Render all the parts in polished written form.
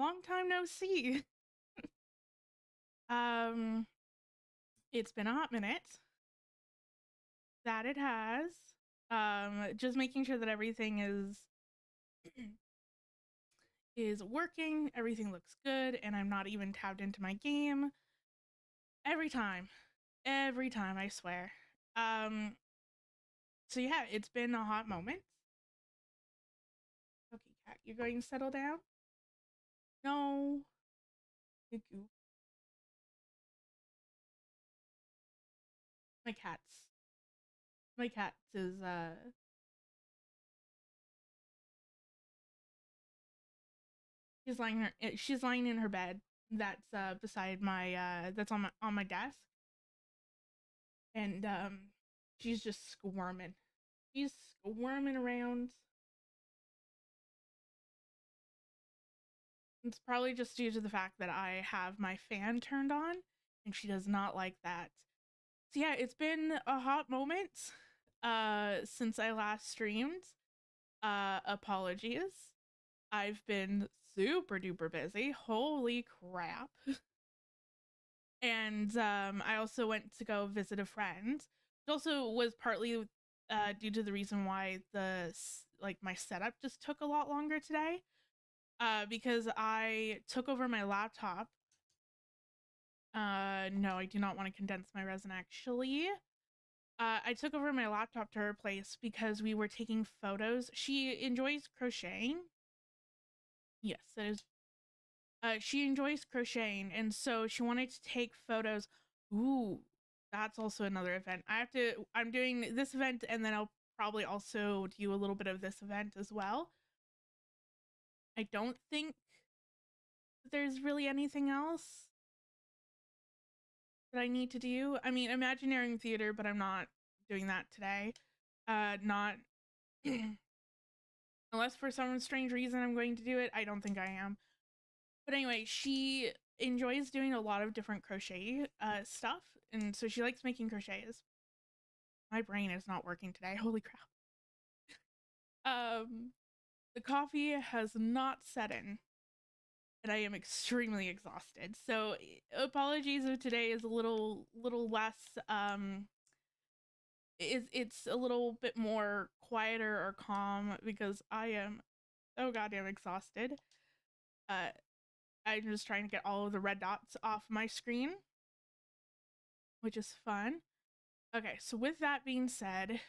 Long time no see. um, it's been a hot minute. That it has. Just making sure that everything is working, everything looks good, and I'm not even tabbed into my game. Every time, I swear. So yeah, it's been a hot moment. Okay, cat, you're going to settle down? No. Thank you. My cat's my cat is she's lying in her bed that's beside my that's on my desk, and she's just squirming. She's squirming around. It's probably just due to the fact that I have my fan turned on and she does not like that. So yeah, it's been a hot moment since I last streamed. Apologies. I've been super duper busy. Holy crap. And I also went to go visit a friend. It also was partly due to the reason why my setup just took a lot longer today. Because I took over my laptop. No, I do not want to condense my resin actually. I took over my laptop to her place because we were taking photos. She enjoys crocheting. Yes, that is. She enjoys crocheting, and so she wanted to take photos. Ooh, that's also another event. I'm doing this event, and then I'll probably also do a little bit of this event as well. I don't think there's really anything else that I need to do. I mean, Imagineering theater, but I'm not doing that today. Not unless for some strange reason I'm going to do it. I don't think I am. But anyway, she enjoys doing a lot of different crochet stuff, and so she likes making crochets. My brain is not working today. Holy crap. The coffee has not set in, and I am extremely exhausted. So apologies if today is a little less it's a little bit more quieter or calm because I am so goddamn exhausted. I'm just trying to get all of the red dots off my screen, which is fun. Okay, so with that being said,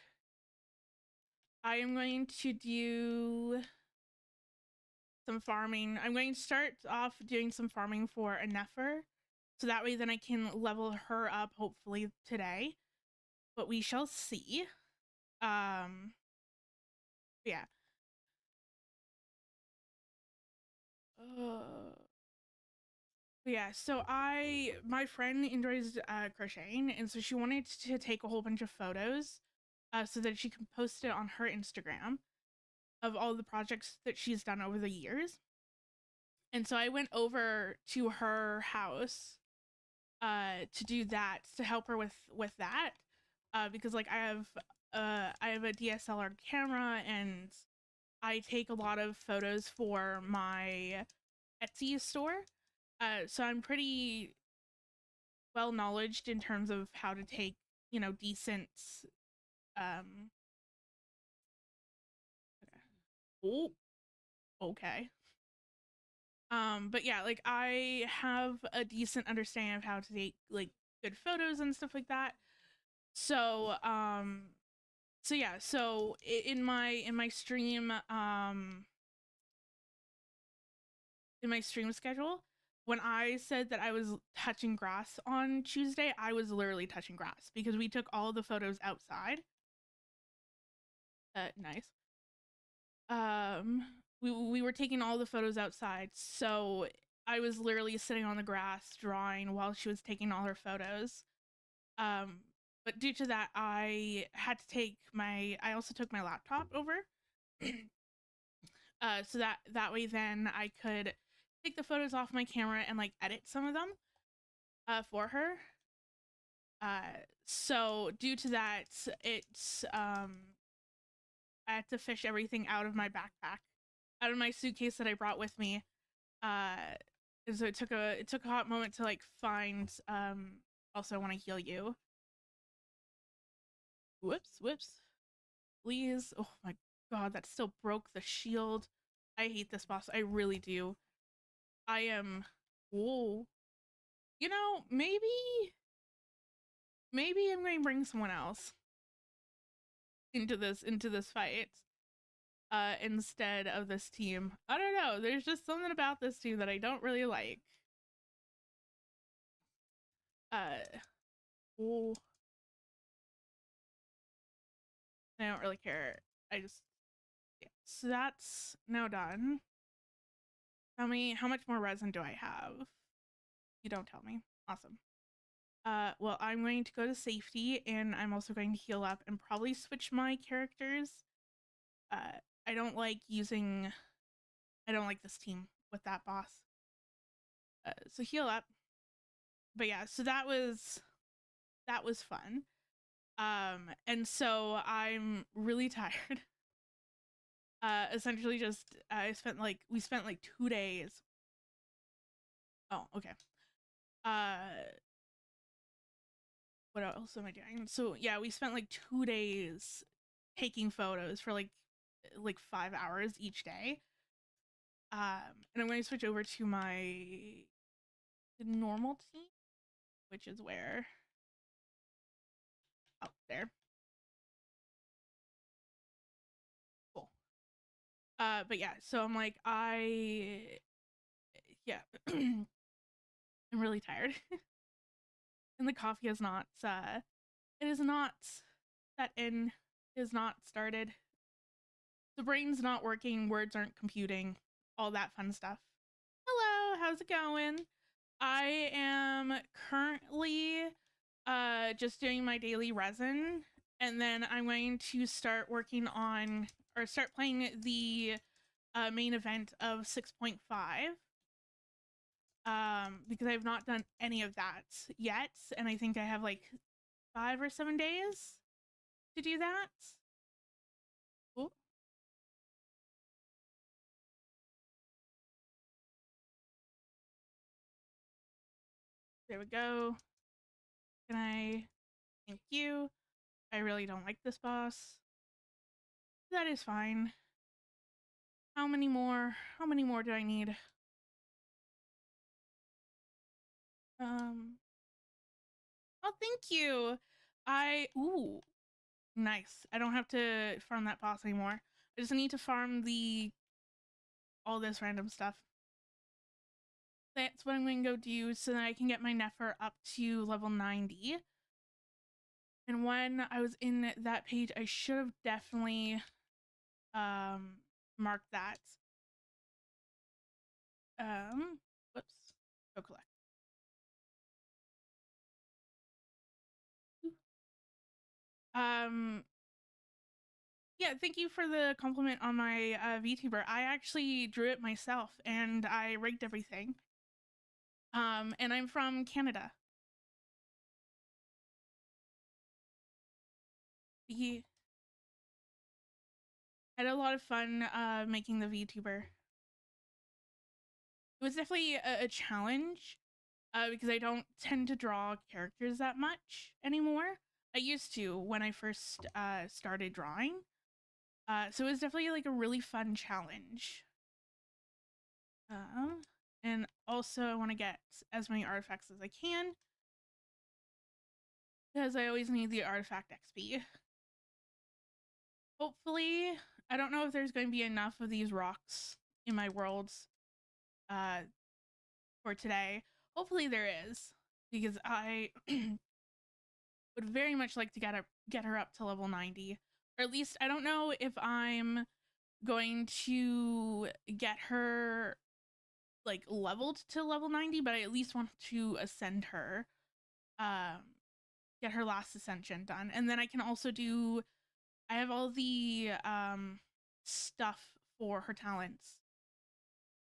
I am going to do some farming. I'm going to start off doing some farming for a Nefer, so that way then I can level her up hopefully today. But we shall see. Yeah. Yeah, so my friend enjoys crocheting, and so she wanted to take a whole bunch of photos so that she can post it on her Instagram of all the projects that she's done over the years. And so I went over to her house to do that, to help her with that, because like I have a DSLR camera, and I take a lot of photos for my Etsy store. So I'm pretty well knowledged in terms of how to take, decent oh, okay. But yeah, like I have a decent understanding of how to take like good photos and stuff like that. So so yeah, so in my stream in my stream schedule, when I said that I was touching grass on Tuesday, I was literally touching grass because we took all the photos outside. Nice. We were taking all the photos outside, so I was literally sitting on the grass drawing while she was taking all her photos. But due to that, I had to take I also took my laptop over. So that way then I could take the photos off my camera and like edit some of them for her. So due to that, it's I had to fish everything out of my backpack, out of my suitcase that I brought with me, And so it took a hot moment to like find. Also want to heal you. Whoops. Please. Oh my god, that still broke the shield. I hate this boss. I really do. I am. Whoa. You know, maybe I'm going to bring someone else into this fight instead of this team. I don't know, there's just something about this team that I don't really like. Oh, I don't really care. I just, yeah. So that's now done. Tell me, how much more resin do I have? You don't tell me. Awesome. Well, I'm going to go to safety, and I'm also going to heal up and probably switch my characters. I don't like this team with that boss. So heal up. But yeah, so that was fun. And so I'm really tired. Essentially just we spent like 2 days. Oh, okay. What else am I doing? So yeah, we spent like 2 days taking photos for like 5 hours each day. And I'm going to switch over to my normal team, which is where, oh, there. Cool. But yeah, so I'm like, yeah, I'm really tired. And the coffee is not, it is not, that in is not started. The brain's not working, words aren't computing, all that fun stuff. Hello, how's it going? I am currently just doing my daily resin, and then I'm going to start working on, or start playing the main event of 6.5. Because I've not done any of that yet, and I think I have like 5 or 7 days to do that. Ooh. There we go. Can I? Thank you. I really don't like this boss. That is fine. How many more? How many more do I need? Oh, thank you. Ooh, nice. I don't have to farm that boss anymore. I just need to farm all this random stuff. That's what I'm going to go do so that I can get my Nefer up to level 90. And when I was in that page, I should have definitely marked that. Whoops. Go collect. Yeah, thank you for the compliment on my VTuber. I actually drew it myself and I rigged everything. And I'm from Canada. He had a lot of fun making the VTuber. It was definitely a challenge because I don't tend to draw characters that much anymore. I used to when I first started drawing. So it was definitely like a really fun challenge. And also I want to get as many artifacts as I can because I always need the artifact XP. Hopefully, I don't know if there's going to be enough of these rocks in my worlds for today. Hopefully there is, because I would very much like to get her up to level 90. Or at least, I don't know if I'm going to get her like leveled to level 90, but I at least want to ascend her. Get her last ascension done. And then I can also do, I have all the stuff for her talents.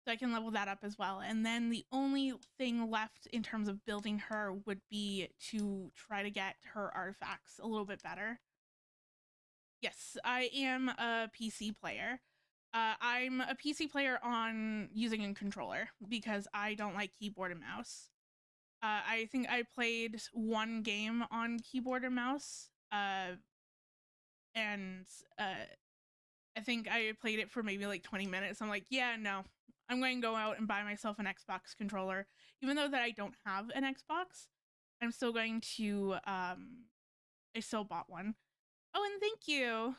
So I can level that up as well. And then the only thing left in terms of building her would be to try to get her artifacts a little bit better. Yes, I am a PC player. I'm a PC player on using a controller because I don't like keyboard and mouse. I think I played one game on keyboard and mouse, and I think I played it for maybe like 20 minutes. I'm like, yeah, no, I'm going to go out and buy myself an Xbox controller. Even though that I don't have an Xbox, I'm still going to, I still bought one. Oh, and thank you.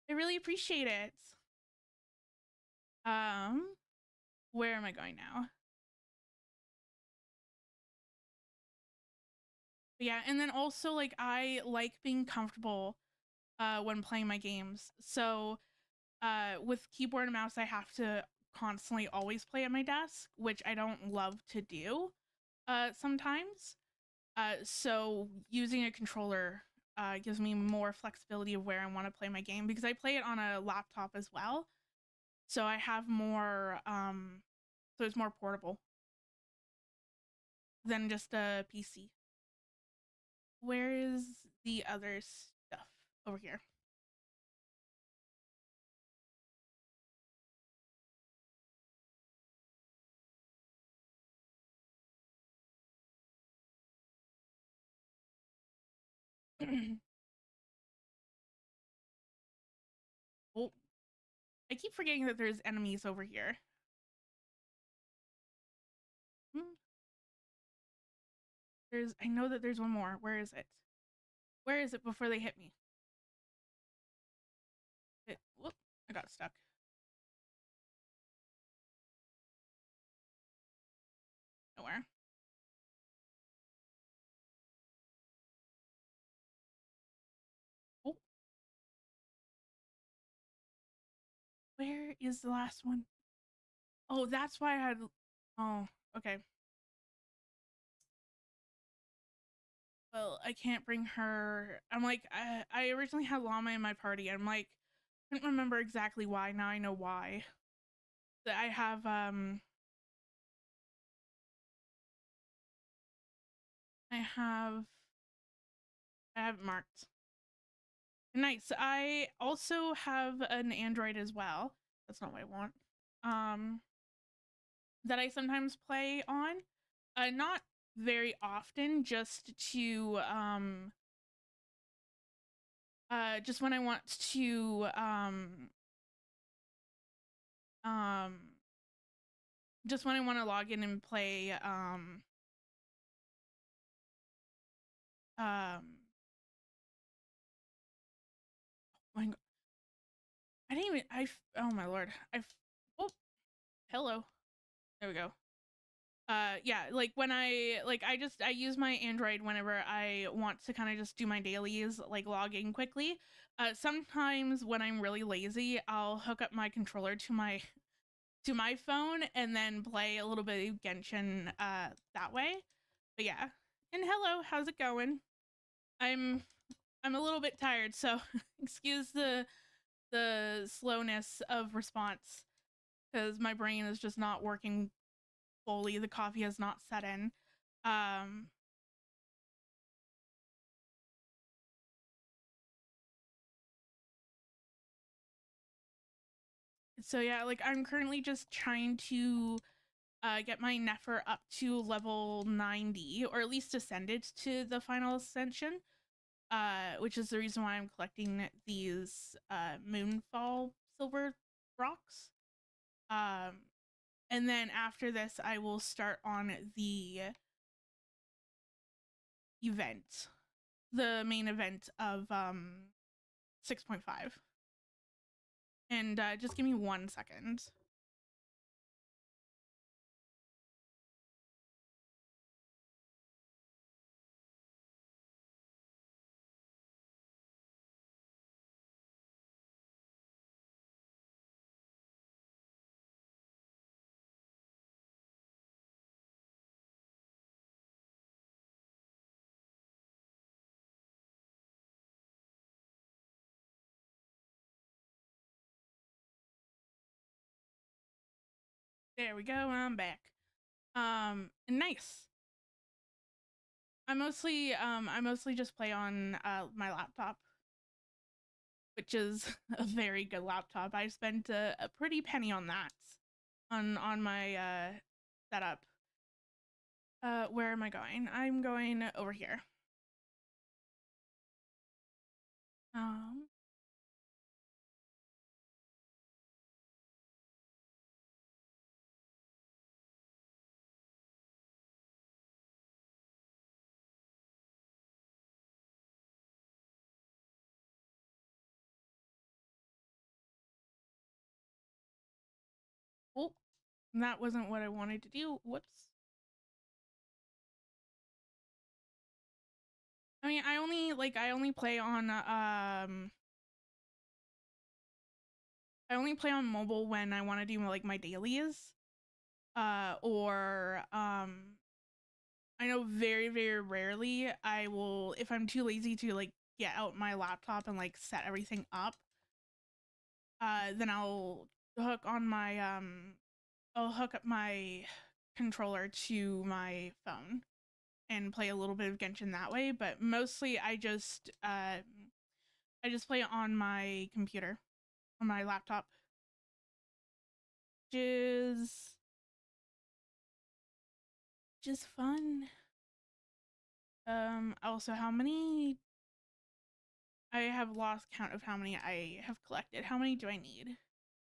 I really appreciate it. Um, where am I going now? But yeah, and then also like I like being comfortable when playing my games. So with keyboard and mouse, I have to constantly always play at my desk, which I don't love to do sometimes. So using a controller gives me more flexibility of where I want to play my game because I play it on a laptop as well. So I have more, so it's more portable than just a PC. Where is the other stuff? Over here. Oh, I keep forgetting that there's enemies over here. Hmm, I know that there's one more. Where is it? Where is it before they hit me? Whoop, I got stuck. Nowhere. Oh, where is the last one? Oh, that's why I had. Oh, okay. Well, I can't bring her. I'm like, I originally had Llama in my party. I'm like, couldn't remember exactly why. Now I know why. That I have I have I have it marked. Nice. I also have an Android as well. That's not what I want. Um, that I sometimes play on. Not very often, just when I want to um just when I want to log in and play um oh my, I didn't even oh my lord. Oh, hello. There we go. Yeah, like when I use my Android whenever I want to kind of just do my dailies, like log in quickly. Sometimes when I'm really lazy, I'll hook up my controller to my phone and then play a little bit of Genshin that way. But yeah. And hello, how's it going? I'm I'm a little bit tired, so excuse the slowness of response because my brain is just not working fully. The coffee has not set in. Um so yeah, like I'm currently just trying to get my Nefer up to level 90, or at least ascended to the final ascension. Which is the reason why I'm collecting these Moonfall silver rocks. Um, and then after this, I will start on the event, the main event of 6.5. And just give me 1 second. There we go. I'm back. Nice. I mostly just play on my laptop. which is a very good laptop. I spent a pretty penny on that on my setup. Where am I going? I'm going over here. Um, oh, that wasn't what I wanted to do. Whoops. I mean, I only play on I only play on mobile when I want to do like my dailies. Or I know very rarely I will, if I'm too lazy to like get out my laptop and like set everything up, then hook on my I'll hook up my controller to my phone and play a little bit of Genshin that way, but mostly I just play it on my computer, on my laptop. Which is just fun. Also, how many? I have lost count of how many I have collected. How many do I need?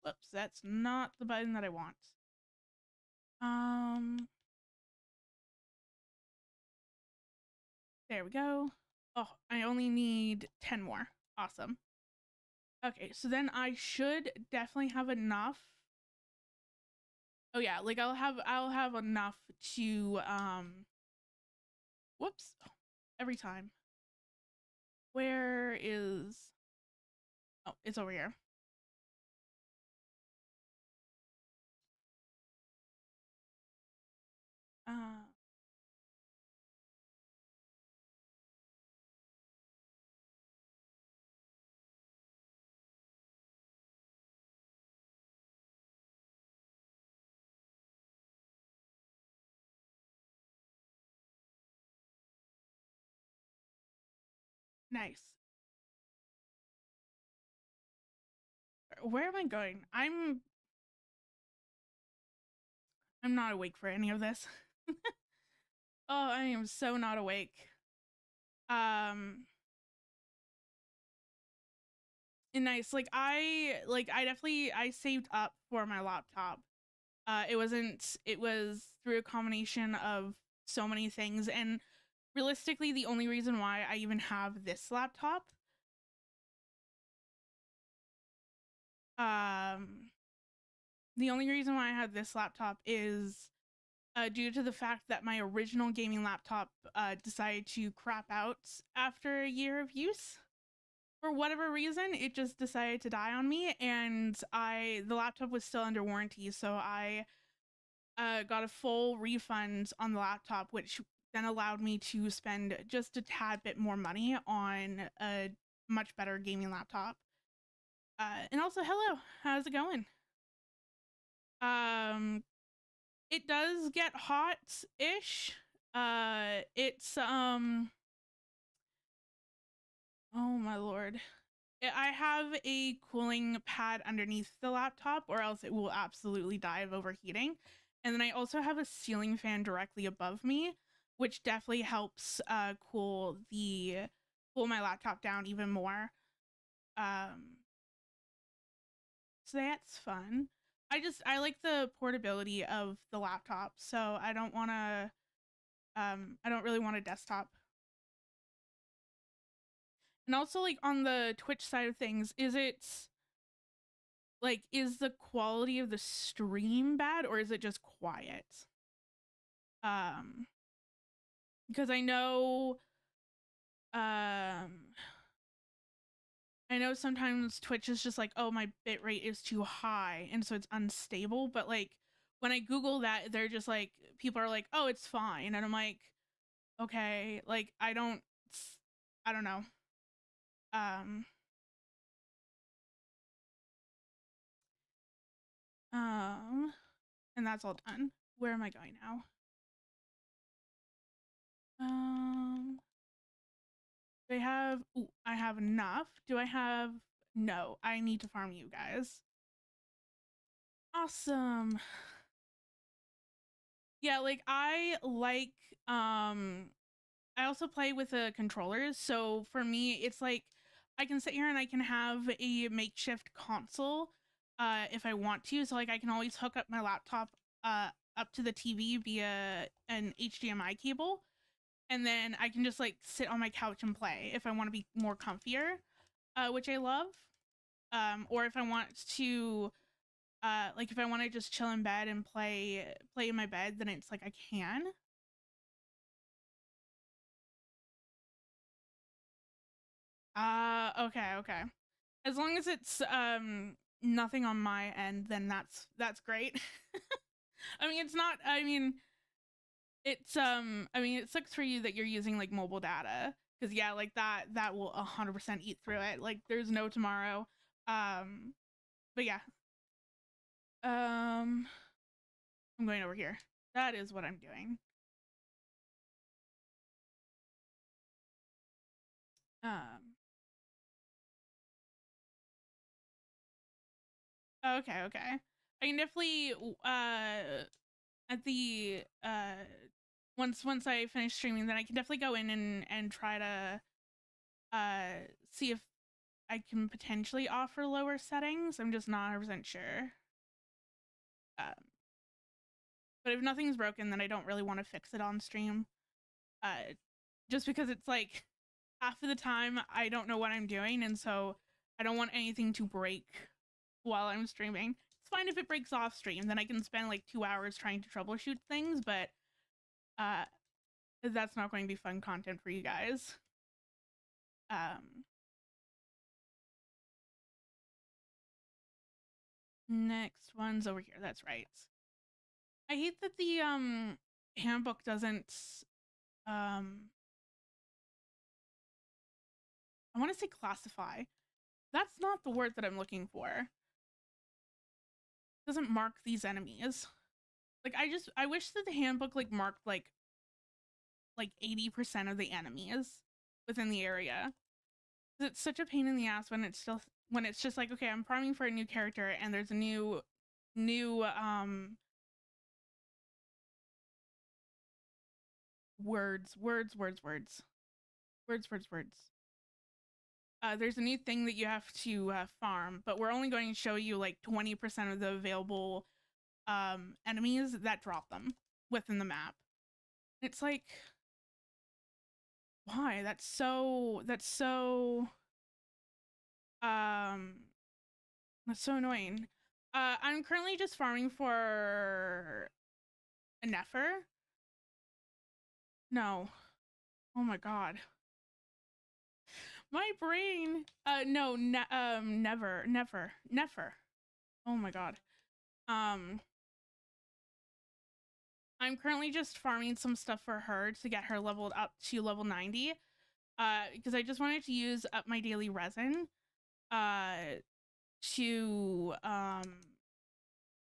Whoops, that's not the button that I want. There we go. Oh, I only need 10 more. Awesome. Okay, so then I should definitely have enough. Oh yeah, like I'll have enough to whoops. Every time. Where is Oh, it's over here. Uh nice. Where am I going? I'm not awake for any of this. Oh, I am so not awake. Um and nice. I definitely I saved up for my laptop. It was through a combination of so many things, and realistically the only reason why I even have this laptop um the only reason why I had this laptop is due to the fact that my original gaming laptop decided to crap out after a year of use. For whatever reason, it just decided to die on me, and the laptop was still under warranty, so I got a full refund on the laptop, which then allowed me to spend just a tad bit more money on a much better gaming laptop. And also, hello, how's it going? Um, it does get hot-ish. It's oh my lord. I have a cooling pad underneath the laptop, or else it will absolutely die of overheating. And then I also have a ceiling fan directly above me, which definitely helps cool my laptop down even more. Um, so that's fun. I like the portability of the laptop, so I don't really want a desktop. And also, like, on the Twitch side of things, is the quality of the stream bad, or is it just quiet? Um, because um, I know sometimes Twitch is just like, oh, my bit rate is too high, and so it's unstable. But like, when I Google that, they're just like, people are like, oh, it's fine, and I'm like, okay, like I don't know. Um, um, and that's all done. Where am I going now? Um, do I have? Ooh, I have enough. Do I have No, I need to farm you guys. Awesome. Yeah, like I also play with a controller, so for me it's like I can sit here and I can have a makeshift console if I want to. So like I can always hook up my laptop up to the TV via an HDMI cable, and then I can just like sit on my couch and play if I want to be more comfier, which I love. Or if I want to like if I want to just chill in bed and play in my bed, then it's like I can. Okay, okay. As long as it's nothing on my end, then that's great. I mean, it's not. I mean, it sucks for you that you're using like mobile data because yeah, like that will 100% eat through it. Like there's no tomorrow. Um, but yeah. Um, I'm going over here. That is what I'm doing. Um, okay, okay. I can definitely at the once I finish streaming, then I can definitely go in and try to see if I can potentially offer lower settings. I'm just not 100% sure. Um, but if nothing's broken, then I don't really want to fix it on stream. Uh, just because it's like half of the time I don't know what I'm doing, and so I don't want anything to break while I'm streaming. It's fine if it breaks off stream, then I can spend like 2 hours trying to troubleshoot things, but uh, that's not going to be fun content for you guys. Um, Next one's over here. That's right. I hate that the handbook doesn't um I want to say classify. That's not the word that I'm looking for. It doesn't mark these enemies. Like I wish that the handbook like marked like 80% of the enemies within the area. It's such a pain in the ass when it's just like, okay, I'm farming for a new character and there's a new words. There's a new thing that you have to farm, but we're only going to show you like 20% of the available enemies that drop them within the map. It's like, why? Um that's so annoying. I'm currently just farming for a Nefer. No. Oh my god. My brain. No, never. Oh my god. Um, I'm currently just farming some stuff for her to get her leveled up to level 90. Because I just wanted to use up my daily resin. To I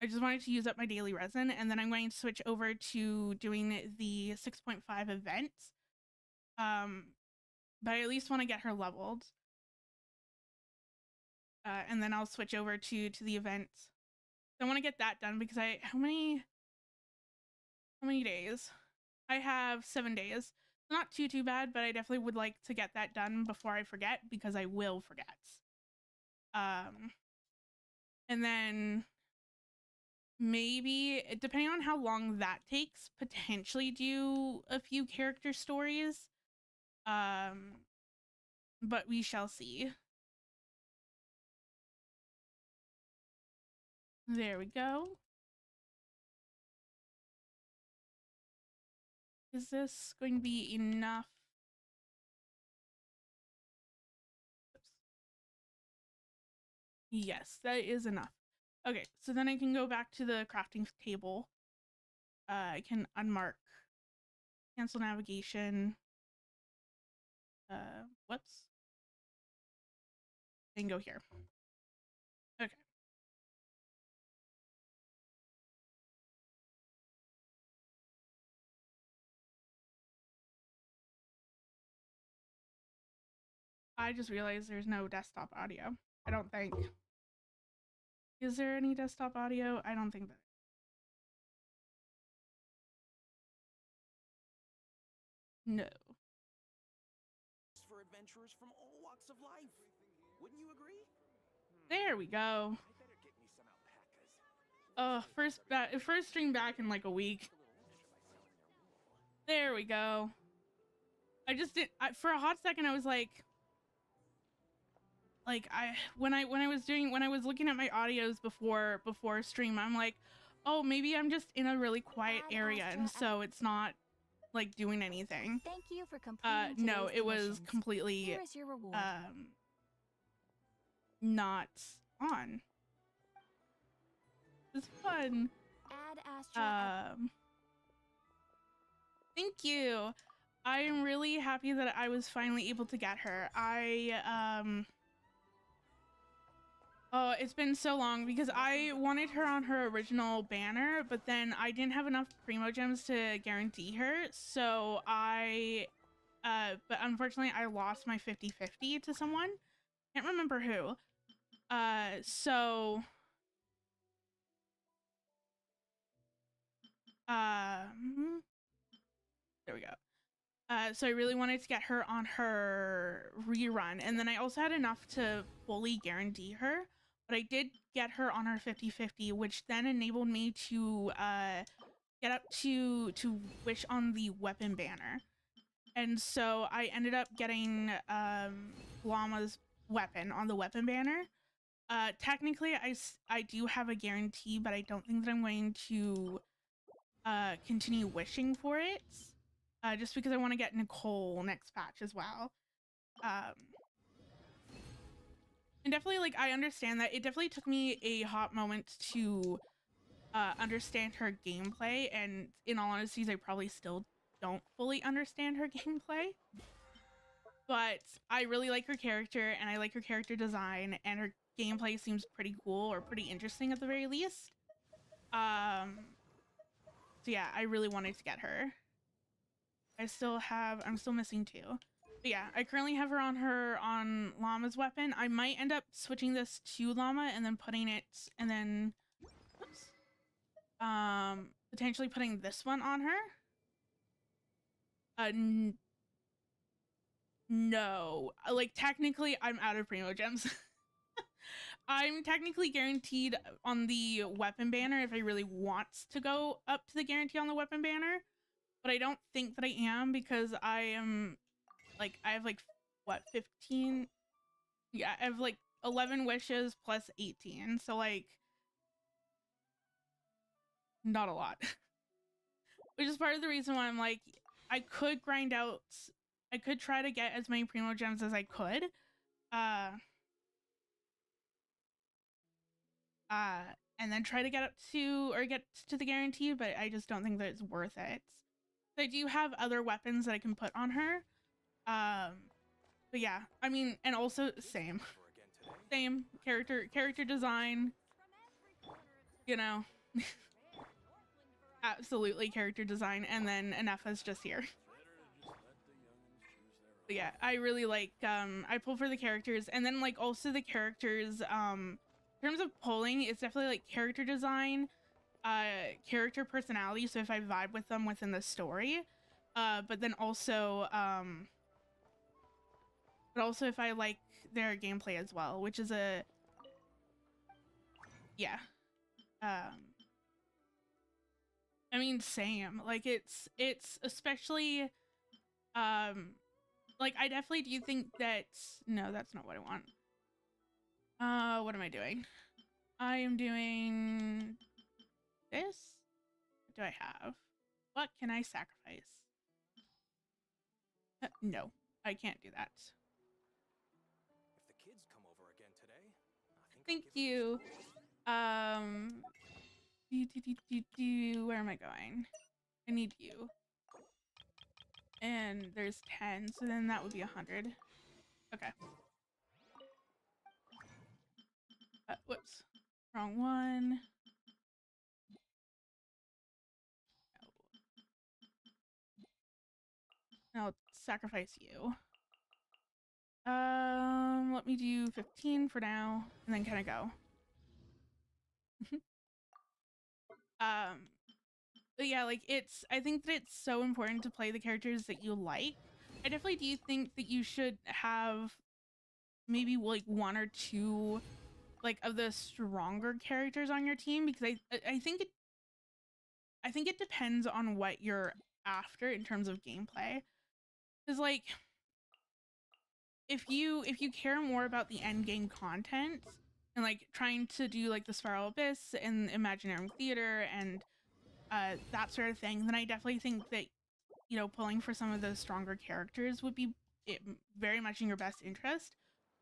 just wanted to use up my daily resin, and then I'm going to switch over to doing the 6.5 events. But I at least want to get her leveled. And then I'll switch over to the events. So I want to get that done because how many days? I have 7 days. Not too bad, but I definitely would like to get that done before I forget because I will forget. Um, and then maybe depending on how long that takes, potentially do a few character stories. Um, but we shall see. There we go. Is this going to be enough? Yes, that is enough. Okay, so then I can go back to the crafting table. I can unmark, cancel navigation. Whoops. And go here. Okay. I just realized there's no desktop audio. I don't think. Is there any desktop audio? I don't think that. No. For adventurers from all walks of life. Wouldn't you agree? There we go. I better get me some alpacas. First stream back in like a week. There we go. I just did for a hot second. I was like when I was looking at my audios before stream, I'm like, oh, maybe I'm just in a really quiet area, and so it's not like doing anything. Thank you for completing No, it was missions. completely Here is your reward. not on. It's fun. Add Astra. Thank you. I am really happy that I was finally able to get her. Oh, it's been so long because I wanted her on her original banner, but then I didn't have enough primo gems to guarantee her. So but unfortunately I lost my 50-50 to someone. Can't remember who. So there we go. So I really wanted to get her on her rerun, and then I also had enough to fully guarantee her, but I did get her on her 50-50, which then enabled me to get up to wish on the weapon banner. And so I ended up getting Llama's weapon on the weapon banner. Technically, I do have a guarantee, but I don't think that I'm going to continue wishing for it. Just because I want to get Nicole next patch as well. And definitely, like, I understand that it definitely took me a hot moment to understand her gameplay, and in all honesty, I probably still don't fully understand her gameplay. But I really like her character, and I like her character design, and her gameplay seems pretty cool, or pretty interesting at the very least. So yeah, I really wanted to get her. I'm still missing 2. But yeah, I currently have her on Llama's weapon. I might end up switching this to Llama and then putting it, and then, oops, potentially putting this one on her. No, like technically I'm out of primo gems. I'm technically guaranteed on the weapon banner if I really want to go up to the guarantee on the weapon banner. But I don't think that I am, because I have like, what, 15? Yeah, I have like 11 wishes plus 18. So like, not a lot. Which is part of the reason why I'm like, I could grind out, I could try to get as many primo gems as I could. And then try to get up to, or get to the guarantee, but I just don't think that it's worth it. I do have other weapons that I can put on her. But yeah, I mean, and also same character design, you know. Absolutely character design, and then Anefa's just here. But yeah, I really like, I pull for the characters, and then like also the characters, in terms of pulling, it's definitely like character design, character personality, so if I vibe with them within the story, but then also, if I like their gameplay as well, which is yeah. I mean, same. Like, it's especially, like, I definitely do think that, no, that's not what I want. What am I doing? I am doing this. What do I have? What can I sacrifice? No, I can't do that. If the kids come over again today, Thank you. Where am I going? I need you. And there's 10, so then that would be 100. Okay. Whoops. Wrong one. No. I'll sacrifice you. Let me do 15 for now, and then kind of go. But yeah, like I think that it's so important to play the characters that you like. I definitely do think that you should have maybe like one or two like of the stronger characters on your team, because I think it depends on what you're after in terms of gameplay. Because like if you care more about the end game content and like trying to do like the Spiral Abyss and Imaginarium Theater and that sort of thing, then I definitely think that, you know, pulling for some of those stronger characters would be very much in your best interest.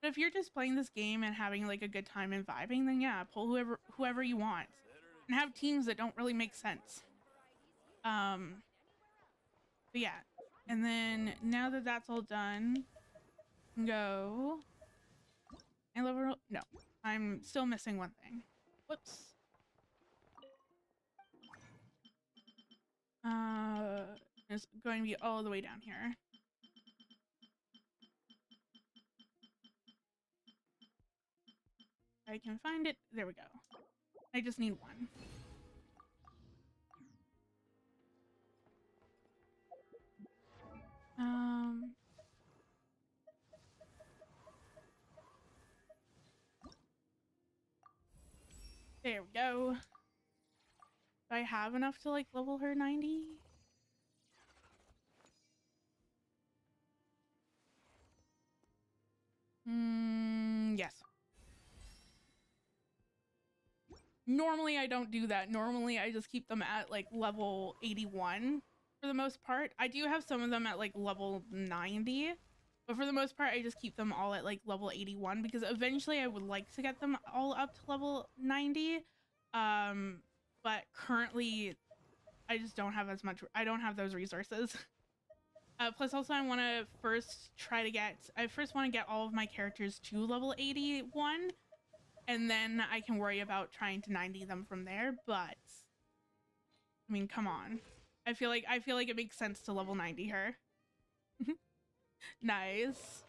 But if you're just playing this game and having like a good time and vibing, then yeah, pull whoever you want and have teams that don't really make sense. But yeah, and then now that that's all done, go and level. No, I'm still missing one thing. Whoops. It's going to be all the way down here. I can find it. There we go. I just need one. There we go. Do I have enough to like level her 90? Yes. Normally I don't do that. Normally I just keep them at like level 81 for the most part. I do have some of them at like level 90, but for the most part I just keep them all at like level 81 because eventually I would like to get them all up to level 90. But currently I just don't have as much. I don't have those resources. Plus also I want to first want to get all of my characters to level 81, and then I can worry about trying to 90 them from there. But I mean, come on. I feel like it makes sense to level 90 her. Nice.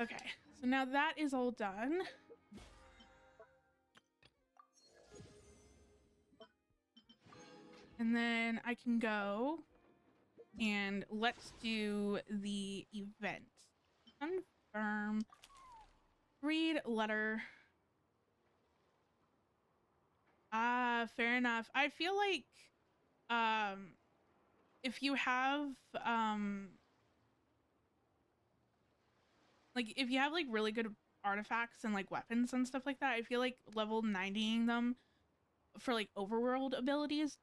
Okay, so now that is all done. And then I can go and let's do the event. Confirm. Read letter. Fair enough. I feel like if you have like really good artifacts and like weapons and stuff like that, I feel like level 90ing them for like overworld abilities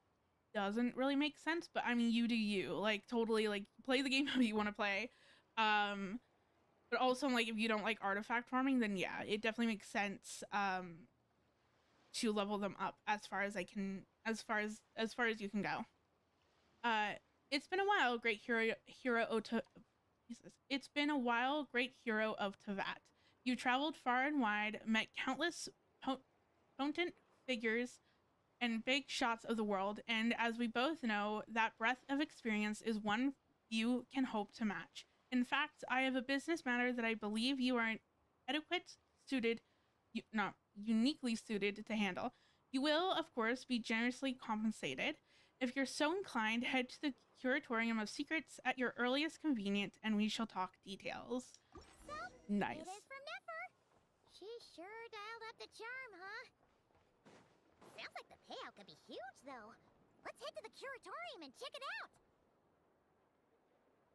doesn't really make sense. But I mean, you do you. Like totally like play the game how you want to play. But also like if you don't like artifact farming, then yeah, it definitely makes sense to level them up as far as you can go. It's been a while, great It's been a while, great hero of Tevat. You traveled far and wide, met countless potent figures and big shots of the world, and as we both know, that breadth of experience is one few can hope to match. In fact, I have a business matter that I believe you are not uniquely suited to handle. You will, of course, be generously compensated. If you're so inclined, head to the Curatorium of Secrets at your earliest convenience, and we shall talk details. So, nice. It is from Nefer. She sure dialed up the charm, huh? Sounds like the payout could be huge, though. Let's head to the Curatorium and check it out.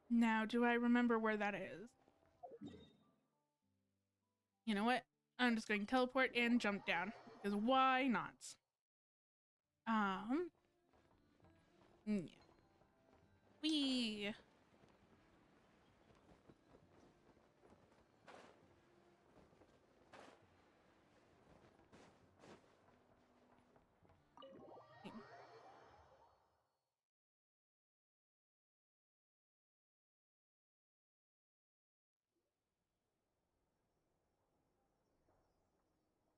Now, do I remember where that is? You know what? I'm just going to teleport and jump down, because why not? Yeah. Whee!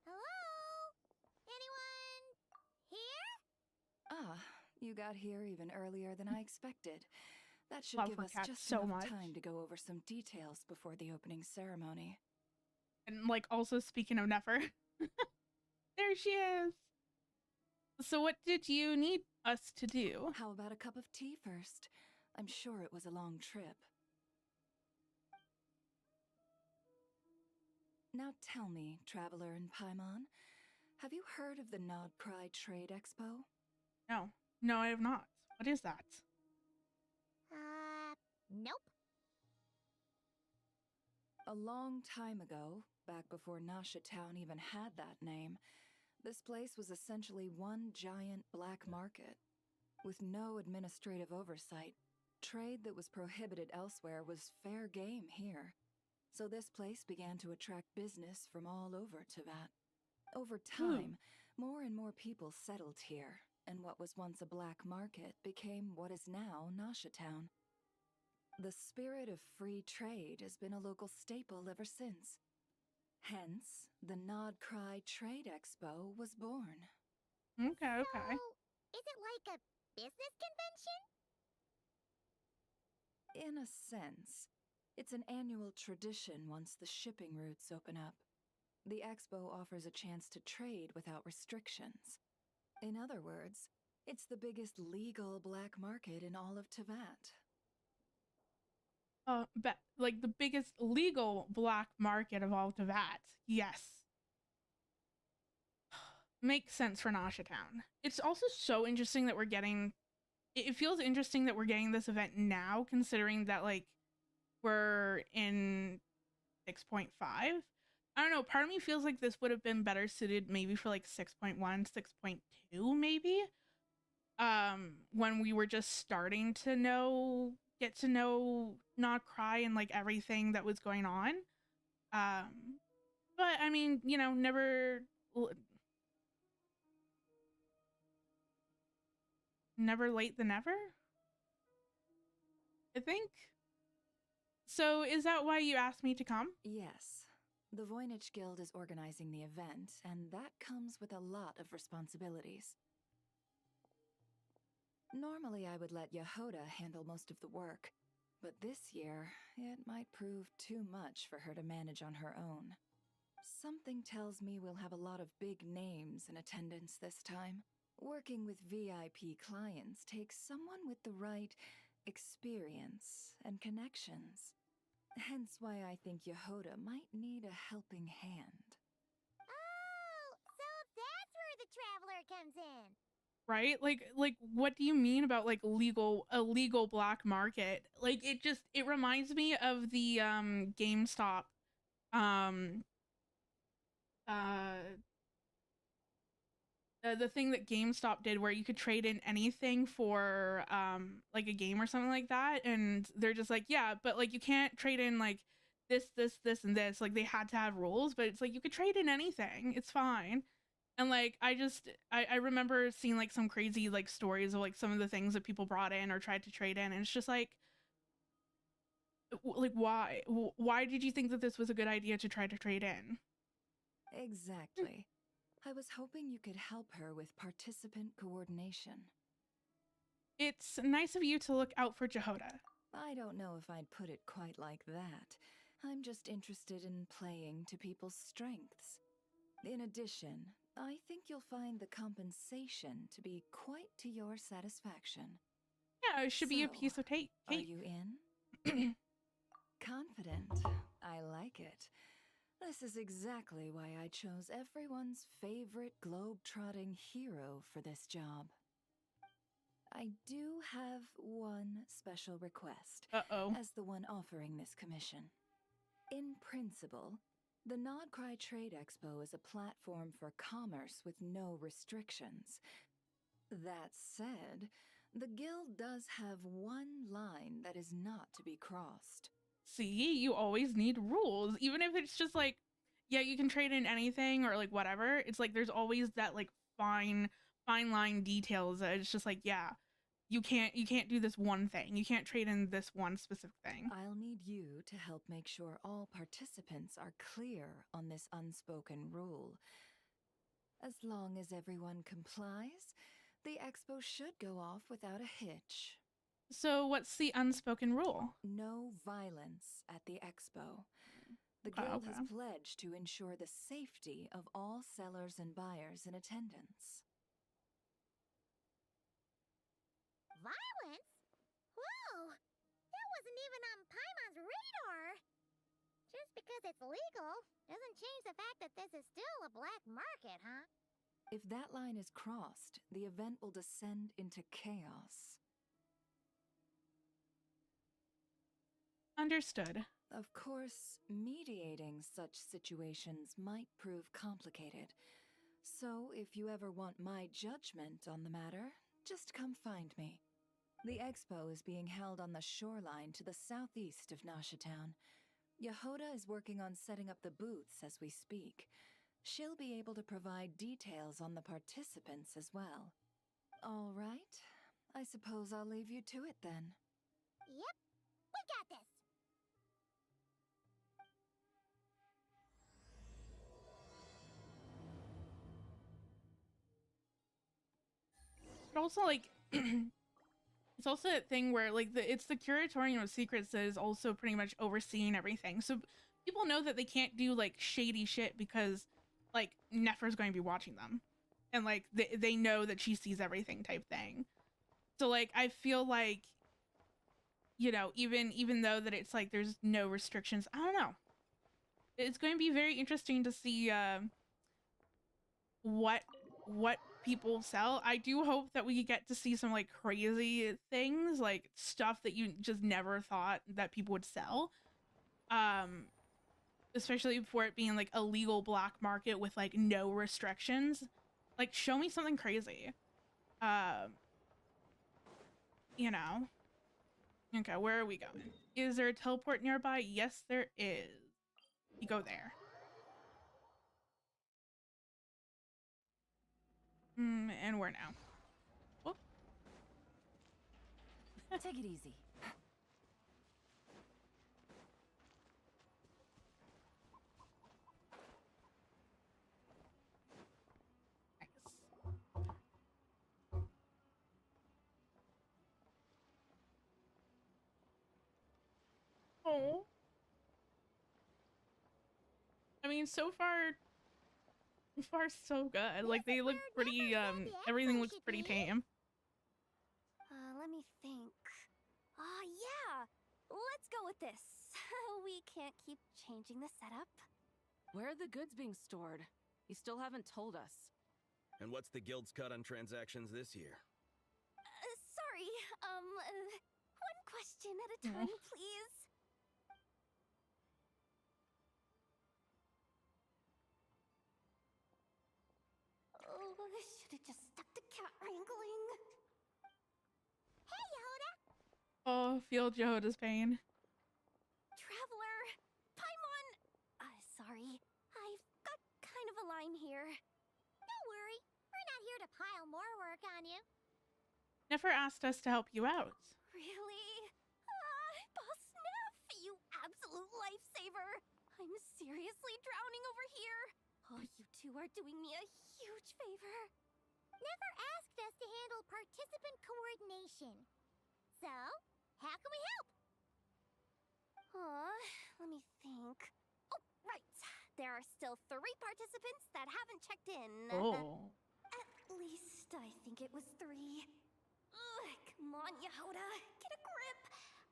Hello? Anyone here? Ah, you got here even earlier than I expected. That should Love give her us cat just so enough much. time to go over some details before the opening ceremony. And like also speaking of Nefer, there she is. So what did you need us to do? How about a cup of tea first? I'm sure it was a long trip. Now tell me, Traveler in Paimon, have you heard of the Nodcry Trade Expo? No. No, I have not. What is that? Nope. A long time ago, back before Nasha Town even had that name, this place was essentially one giant black market. With no administrative oversight, trade that was prohibited elsewhere was fair game here. So this place began to attract business from all over Teyvat. Over time, more and more people settled here, and what was once a black market became what is now Nasha Town. The spirit of free trade has been a local staple ever since. Hence, the Nodcry Trade Expo was born. Okay, So, okay. is it like a business convention? In a sense, it's an annual tradition once the shipping routes open up. The expo offers a chance to trade without restrictions. In other words, it's the biggest legal black market in all of Teyvat. But like the biggest legal black market of all Teyvat. Yes. Makes sense for Nasha Town. It's also so interesting that we're getting it feels interesting that we're getting this event now, considering that like we're in 6.5. I don't know, part of me feels like this would have been better suited maybe for like 6.1, 6.2 maybe. When we were just starting to get to know Not Cry and like everything that was going on. But I mean, you know, never late than never, I think. So is that why you asked me to come? Yes. The Voynich Guild is organizing the event, and that comes with a lot of responsibilities. Normally, I would let Yehoda handle most of the work, but this year, it might prove too much for her to manage on her own. Something tells me we'll have a lot of big names in attendance this time. Working with VIP clients takes someone with the right experience and connections. Hence why I think Yehoda might need a helping hand. Oh, so that's where the traveler comes in. Right? Like what do you mean about like a legal black market? Like it reminds me of the GameStop um uh the thing that GameStop did where you could trade in anything for like a game or something like that, and they're just like, yeah, but like you can't trade in like this and this. Like they had to have rules, but it's like you could trade in anything. It's fine. And like I remember seeing like some crazy like stories of like some of the things that people brought in or tried to trade in, and it's just like like why did you think that this was a good idea to try to trade in? Exactly. I was hoping you could help her with participant coordination. It's nice of you to look out for Jehoda. I don't know if I'd put it quite like that. I'm just interested in playing to people's strengths. In addition, I think you'll find the compensation to be quite to your satisfaction. Yeah, it should be a So, piece of cake. Are you in? Confident. I like it. This is exactly why I chose everyone's favorite globe-trotting hero for this job. I do have one special request, Uh-oh. as the one offering this commission. In principle, the Nodcry Trade Expo is a platform for commerce with no restrictions. That said, the guild does have one line that is not to be crossed. See, you always need rules, even if it's just like, yeah, you can trade in anything or like whatever. It's like there's always that like fine line details that it's just like, yeah, you can't do this one thing. You can't trade in this one specific thing. I'll need you to help make sure all participants are clear on this unspoken rule. As long as everyone complies, the expo should go off without a hitch. So what's the unspoken rule? No violence at the expo. The Oh, guild okay. has pledged to ensure the safety of all sellers and buyers in attendance. Violence? Whoa! That wasn't even on Paimon's radar! Just because it's legal doesn't change the fact that this is still a black market, huh? If that line is crossed, the event will descend into chaos. Understood. Of course, mediating such situations might prove complicated. So, if you ever want my judgment on the matter, just come find me. The expo is being held on the shoreline to the southeast of Nashatown. Yehoda is working on setting up the booths as we speak. She'll be able to provide details on the participants as well. All right. I suppose I'll leave you to it then. Yep, we got this! But also, like, it's also that thing where, like, it's the Curatorium of Secrets that is also pretty much overseeing everything. So people know that they can't do, like, shady shit because, like, Nefer's going to be watching them. And, like, they know that she sees everything type thing. So, like, I feel like, you know, even though that it's, like, there's no restrictions, I don't know. It's going to be very interesting to see, what people sell. I do hope that we get to see some like crazy things, like stuff that you just never thought that people would sell. Especially for it being like a legal black market with like no restrictions. Like show me something crazy. You know. Okay, where are we going? Is there a teleport nearby? Yes, there is. You go there. And where now? Oh. Take it easy. Oh. I mean, so far so good. Like they look pretty everything looks pretty tame. Let me think. Yeah! Let's go with this. We can't keep changing the setup. Where are the goods being stored? You still haven't told us. And what's the guild's cut on transactions this year? Sorry, one question at a time, please. Oh, I should've just stuck to cat wrangling. Hey, Yehoda! Oh, feel Jehoda's pain. Traveler! Paimon! Sorry. I've got kind of a line here. Don't worry, we're not here to pile more work on you. Nefer asked us to help you out. Really? Boss Neff, you absolute lifesaver! I'm seriously drowning over here. Oh, you two are doing me a huge favor. Never asked us to handle participant coordination. So, how can we help? Let me think. Oh, right. There are still 3 participants that haven't checked in. Oh. At least I think it was 3. Ugh, come on, Yehoda. Get a grip.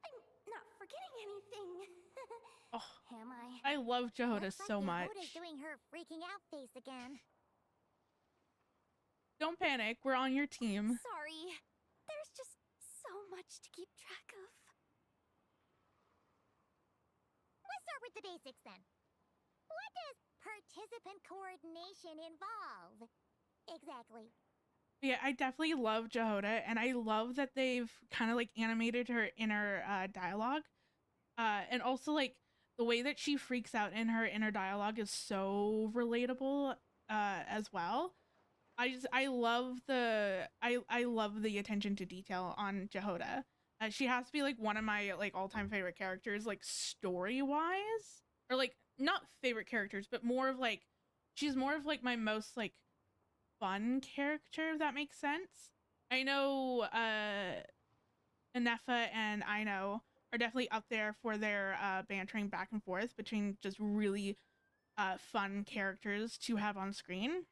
I'm not forgetting anything. Oh, Am I? I love Jehoda Looks like so much. Yehoda's doing her freaking out face again. Don't panic, we're on your team. Sorry. There's just so much to keep track of. Let's start with the basics then. What does participant coordination involve? Exactly. Yeah, I definitely love Jehoda, and I love that they've kind of like animated her inner dialogue. And also like the way that she freaks out in her inner dialogue is so relatable as well. I love I love the attention to detail on Jehoda. She has to be like one of my like all-time favorite characters, like story-wise, or like not favorite characters, but more of like she's more of like my most like fun character, if that makes sense. I know Anefa and Aino are definitely up there for their bantering back and forth between just really fun characters to have on screen.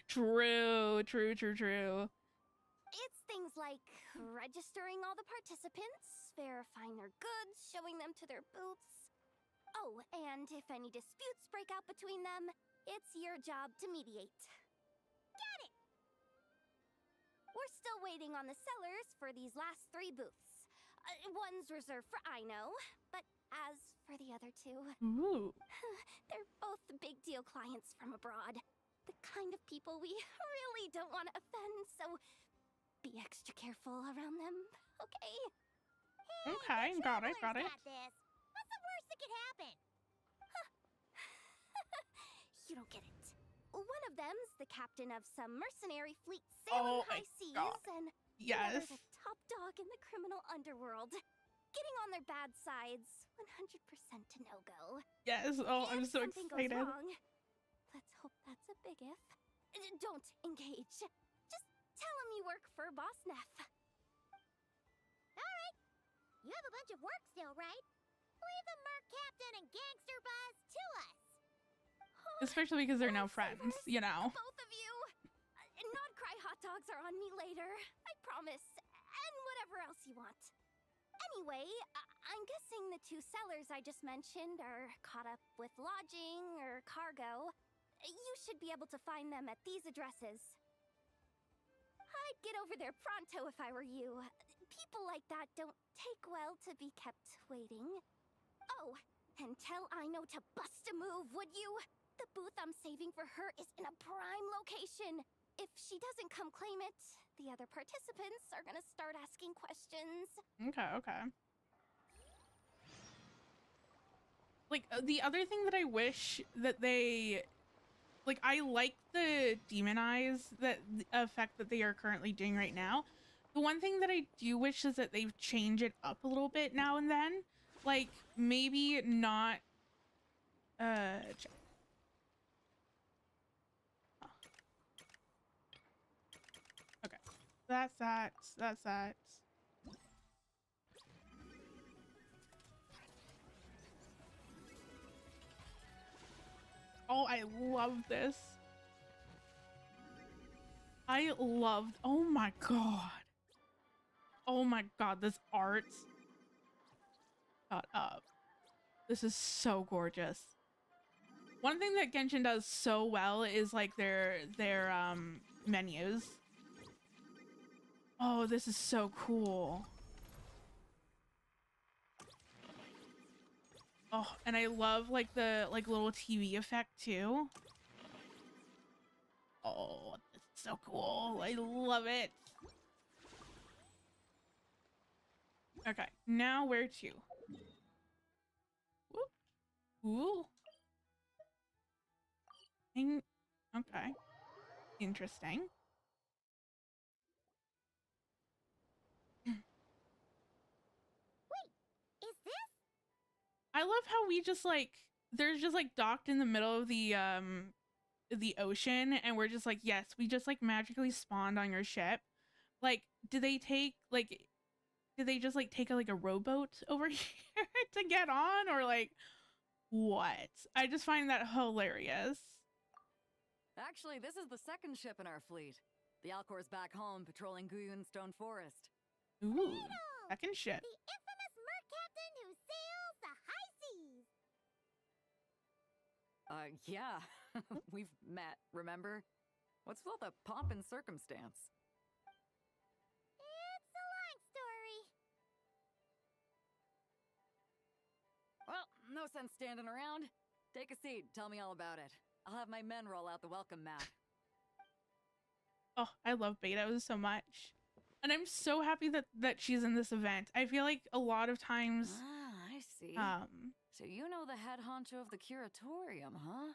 True. It's things like registering all the participants, verifying their goods, showing them to their booths. Oh, and if any disputes break out between them, it's your job to mediate. Got it! We're still waiting on the sellers for these last 3 booths. One's reserved for Aino, but as for the other 2, Ooh. they're both big deal clients from abroad. The kind of people we really don't want to offend, so be extra careful around them, okay? Okay, got it. Got this. What's the worst that could happen? You don't get it. One of them's the captain of some mercenary fleet sailing Oh my high seas, God. and Yes. the other's a top dog in the criminal underworld. Getting on their bad sides, 100% a no-go. Yes. Oh, I'm If so something excited. goes wrong, let's hope that's a big if. Don't engage. Just tell him you work for Boss Neff. Alright. You have a bunch of work still, right? Leave the Merc Captain and Gangster Buzz to us. Especially because they're no friends, Lifesavers, you know. Both of you. Not cry hot dogs are on me later. I promise. And whatever else you want. Anyway, I'm guessing the 2 sellers I just mentioned are caught up with lodging or cargo. You should be able to find them at these addresses. I'd get over there pronto if I were you. People like that don't take well to be kept waiting. Oh, and tell Aino to bust a move, would you? The booth I'm saving for her is in a prime location. If she doesn't come claim it, the other participants are gonna start asking questions. Okay. Like, the other thing that I wish that they... Like, I like the demon eyes effect that they are currently doing right now. The one thing that I do wish is that they've changed it up a little bit now and then. Like, maybe not... check. Oh. Okay. That's that. Oh, I love this. Oh my god. Oh my god, this art. Shut up. This is so gorgeous. One thing that Genshin does so well is like their menus. Oh, this is so cool. Oh, and I love like the little TV effect too. Oh, it's so cool. I love it. Okay, now where to? Ooh. Okay. Interesting. Is this? I love how we just like there's just like docked in the middle of the ocean and we're just like, yes, we just like magically spawned on your ship. Like, did they just like take a rowboat over here to get on, or like what? I just find that hilarious. Actually, this is the second ship in our fleet. The Alcor's back home patrolling Guyunstone Forest. Ooh, second ship. The infamous Merc Captain who sails the high seas. Yeah. We've met, remember? What's with all the pomp and circumstance? It's a long story. Well, no sense standing around. Take a seat, tell me all about it. I'll have my men roll out the welcome mat. Oh, I love Betos so much. And I'm so happy that she's in this event. I feel like a lot of times I see. So you know the head honcho of the curatorium, huh?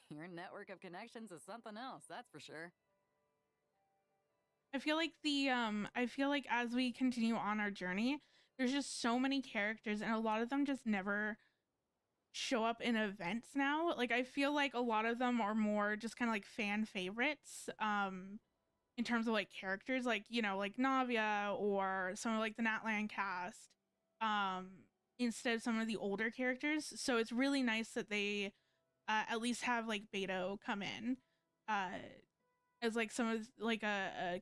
Your network of connections is something else, that's for sure. I feel like as we continue on our journey, there's just so many characters and a lot of them just never show up in events now. Like, I feel like a lot of them are more just kind of like fan favorites. in terms of like characters, like, you know, like Navia or some of like the Natlan cast, instead of some of the older characters. So it's really nice that they at least have like Beto come in as like some of like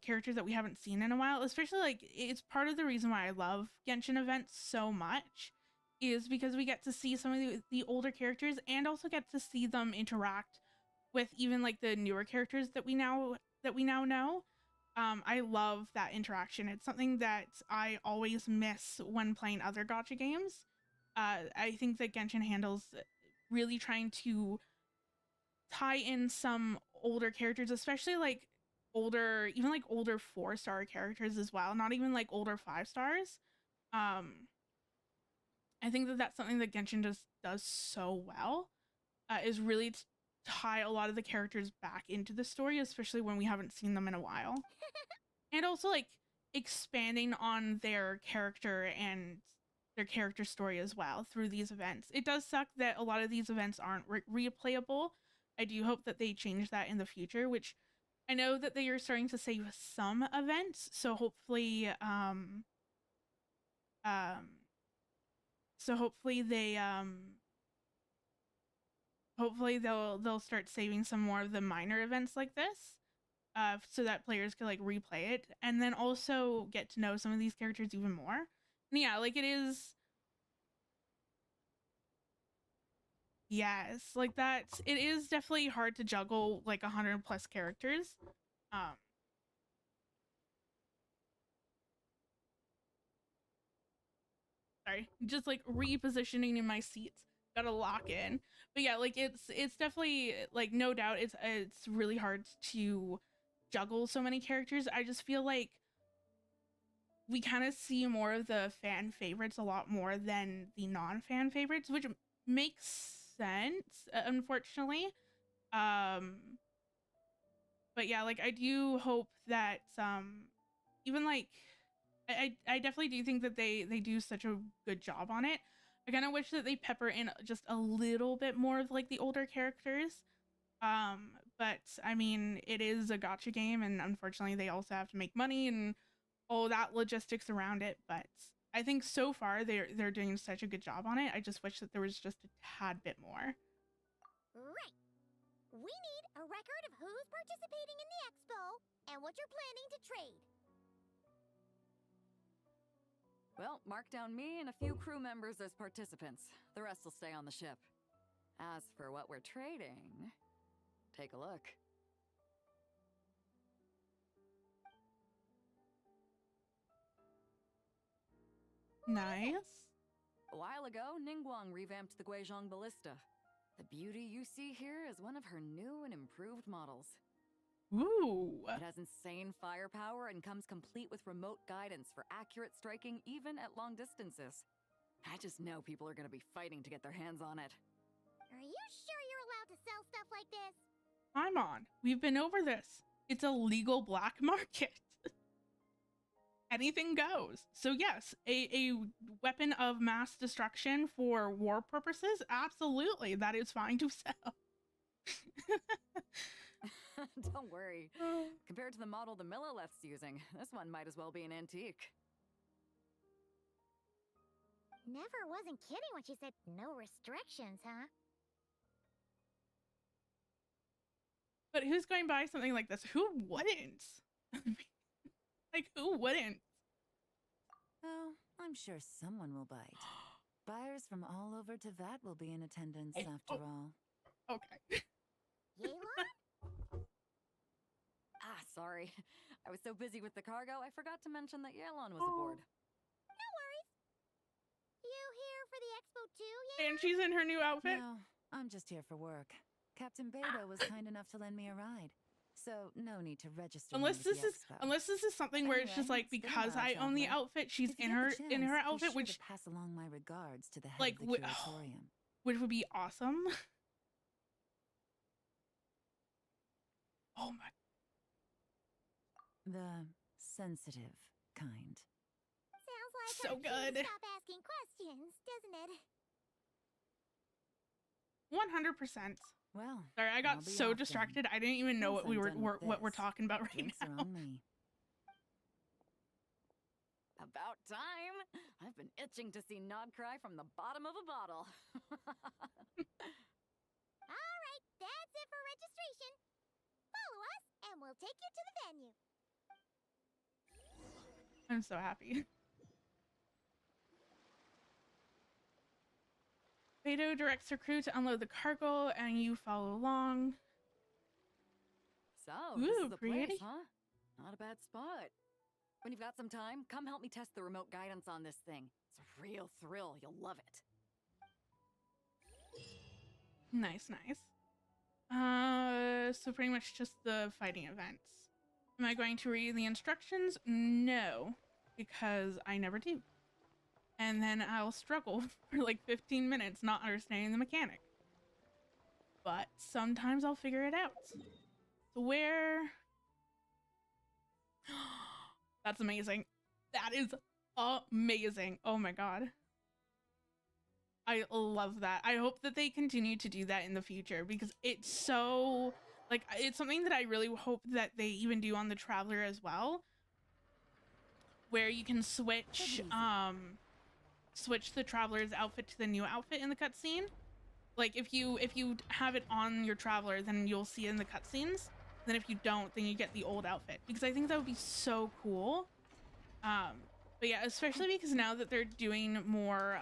characters that we haven't seen in a while. Especially like it's part of the reason why I love Genshin events so much, is because we get to see some of the older characters and also get to see them interact with even like the newer characters that we now know. I love that interaction. It's something that I always miss when playing other gacha games. I think that Genshin handles really trying to tie in some older characters, especially like older, even like older 4-star characters as well, not even like older 5 stars. I think that that's something that Genshin just does so well, is really tie a lot of the characters back into the story, especially when we haven't seen them in a while. And also like expanding on their character and their character story as well through these events. It does suck that a lot of these events aren't replayable. I do hope that they change that in the future, which I know that they are starting to save some events, so hopefully they hopefully they'll start saving some more of the minor events like this, so that players can like replay it and then also get to know some of these characters even more. And yeah, like it is, yes, like it is definitely hard to juggle like 100 plus characters. Sorry, just like repositioning in my seats, gotta lock in. But yeah, like it's definitely like, no doubt it's really hard to juggle so many characters. I just feel like we kind of see more of the fan favorites a lot more than the non-fan favorites, which makes sense, unfortunately. But yeah, like I do hope that even like I definitely do think that they do such a good job on it. I kind of wish that they pepper in just a little bit more of like the older characters. But I mean, it is a gacha game, and unfortunately, they also have to make money and all that logistics around it. But I think so far they're doing such a good job on it. I just wish that there was just a tad bit more. Right. We need a record of who's participating in the expo and what you're planning to trade. Well, mark down me and a few crew members as participants. The rest will stay on the ship. As for what we're trading, take a look. Nice. A while ago, Ningguang revamped the Guizhong Ballista. The beauty you see here is one of her new and improved models. Ooh. It has insane firepower and comes complete with remote guidance for accurate striking even at long distances. I just know people are gonna be fighting to get their hands on it. Are you sure you're allowed to sell stuff like this? I'm on. We've been over this. It's a legal black market. Anything goes. So yes, a weapon of mass destruction for war purposes, absolutely, that is fine to sell. Don't worry. Compared to the model the Millileth's using, this one might as well be an antique. Never wasn't kidding when she said no restrictions, huh? But who's going to buy something like this? Who wouldn't? Like, who wouldn't? Oh, I'm sure someone will bite. Buyers from all over Teyvat will be in attendance after all. Okay. Yelan? Sorry. I was so busy with the cargo, I forgot to mention that Yelan was aboard. No worries. You here for the expo too, yeah? And she's in her new outfit? No, I'm just here for work. Captain Beto was kind enough to lend me a ride. So no need to register. Unless this is something where it's just like, because I own the outfit, she's in her outfit, which to pass along my regards to the head like of the curatorium. which would be awesome. Oh my. The sensitive kind. Sounds like So our key to good. stop asking questions, doesn't it? 100%. Well, Sorry, I I'll got be so off then. distracted. I didn't even know Once what I'm done with what we're this, talking about right drinks now. are on me. About time! I've been itching to see Nod cry from the bottom of a bottle. Alright, that's it for registration. Follow us, and we'll take you to the venue. I'm so happy. Beto directs her crew to unload the cargo, and you follow along. So, this Ooh, is the pretty. place, huh? Not a bad spot. When you've got some time, come help me test the remote guidance on this thing. It's a real thrill. You'll love it. Nice, nice. So pretty much just the fighting events. Am I going to read the instructions? No, because I never do. And then I'll struggle for like 15 minutes not understanding the mechanic. But sometimes I'll figure it out. So where... That's amazing. That is amazing. Oh my god. I love that. I hope that they continue to do that in the future because it's so... Like, it's something that I really hope that they even do on the Traveler as well. Where you can switch, switch the Traveler's outfit to the new outfit in the cutscene. Like, if you have it on your Traveler, then you'll see it in the cutscenes. Then if you don't, then you get the old outfit. Because I think that would be so cool. But yeah, especially because now that they're doing more,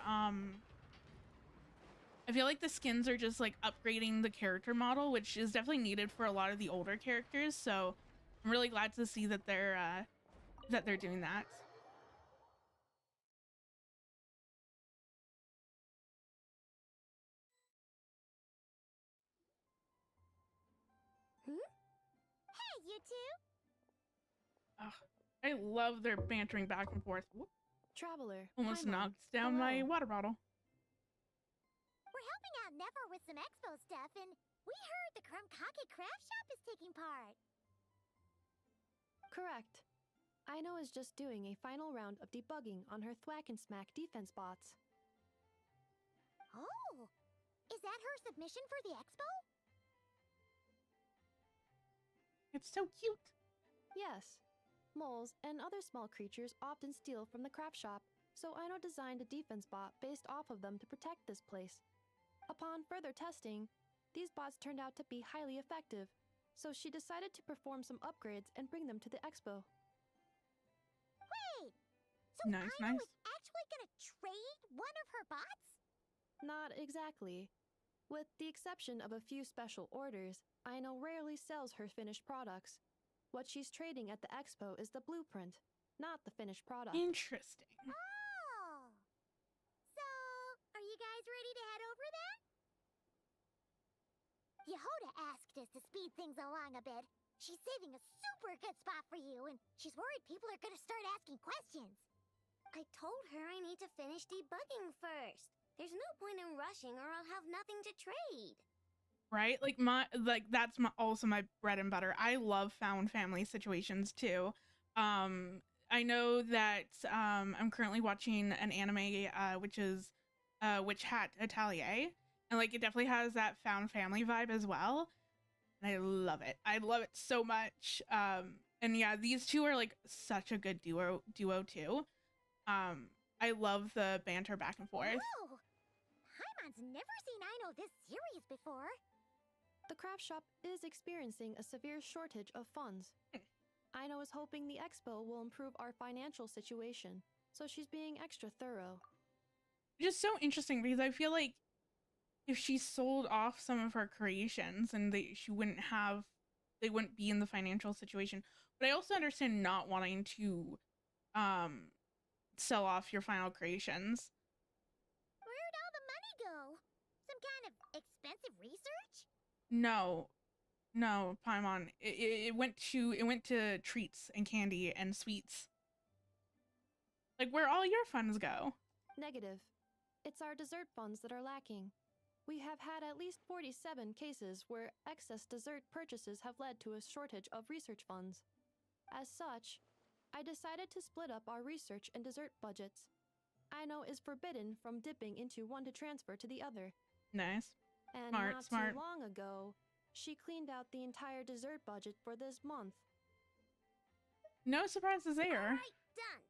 I feel like the skins are just like upgrading the character model, which is definitely needed for a lot of the older characters. So I'm really glad to see that they're doing that. Hey, you two! Ugh, I love their bantering back and forth. Whoop, Traveler, almost Paimon, knocked down my hello. water bottle. We're helping out Never with some expo stuff, and we heard the Krumkake craft shop is taking part. Correct. Aino is just doing a final round of debugging on her thwack and smack defense bots. Oh! Is that her submission for the expo? It's so cute. Yes. Moles and other small creatures often steal from the craft shop, so Aino designed a defense bot based off of them to protect this place. Upon further testing, these bots turned out to be highly effective, so she decided to perform some upgrades and bring them to the expo. Wait! So Nice, Aino nice. is actually gonna trade one of her bots? Not exactly. With the exception of a few special orders, Aino rarely sells her finished products. What she's trading at the expo is the blueprint, not the finished product. Interesting. Oh! So, are you guys ready to head over then? Yehoda asked us to speed things along a bit. She's saving a super good spot for you, and she's worried people are gonna start asking questions. I told her I need to finish debugging first. There's no point in rushing or I'll have nothing to trade. Right? That's also my bread and butter. I love found family situations too. I know that I'm currently watching an anime which is Witch Hat Atelier, and like it definitely has that found family vibe as well. And I love it. I love it so much. And yeah, these two are like such a good duo too. I love the banter back and forth. Oh! Paimon's never seen Aino this serious before. The craft shop is experiencing a severe shortage of funds. Aino is hoping the expo will improve our financial situation, so she's being extra thorough. Just so interesting because I feel like if she sold off some of her creations and they wouldn't be in the financial situation. But I also understand not wanting to sell off your final creations. Where'd all the money go? Some kind of expensive research? No, Paimon. It went to treats and candy and sweets. Like where all your funds go. Negative. It's our dessert funds that are lacking. We have had at least 47 cases where excess dessert purchases have led to a shortage of research funds. As such, I decided to split up our research and dessert budgets. Aino is forbidden from dipping into one to transfer to the other. Nice. And Smart, not smart. too long ago, she cleaned out the entire dessert budget for this month. No surprises there. Alright, done.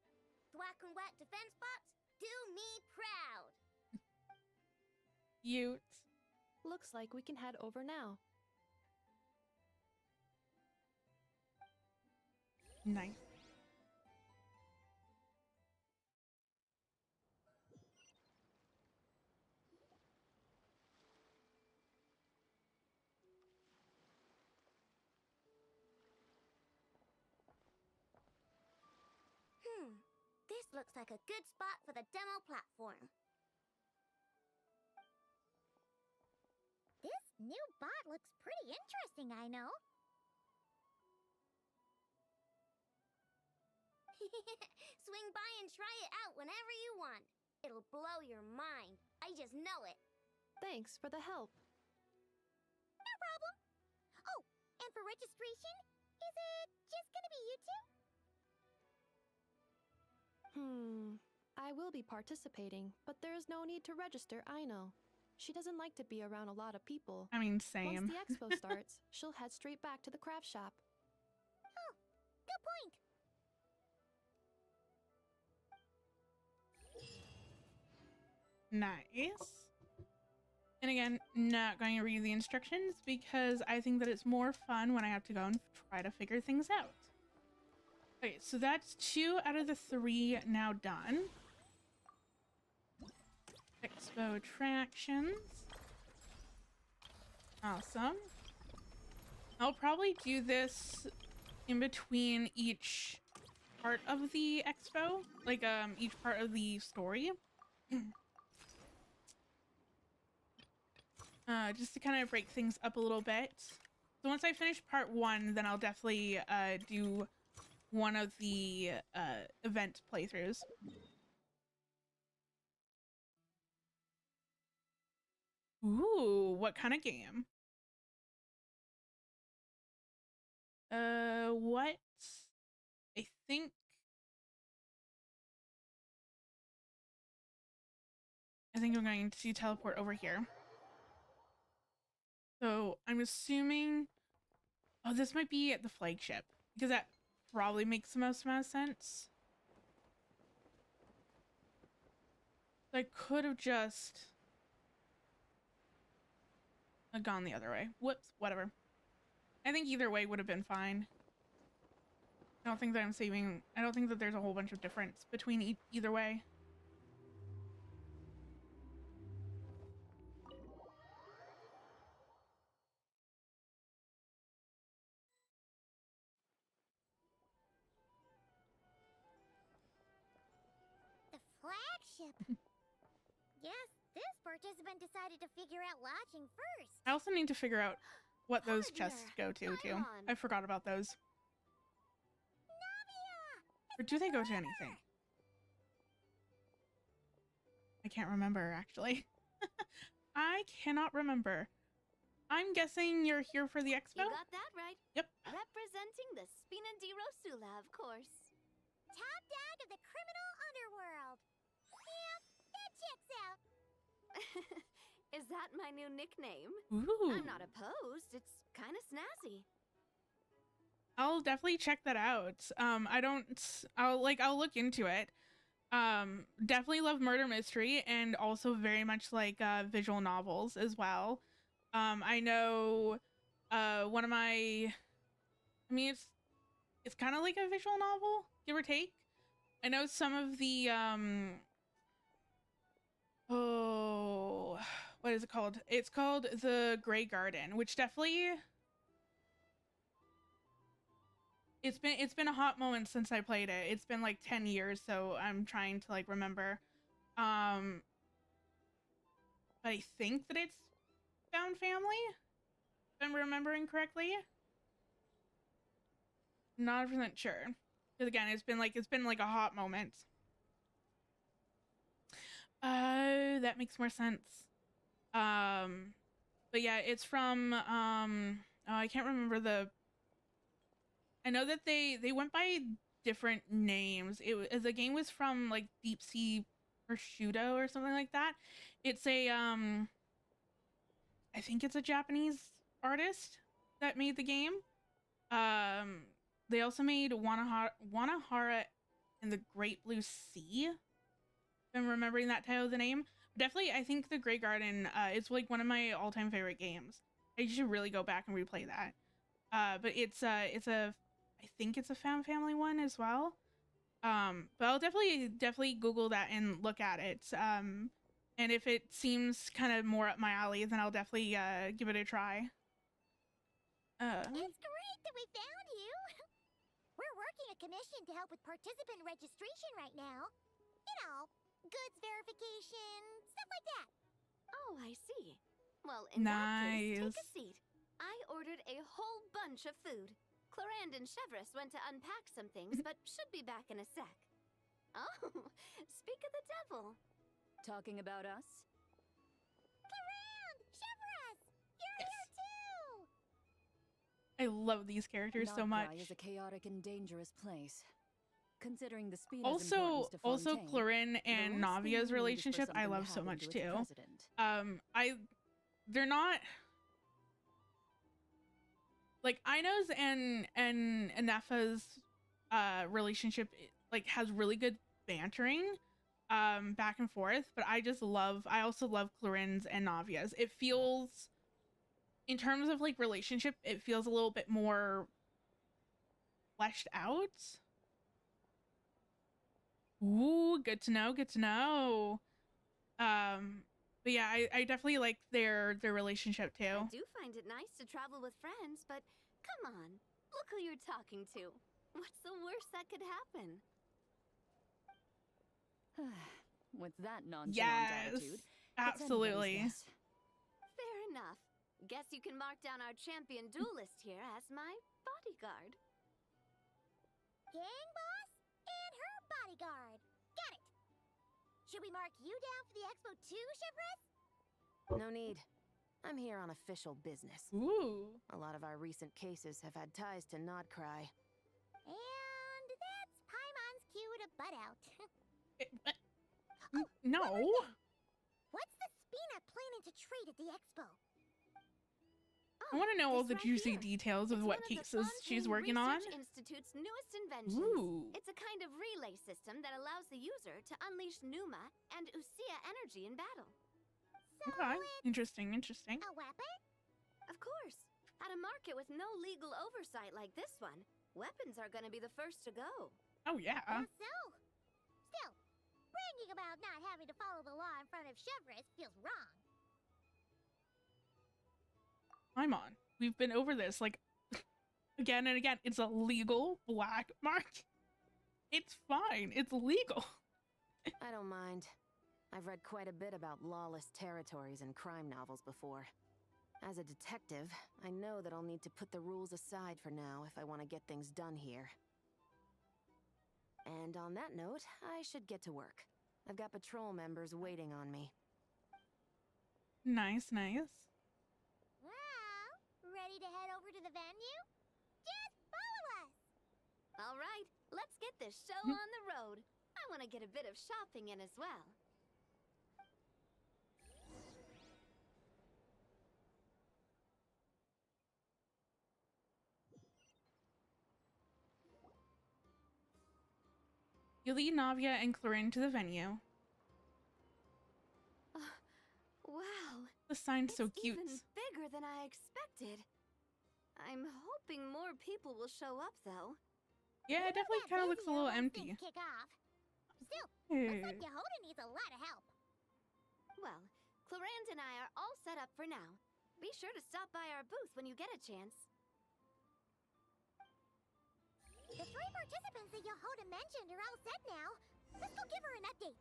Thwack and whack defense bots, do me proud. Cute. Looks like we can head over now. Nice. This looks like a good spot for the demo platform. This new bot looks pretty interesting, I know. Swing by and try it out whenever you want. It'll blow your mind. I just know it. Thanks for the help. No problem. Oh, and for registration, is it just gonna be you two? I will be participating, but there is no need to register, I know. She doesn't like to be around a lot of people. I mean, Once same. the expo starts, she'll head straight back to the craft shop. Oh, good point. Nice. And again, not going to read the instructions because I think that it's more fun when I have to go and try to figure things out. Okay, so that's 2 out of the 3 now done. Expo attractions. Awesome. I'll probably do this in between each part of the expo, like each part of the story. Just to kind of break things up a little bit. So once I finish part 1, then I'll definitely do one of the event playthroughs. Ooh, what kind of game? What? I think I'm going to teleport over here. So I'm assuming, oh, this might be at the flagship because that probably makes the most amount of sense. So I could have just gone the other way. Whoops, whatever. I think either way would have been fine. I don't think that I'm saving. I don't think that there's a whole bunch of difference between either way. The flagship. Yes, this participant decided to figure out lodging first. I also need to figure out what those chests Partner, go to, too. come on. I forgot about those. Navia! Or do they go to anything? I can't remember, actually. I cannot remember. I'm guessing you're here for the expo? You got that right. Yep. Representing the Spinandiro Sula, of course. Top dog of the criminal underworld. Yeah, that checks out. Is that my new nickname? Ooh. I'm not opposed. It's kind of snazzy. I'll definitely check that out. I'll look into it. Definitely love murder mystery and also very much like visual novels as well. I know one of my, I mean, it's kind of like a visual novel, give or take. I know some of the oh, what is it called? It's called The Grey Garden, which definitely it's been a hot moment since I played it. It's been like 10 years, so I'm trying to like remember. But I think that it's found family, if I'm remembering correctly. Not 100% sure. Because again, it's been like a hot moment. That makes more sense. But yeah, it's from oh, I can't remember I know that they went by different names. The game was from like Deep Sea Prosciutto or something like that. It's a I I think it's a Japanese artist that made the game. They also made Wanahara and the Great Blue Sea. If I'm remembering that title of the name. Definitely, I think the Great Garden is like one of my all-time favorite games. I should really go back and replay that. But it's a I think it's a family one as well. But I'll definitely Google that and look at it. And if it seems kind of more up my alley, then I'll definitely give it a try. It's great that we found you. We're working a commission to help with participant registration right now. You know, goods verification, stuff like that. Oh, I see. Well, in that case, take a Nice. seat. I ordered a whole bunch of food. Clarand and Chevres went to unpack some things, but should be back in a sec. Oh, speak of the devil. Talking about us? Clarand! Chevres! You're Yes. here too! I love these characters so much. Nograi is a chaotic and dangerous place. Considering the speed Also Clarin and Navia's relationship I love so much too. They're not like Ina's and Nefa's relationship like has really good bantering back and forth, but I also love Clarin's and Navia's. It feels, in terms of like relationship, it feels a little bit more fleshed out. Ooh, good to know, good to know. But yeah, I definitely like their relationship I too. do find it nice to travel with friends, but come on, look who you're talking to. What's the worst that could happen? With that nonchalant Yes, attitude, it's absolutely. anybody's guess. Fair enough. Guess you can mark down our champion duelist here as my bodyguard. Gang boss and her bodyguard. Got it. Should we mark you down for the expo too, Chevres? No need. I'm here on official business. Ooh. A lot of our recent cases have had ties to Nodcry. And that's Paimon's cue to butt out. No. What's the Spina planning to trade at the expo? I want to know all this the right juicy here. details of It's what one of the cases she's Fontaine working on. Research Institute's newest inventions. Ooh. It's a kind of relay system that allows the user to unleash Numa and Usia energy in battle. So Okay. it's Interesting, interesting. a weapon? Of course. At a market with no legal oversight like this one, weapons are going to be the first to go. Oh yeah. Guess so. Still, bragging about not having to follow the law in front of Chevres feels wrong. I'm on. We've been over this like again and again. It's a legal black market. It's fine. It's legal. I don't mind. I've read quite a bit about lawless territories and crime novels before. As a detective, I know that I'll need to put the rules aside for now if I want to get things done here. And on that note, I should get to work. I've got patrol members waiting on me. Nice, nice. Well, ready to head over to the venue? Just follow us! All right, let's get this show on the road. I want to get a bit of shopping in as well. You lead Navia and Clarin to the venue. Wow, The sign's so it's cute. even bigger than I expected. I'm hoping more people will show up, though. Yeah, it definitely That kind of looks a venue little once things empty. Kick off. Still, Hey. looks like Yehoda needs a lot of help. Well, Clarand and I are all set up for now. Be sure to stop by our booth when you get a chance. The 3 participants that Yehoda mentioned are all set now. Let's go give her an update.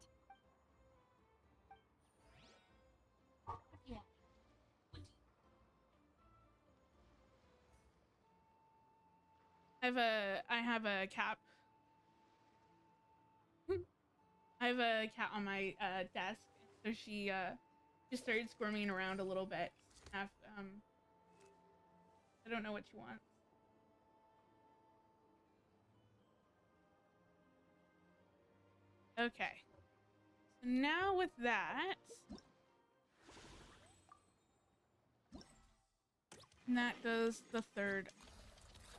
I have a cap. I have a cat on my desk, so she just started squirming around a little bit. I don't know what she wants. Okay. So now with that, And that does the third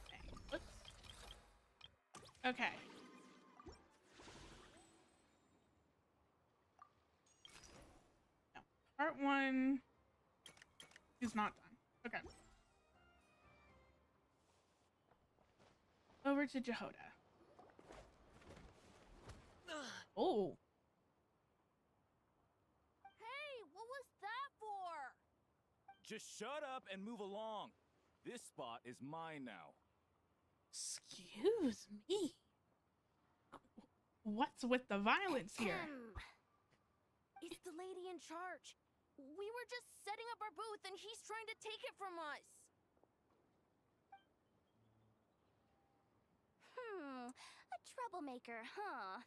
thing. Whoops. Okay. No. Part 1 is not done. Okay. Over to Jehoda. Oh. Hey, what was that for? Just shut up and move along. This spot is mine now. Excuse me. What's with the violence here? It's the lady in charge. We were just setting up our booth and he's trying to take it from us. A troublemaker, huh?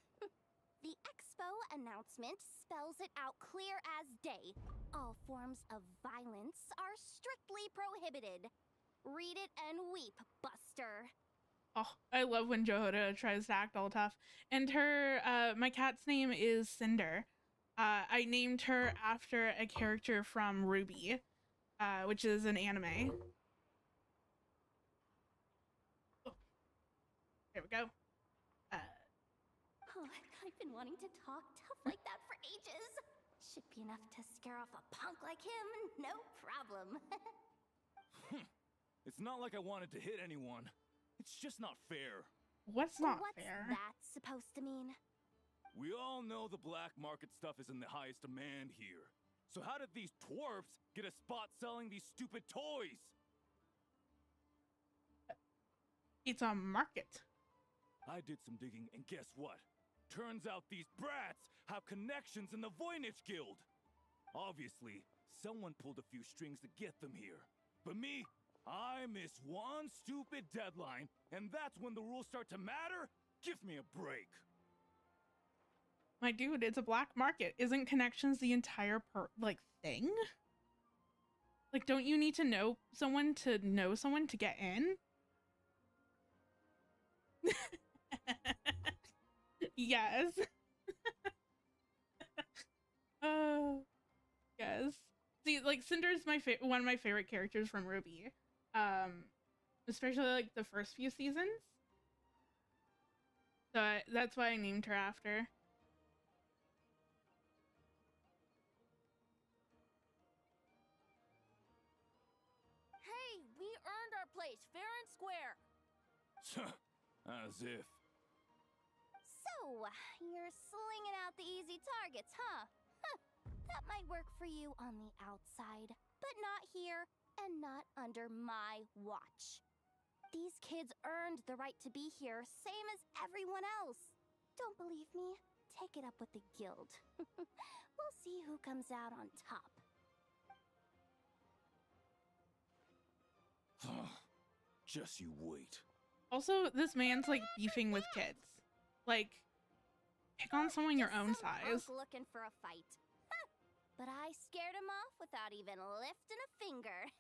The expo announcement spells it out clear as day. All forms of violence are strictly prohibited. Read it and weep, Buster. Oh, I love when Jehoda tries to act all tough. And her, my cat's name is Cinder. I named her after a character from Ruby, which is an anime. Oh, there we go. Oh, I've been wanting to talk tough like that for ages. Should be enough to scare off a punk like him, no problem. It's not like I wanted to hit anyone. It's just not fair. What's not What's fair? that supposed to mean? We all know the black market stuff is in the highest demand here. So how did these twerps get a spot selling these stupid toys? It's a market. I did some digging, and guess what? Turns out these brats have connections in the Voynich Guild. Obviously, someone pulled a few strings to get them here. But me, I miss one stupid deadline, and that's when the rules start to matter? Give me a break. My dude, it's a black market. Isn't connections the entire thing? Like, don't you need to know someone to get in? Yes. Yes. See, like, Cinder's one of my favorite characters from Ruby. Especially like the first few seasons. So that's why I named her after. Hey, we earned our place fair and square. As if. So, you're slinging out the easy targets, huh? That might work for you on the outside, but not here and not under my watch. These kids earned the right to be here, same as everyone else. Don't believe me? Take it up with the guild. We'll see who comes out on top. Just you wait. Also, this man's like beefing with kids. Like, pick on someone your own Just some size. punk looking for a fight. But I scared him off without even lifting a finger.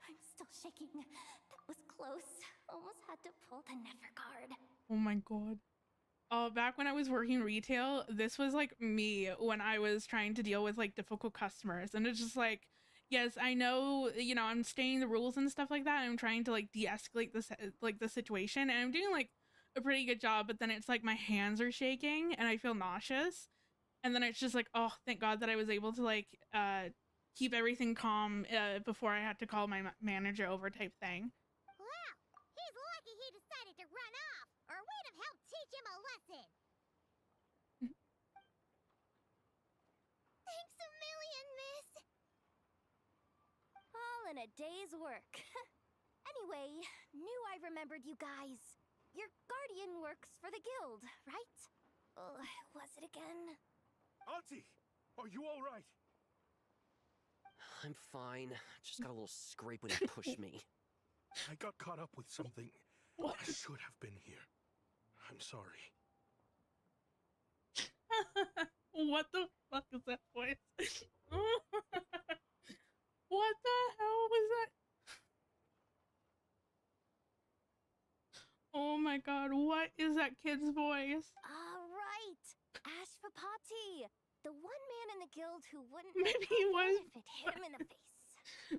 I'm still shaking. That was close. Almost had to pull the never guard. Oh my god. Oh, back when I was working retail, this was like me when I was trying to deal with like difficult customers. And it's just like, yes, I know, you know, I'm stating the rules and stuff like that. I'm trying to like de-escalate this the situation, and I'm doing like a pretty good job, but then it's like my hands are shaking and I feel nauseous. And then it's just like, oh, thank God that I was able to like keep everything calm before I had to call my manager over type thing. Well, he's lucky he decided to run off, or we'd have helped teach him a lesson. Thanks a million, miss. All in a day's work. Anyway, knew I remembered you guys. Your guardian works for the guild, right? Was it again? Auntie, are you all right? I'm fine. Just got a little scrape when he pushed me. I got caught up with something. What? I should have been here. I'm sorry. What the fuck is that voice? What the hell was that? Oh my god, what is that kid's voice? Right. Ashvapati. The one man in the guild who wouldn't Maybe he was. if it hit him in the face.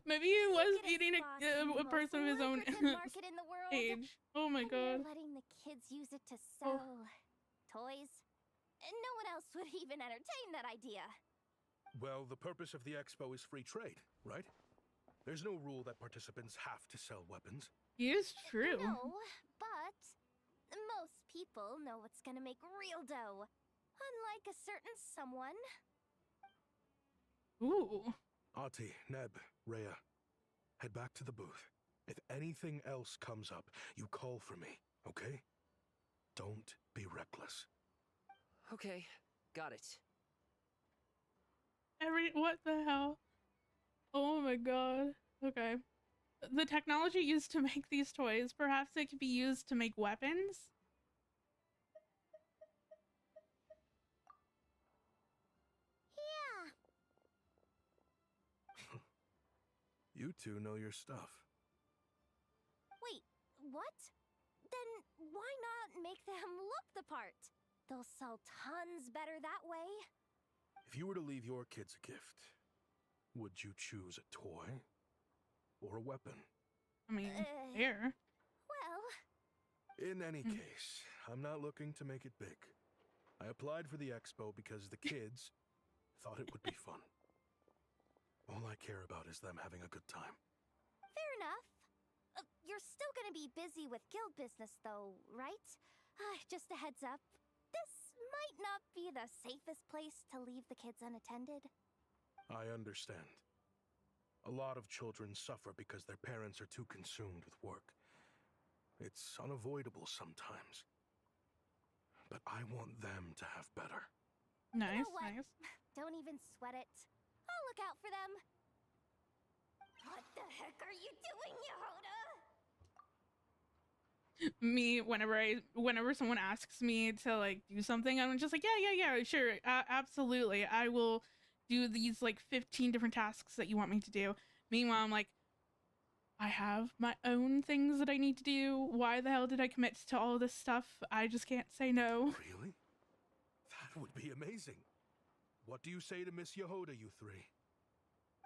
Maybe he You was get a beating spot in the a most person of his own lucrative market in the world, age. Oh my and god. you're letting the kids use it to Oh. sell toys. And no one else would even entertain that idea. Well, the purpose of the expo is free trade, right? There's no rule that participants have to sell weapons. It is true. No, but most people know what's gonna make real dough. Unlike a certain someone. Ooh. Ati, Neb, Rhea, head back to the booth. If anything else comes up, you call for me, okay? Don't be reckless. Okay, got it. What the hell? Oh my god. Okay. The technology used to make these toys, perhaps it could be used to make weapons? Yeah. You two know your stuff. Wait, what? Then why not make them look the part? They'll sell tons better that way. If you were to leave your kids a gift, would you choose a toy or a weapon? I mean, fair. Well, In any case, I'm not looking to make it big. I applied for the expo because the kids thought it would be fun. All I care about is them having a good time. fair enough. You're still gonna be busy with guild business though, right? Just a heads up. This might not be the safest place to leave the kids unattended. I understand. A lot of children suffer because their parents are too consumed with work. It's unavoidable sometimes. But I want them to have better. Nice, You know what? nice. Don't even sweat it. I'll look out for them. What the heck are you doing, Yehoda? Me, whenever someone asks me to like do something, I'm just like, yeah, sure, absolutely. I will do these like 15 different tasks that you want me to do. Meanwhile, I'm like, I have my own things that I need to do. Why the hell did I commit to all this stuff? I just can't say no. Really? That would be amazing. What do you say to Miss Yehoda, you three?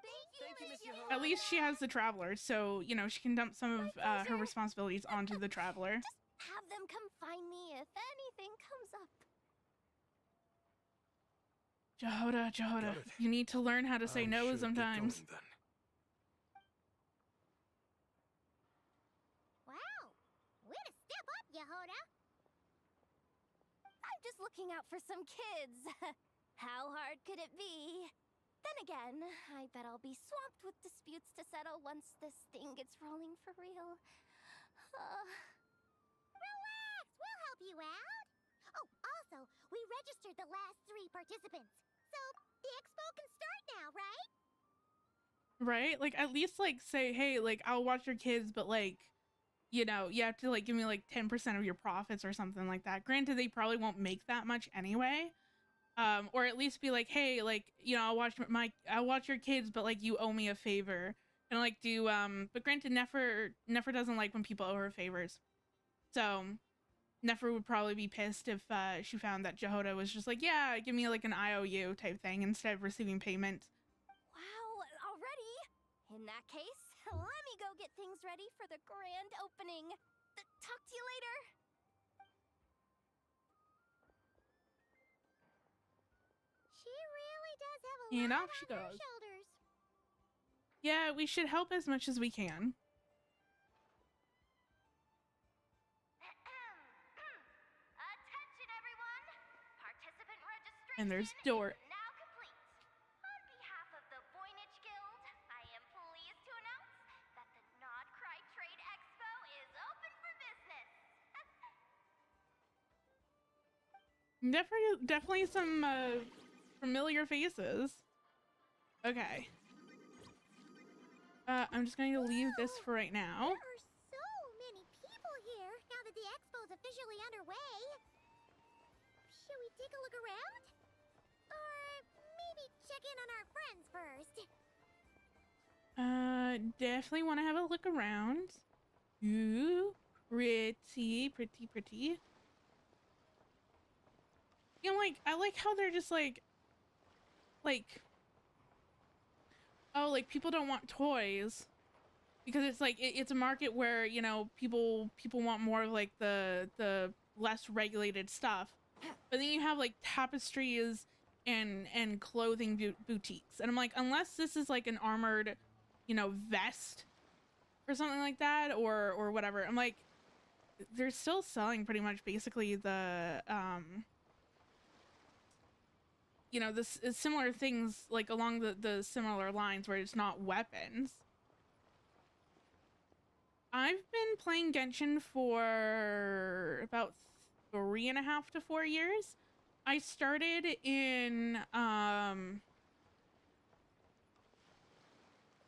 Thank you, Miss Yehoda. At least she has the Traveler, so, you know, she can dump some of her pleasure. responsibilities onto the Traveler. Just have them come find me if anything comes up. Jehoda, Got it. you need to learn how to say I no should get sometimes. going, then. Wow. Way to step up, Yehoda. I'm just looking out for some kids. How hard could it be? Then again, I bet I'll be swamped with disputes to settle once this thing gets rolling for real. Relax, we'll help you out. Oh, also, we registered the last 3 participants. So, the expo can start now, right? Right? Like, at least, like, say, hey, like, I'll watch your kids, but, like, you know, you have to, like, give me, like, 10% of your profits or something like that. Granted, they probably won't make that much anyway. Or at least be like, hey, like, you know, I'll watch your kids, but, like, you owe me a favor. And, like, do, but granted, Nefer doesn't like when people owe her favors. So, Nefer would probably be pissed if, she found that Jehoda was just like, yeah, give me, like, an IOU type thing instead of receiving payment. Wow, already? In that case, let me go get things ready for the grand opening. Talk to you later. She really does have a And lot off she on her goes. shoulders. Yeah, we should help as much as we can. Attention, everyone! Participant registration And there's door. is now complete. On behalf of the Voynich Guild, I am pleased to announce that the Nodcry Trade Expo is open for business. Definitely some familiar faces. Okay. I'm just going to leave this for right now. There are so many people here now that the expo's officially underway. Should we take a look around? Or maybe check in on our friends first? Definitely want to have a look around. Ooh, pretty. You know, like, I like how they're just like, oh, like people don't want toys because it's like it's a market where, you know, people want more of like the less regulated stuff. But then you have like tapestries and clothing boutiques. And I'm like, unless this is like an armored, you know, vest or something like that, or whatever, I'm like, they're still selling pretty much basically the you know, this is similar things like along the similar lines where it's not weapons. I've been playing Genshin for about 3.5 to 4 years. I started in I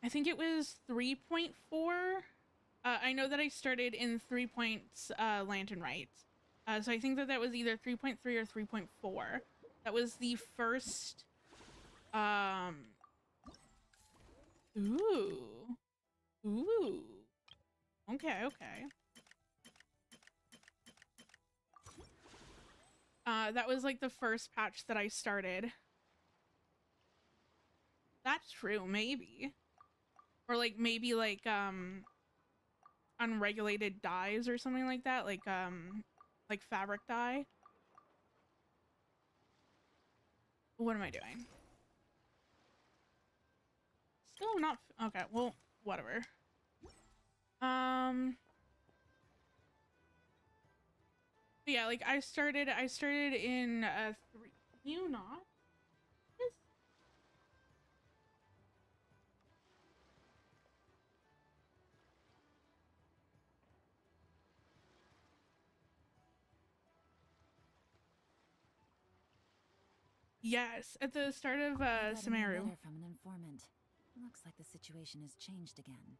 think it was 3.4. I know that I started in 3 points Lantern Right. So I think that that was either 3.3 or 3.4. That was the first ooh. Ooh. Okay, okay. That was like the first patch that I started. That's true, maybe. Or like maybe like unregulated dyes or something like that, like fabric dye. What am I doing? Still not okay, well, whatever. Yeah, like I started in 3. Can you not? Yes. Yes, at the start of I got a new Samaru. letter from an informant. Looks like the situation has changed again.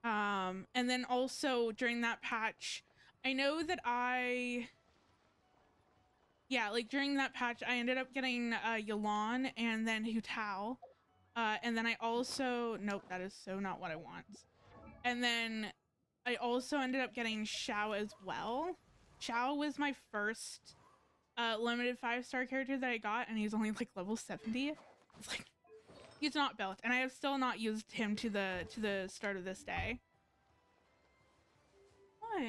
And then also during that patch, I know that yeah, like during that patch, I ended up getting Yelan and then Hu Tao. And then I also, nope, that is so not what I want. And then I also ended up getting Xiao as well. Xiao was my first limited 5-star character that I got, and he's only like level 70. It's like, he's not built, and I have still not used him to the start of this day. What?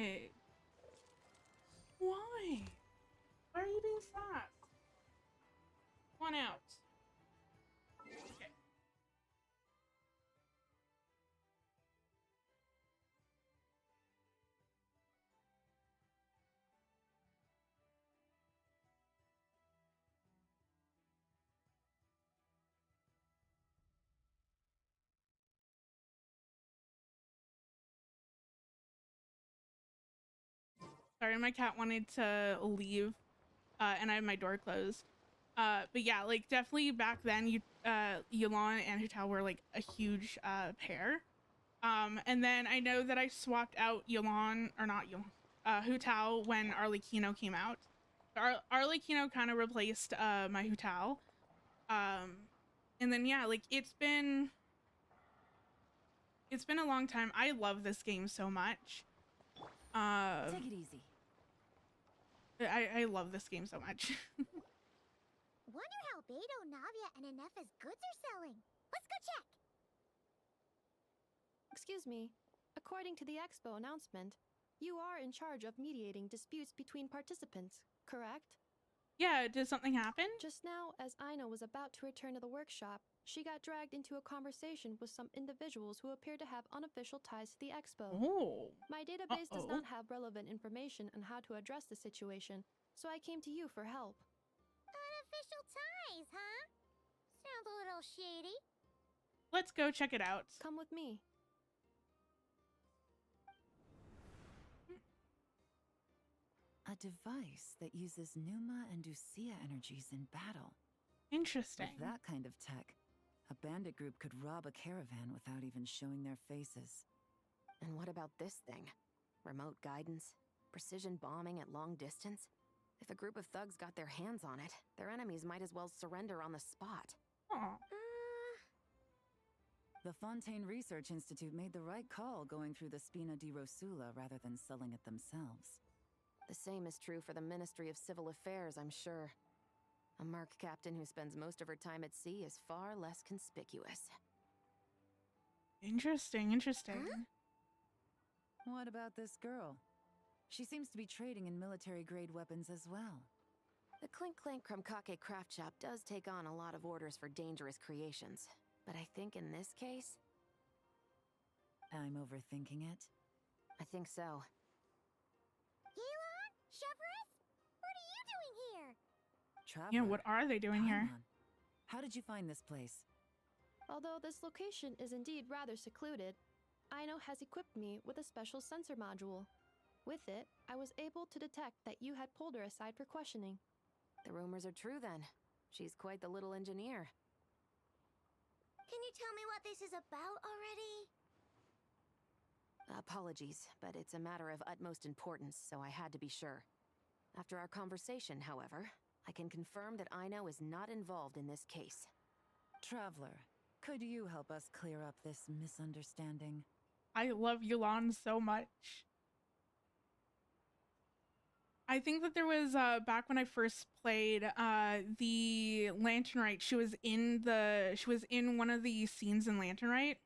Why? Why are you being sad? One out. Okay. Sorry, my cat wanted to leave, and I have my door closed. But yeah, like definitely back then, Yelan and Hu Tao were like a huge pair. And then I know that I swapped out Yelan, or not Yelan, Hu Tao when Arlecchino came out. Arlecchino kind of replaced my Hu Tao. And then yeah, like it's been a long time. I love this game so much. Take it easy. I love this game so much. Wonder how Beto, Navia, and Anefa's goods are selling. Let's go check! Excuse me. According to the expo announcement, you are in charge of mediating disputes between participants, correct? Yeah, did something happen? Just now, as Aino was about to return to the workshop, she got dragged into a conversation with some individuals who appear to have unofficial ties to the expo. Oh. My database does not have relevant information on how to address the situation, so I came to you for help. Unofficial ties, huh? Sounds a little shady. Let's go check it out. Come with me. A device that uses Numa and Usia energies in battle. Interesting. With that kind of tech, a bandit group could rob a caravan without even showing their faces. And what about this thing? Remote guidance? Precision bombing at long distance? If a group of thugs got their hands on it, their enemies might as well surrender on the spot. Aw. The Fontaine Research Institute made the right call going through the Spina di Rosula rather than selling it themselves. The same is true for the Ministry of Civil Affairs, I'm sure. A merc captain who spends most of her time at sea is far less conspicuous. Interesting, interesting. What about this girl? She seems to be trading in military-grade weapons as well. The Clink Clank Krumkake craft shop does take on a lot of orders for dangerous creations. But I think in this case... I'm overthinking it. I think so. Elon? Chevrolet? What are you doing here? Traveler. Yeah, what are they doing here? Paimon, how did you find this place? Although this location is indeed rather secluded, Aino has equipped me with a special sensor module. With it, I was able to detect that you had pulled her aside for questioning. The rumors are true then. She's quite the little engineer. Can you tell me what this is about already? Apologies, but it's a matter of utmost importance, so I had to be sure. After our conversation, however, I can confirm that Aino is not involved in this case. Traveler, could you help us clear up this misunderstanding? I love Yulan so much. I think that there was back when I first played the Lantern Rite, she was in one of the scenes in Lantern Rite.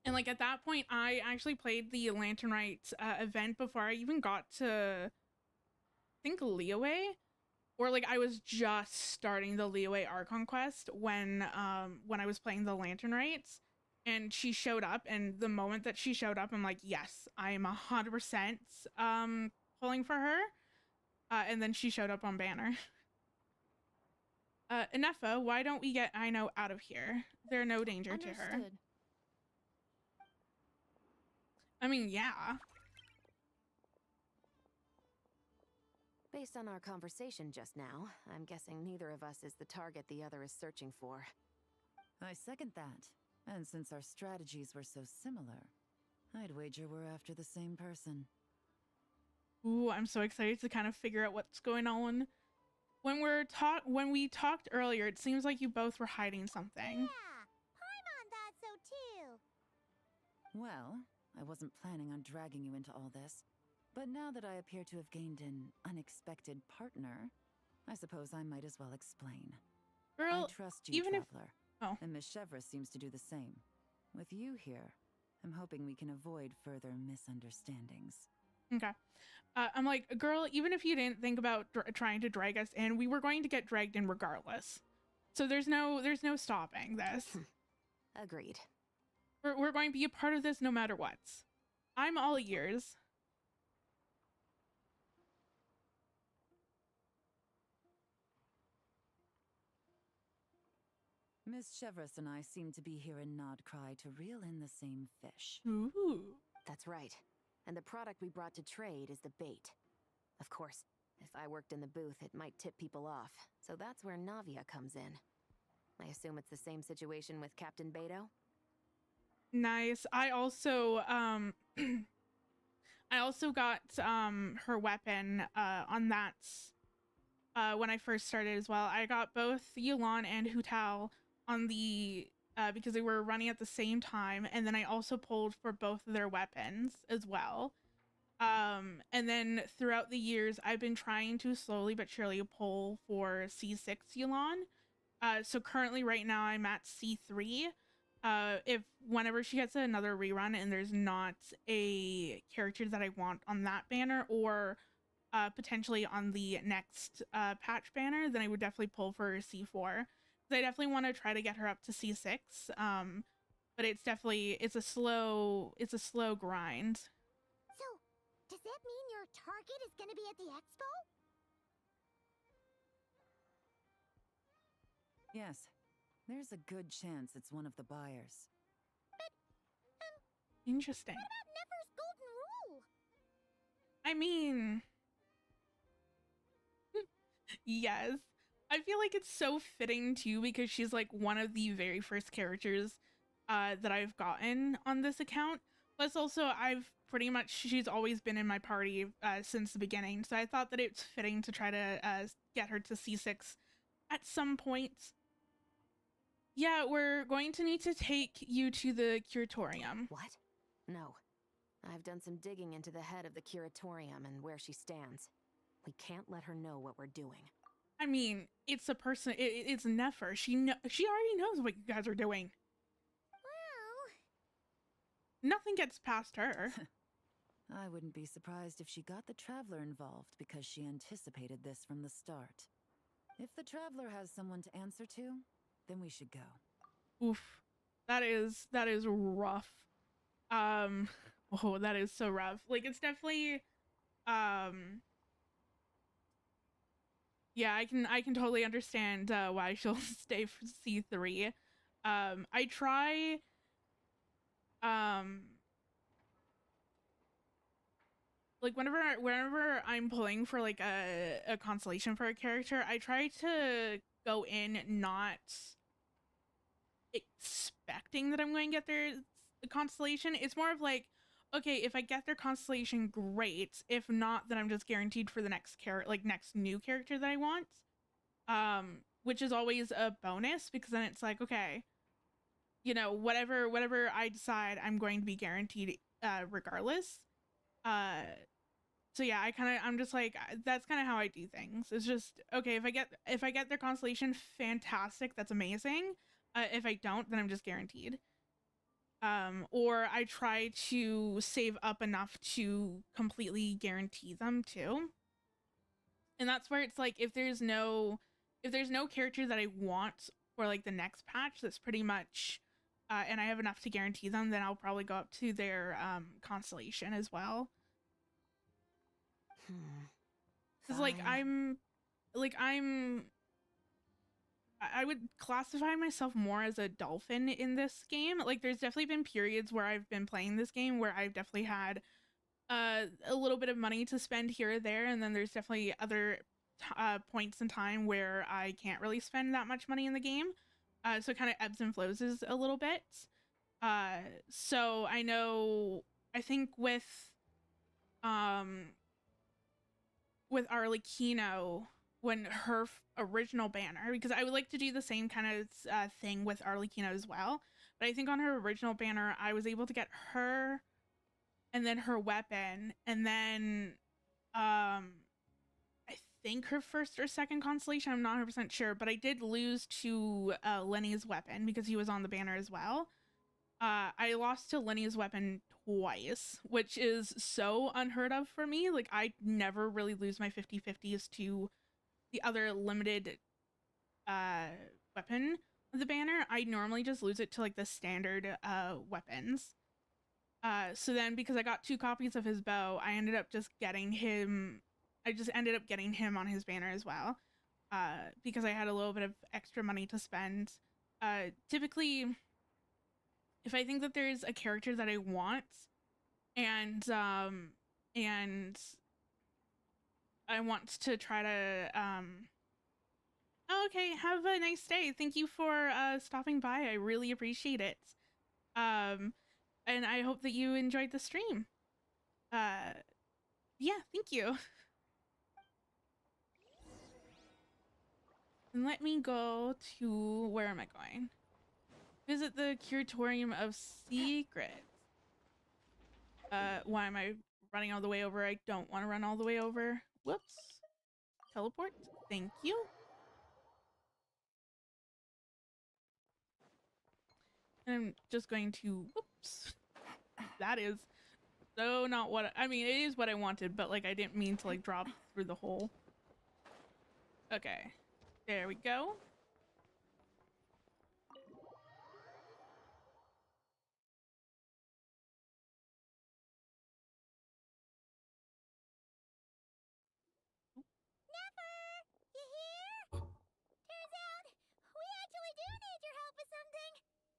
And like at that point I actually played the Lantern Rite event before I even got to, I think, Liyue, or like I was just starting the Liyue Archon quest when I was playing the Lantern Rites, and she showed up, and the moment that she showed up I'm like, yes, I'm 100% pulling for her. And then she showed up on banner. Inefa, why don't we get Aino out of here? There's no danger to her. Understood. I mean, yeah. Based on our conversation just now, I'm guessing neither of us is the target the other is searching for. I second that. And since our strategies were so similar, I'd wager we're after the same person. Ooh, I'm so excited to kind of figure out what's going on. When we talked earlier, it seems like you both were hiding something. Yeah, Paimon thought so too. Well, I wasn't planning on dragging you into all this, but now that I appear to have gained an unexpected partner, I suppose I might as well explain. Girl, I trust you, even Traveler. Oh. And Miss Chevra seems to do the same. With you here, I'm hoping we can avoid further misunderstandings. Okay. I'm like, girl, even if you didn't think about trying to drag us in, we were going to get dragged in regardless. So there's no stopping this. Agreed. We're going to be a part of this no matter what. I'm all ears. Miss Chevres and I seem to be here in Nodcry to reel in the same fish. Ooh. That's right. And the product we brought to trade is the bait. Of course, if I worked in the booth, it might tip people off. So that's where Navia comes in. I assume it's the same situation with Captain Beto? Nice. I also I also got her weapon on that when I first started as well. I got both Yulan and Hutao on the because they were running at the same time, and then I also pulled for both of their weapons as well. And then throughout the years I've been trying to slowly but surely pull for C6 Yulan. So currently right now I'm at C3. If whenever she gets another rerun and there's not a character that I want on that banner, or potentially on the next patch banner, then I would definitely pull for C4. Because I definitely want to try to get her up to C6. But it's a slow grind. So, does that mean your target is gonna be at the expo? Yes, there's a good chance it's one of the buyers. Interesting. What about Nefer's golden rule? I mean, yes. I feel like it's so fitting too, because she's like one of the very first characters that I've gotten on this account. Plus also she's always been in my party since the beginning, so I thought that it's fitting to try to get her to C6 at some point. Yeah, we're going to need to take you to the curatorium. What? No. I've done some digging into the head of the curatorium and where she stands. We can't let her know what we're doing. I mean, it's a person. It's Nefer. She already knows what you guys are doing. Well, nothing gets past her. I wouldn't be surprised if she got the Traveler involved because she anticipated this from the start. If the Traveler has someone to answer to, then we should go. Oof. That is rough. Oh, that is so rough. Like, it's definitely yeah, I can totally understand why she'll stay for C3. I try like whenever I'm pulling for like a constellation for a character, I try to go in not expecting that I'm going to get their constellation. It's more of like, okay, if I get their constellation, great. If not, then I'm just guaranteed for the next next new character that I want. Which is always a bonus because then it's like, okay, you know, whatever I decide, I'm going to be guaranteed regardless. So yeah, I'm just like, that's kind of how I do things. It's just, okay, if I get their constellation, fantastic, that's amazing. If I don't, then I'm just guaranteed. Or I try to save up enough to completely guarantee them too. And that's where it's like, if there's no character that I want for like the next patch that's pretty much and I have enough to guarantee them, then I'll probably go up to their constellation as well. Because I would classify myself more as a dolphin in this game. Like, there's definitely been periods where I've been playing this game where I've definitely had a little bit of money to spend here or there, and then there's definitely other points in time where I can't really spend that much money in the game. So it kind of ebbs and flows a little bit. So I think with Arlecchino, when her original banner, because I would like to do the same kind of thing with Arlecchino as well, but I think on her original banner, I was able to get her and then her weapon, and then I think her first or second constellation, I'm not 100% sure, but I did lose to Lenny's weapon because he was on the banner as well. I lost to Lenny's weapon twice, which is so unheard of for me. Like, I never really lose my 50/50s to the other limited weapon of the banner. I normally just lose it to like the standard weapons. So then because I got 2 copies of his bow, I ended up just getting him. I just ended up getting him on his banner as well. Because I had a little bit of extra money to spend. Typically, if I think that there's a character that I want and I want to try to oh, okay, have a nice day. Thank you for stopping by. I really appreciate it. And I hope that you enjoyed the stream. Yeah, thank you. And let me go to, where am I going? Visit the Curatorium of Secrets. Why am I running all the way over? I don't want to run all the way over. Whoops. Teleport. Thank you. And I'm just going to, whoops. That is so not what, I mean, it is what I wanted, but like I didn't mean to like drop through the hole. Okay. There we go.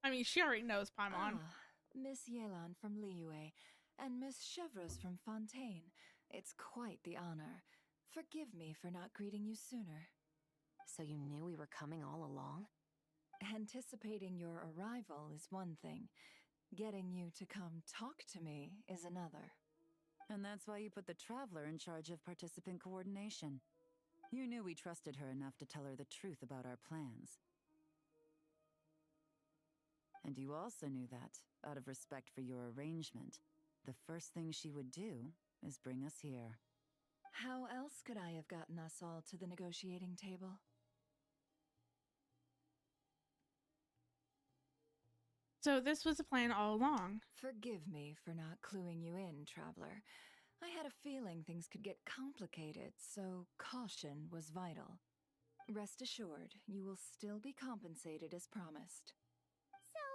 I mean, she already knows Paimon. Ah, Miss Yelan from Liyue, and Miss Chevreuse from Fontaine. It's quite the honor. Forgive me for not greeting you sooner. So you knew we were coming all along? Anticipating your arrival is one thing. Getting you to come talk to me is another. And that's why you put the Traveler in charge of participant coordination. You knew we trusted her enough to tell her the truth about our plans. And you also knew that, out of respect for your arrangement, the first thing she would do is bring us here. How else could I have gotten us all to the negotiating table? So this was the plan all along. Forgive me for not cluing you in, Traveler. I had a feeling things could get complicated, so caution was vital. Rest assured, you will still be compensated as promised. So,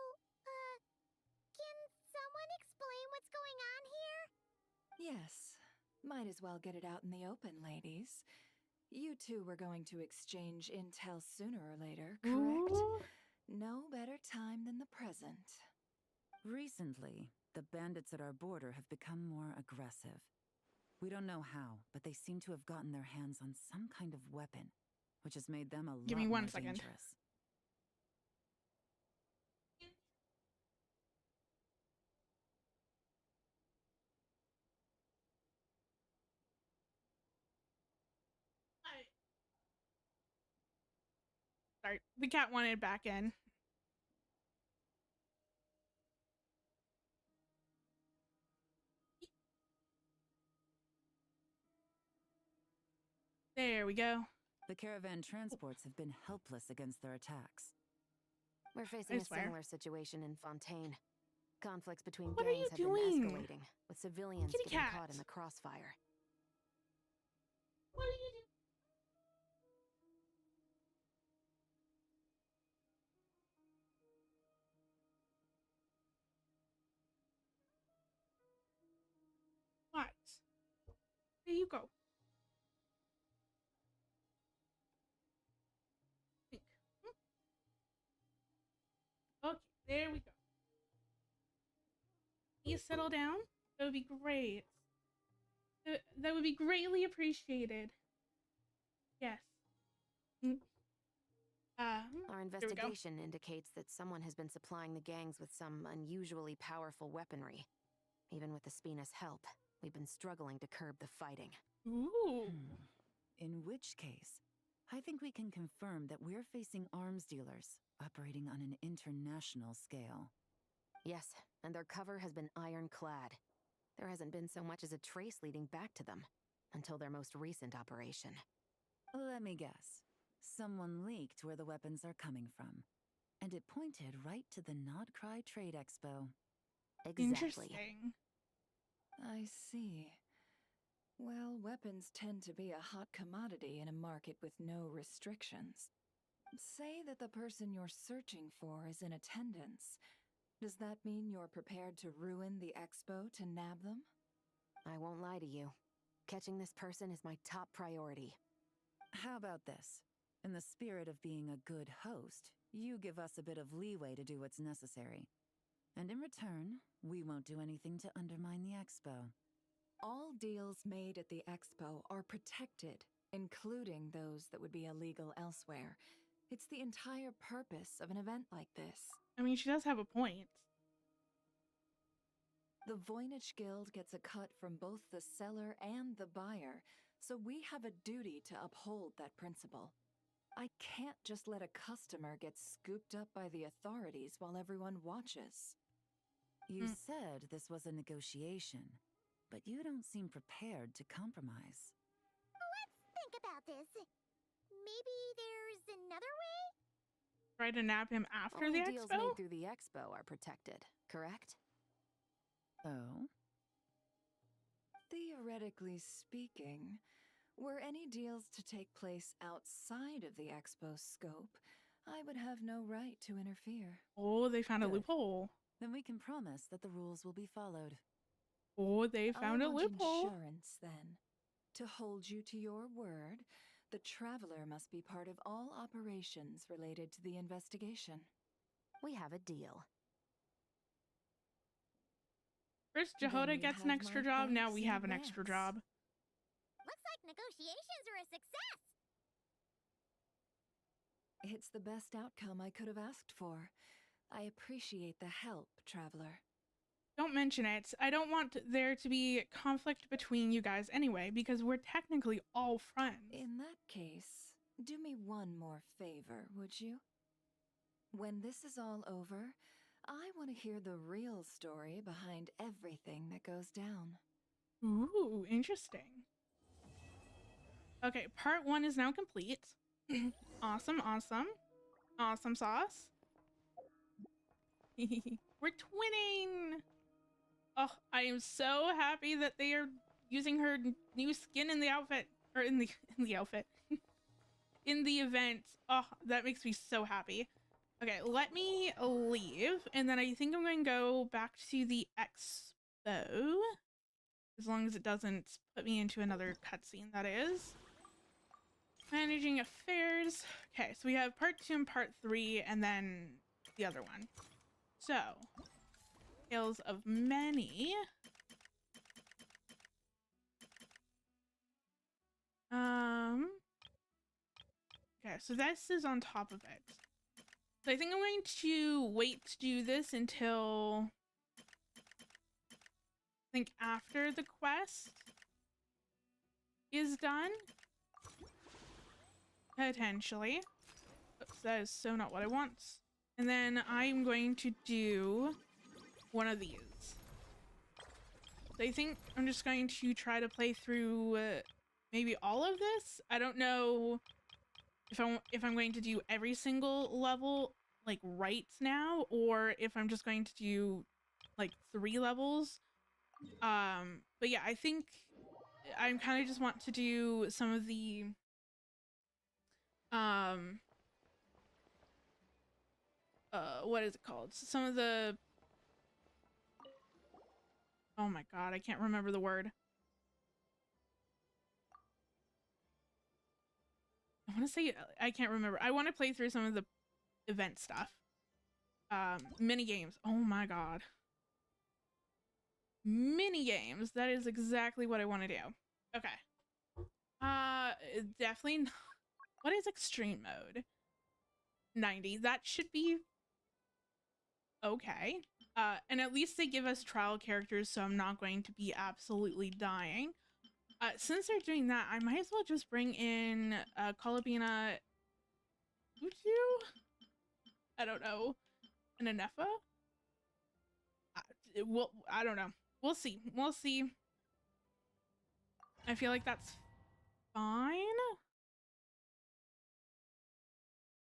can someone explain what's going on here? Yes, might as well get it out in the open, ladies. You two were going to exchange intel sooner or later, correct? Ooh. No better time than the present. Recently, the bandits at our border have become more aggressive. We don't know how, but they seem to have gotten their hands on some kind of weapon, which has made them a Give lot me more 1 second. dangerous. Sorry, the cat wanted back in. There we go. The caravan transports have been helpless against their attacks. We're facing a swear. similar situation in Fontaine. Conflicts between What are you gangs have been doing? escalating, with civilians Kitty getting cat. caught in the crossfire. What are you doing? What? There you go. Think. Okay, there we go. You settle down? That would be great. That would be greatly appreciated. Yes. Mm. Our There we go. investigation indicates that someone has been supplying the gangs with some unusually powerful weaponry. Even with the Spina's help, we've been struggling to curb the fighting. Ooh. In which case, I think we can confirm that we're facing arms dealers operating on an international scale. Yes, and their cover has been ironclad. There hasn't been so much as a trace leading back to them, until their most recent operation. Let me guess. Someone leaked where the weapons are coming from, and it pointed right to the Nodcry Trade Expo. Exactly. Interesting. I see. Well, weapons tend to be a hot commodity in a market with no restrictions. Say that the person you're searching for is in attendance. Does that mean you're prepared to ruin the expo to nab them? I won't lie to you. Catching this person is my top priority. How about this? In the spirit of being a good host, you give us a bit of leeway to do what's necessary. And in return, we won't do anything to undermine the expo. All deals made at the expo are protected, including those that would be illegal elsewhere. It's the entire purpose of an event like this. I mean, she does have a point. The Voynich Guild gets a cut from both the seller and the buyer, so we have a duty to uphold that principle. I can't just let a customer get scooped up by the authorities while everyone watches. You said this was a negotiation, but you don't seem prepared to compromise. Let's think about this. Maybe there's another way? Try to nab him after Only the deals expo? made through the expo are protected, correct? Oh? Theoretically speaking, were any deals to take place outside of the expo scope, I would have no right to interfere. Oh, they found a Good. loophole. Then we can promise that the rules will be followed. Oh, they found I a want loophole. insurance, then. To hold you to your word, the Traveler must be part of all operations related to the investigation. We have a deal. First, Then Jehoda you gets an have extra my job. Now thanks we in have an extra advance. job. Looks like negotiations are a success. It's the best outcome I could have asked for. I appreciate the help, Traveler. Don't mention it. I don't want there to be conflict between you guys anyway, because we're technically all friends. In that case, do me one more favor, would you? When this is all over, I want to hear the real story behind everything that goes down. Ooh, interesting. Okay, part 1 is now complete. Awesome, awesome. Awesome sauce. We're twinning. Oh, I am so happy that they are using her new skin in the outfit, or in the outfit, in the event. Oh, that makes me so happy. Okay, let me leave, and then I think I'm going to go back to the expo, as long as it doesn't put me into another cutscene. That is managing affairs. Okay, so we have part 2 and part 3, and then the other one. So, tales of many. Okay, so this is on top of it. So I think I'm going to wait to do this until I think after the quest is done. Potentially. Oops, that is so not what I want. And then I'm going to do one of these. So I think I'm just going to try to play through maybe all of this. I don't know if I'm going to do every single level like right now, or if I'm just going to do like 3 levels. But yeah, I think I kind of just want to do some of the what is it called? Some of the, oh my god, I can't remember the word. I want to say, I can't remember. I want to play through some of the event stuff. Mini games. Oh my god. Mini games. That is exactly what I want to do. Okay. Definitely not. What is extreme mode? 90. That should be okay. And at least they give us trial characters, so I'm not going to be absolutely dying. Since they're doing that, I might as well just bring in Colabina Utu? I don't know. An Anefa? Well, I don't know. We'll see. We'll see. I feel like that's fine. I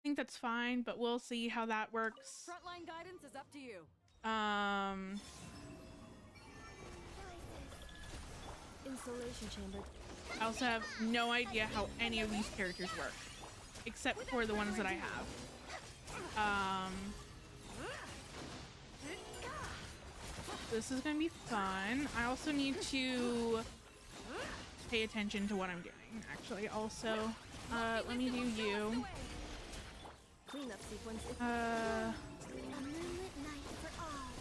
think that's fine, but we'll see how that works. Frontline guidance is up to you. Installation chamber. I also have no idea how any of these characters work, except for the ones that I have. This is gonna be fun. I also need to pay attention to what I'm doing, actually. Also, let me do you. Cleanup sequence. A moonlit night for all.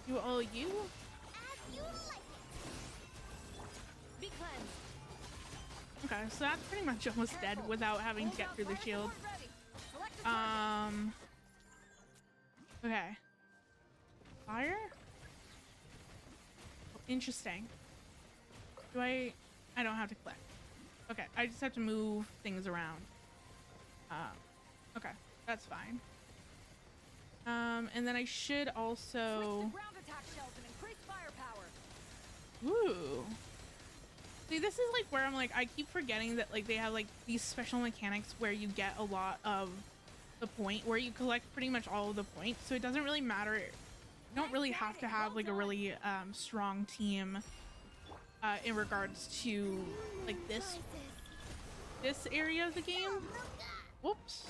Do all you? As you like it. Be cleansed. Okay, so that's pretty much almost dead without having to get through the shield. Okay. Fire? Interesting. Do I don't have to click. Okay, I just have to move things around. Okay, that's fine. And then I should also... Ground attack shells and increase firepower. Ooh. See, this is like where I'm like, I keep forgetting that like they have like these special mechanics where you get a lot of the point, where you collect pretty much all of the points, so it doesn't really matter. You don't really have to have like a really strong team in regards to like this area of the game. Whoops.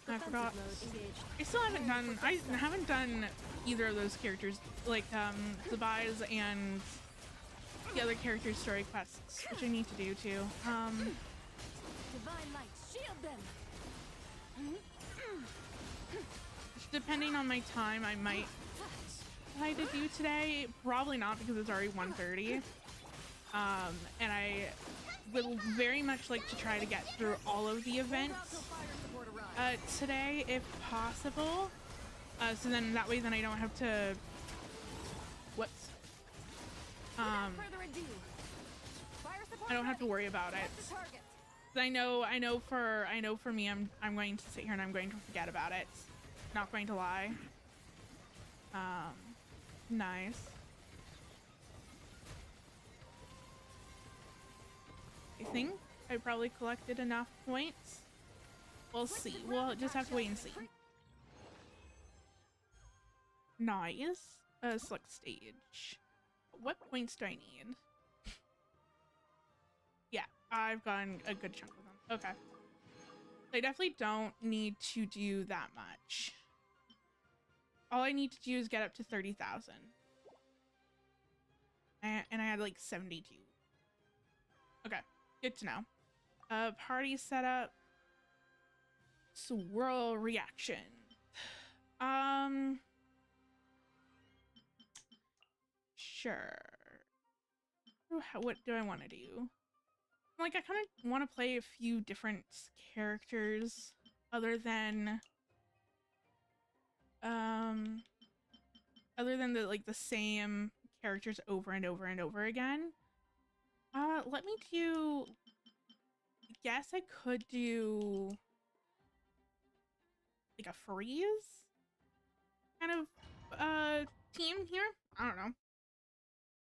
I forgot. I still haven't done. I haven't done either of those characters, like Zabai's and the other characters' story quests, which I need to do too. Divine light, shield them. Depending on my time, I might try to do today. Probably not, because it's already 1:30. And I would very much like to try to get through all of the events today, if possible. So then that way, then I don't have to. Whoops. I don't have to worry about it. I know for me, I'm going to sit here and I'm going to forget about it. Not going to lie. Nice. I think I probably collected enough points. We'll see. We'll just have to wait and see. Nice. Select stage. What points do I need? Yeah, I've gotten a good chunk of them. Okay. I definitely don't need to do that much. All I need to do is get up to 30,000. And I had like 72. Okay, good to know. Party setup. Swirl reaction. Sure. What do I want to do? Like, I kind of want to play a few different characters other than the same characters over and over and over again. Let me do, I guess I could do like a freeze kind of team here. I don't know.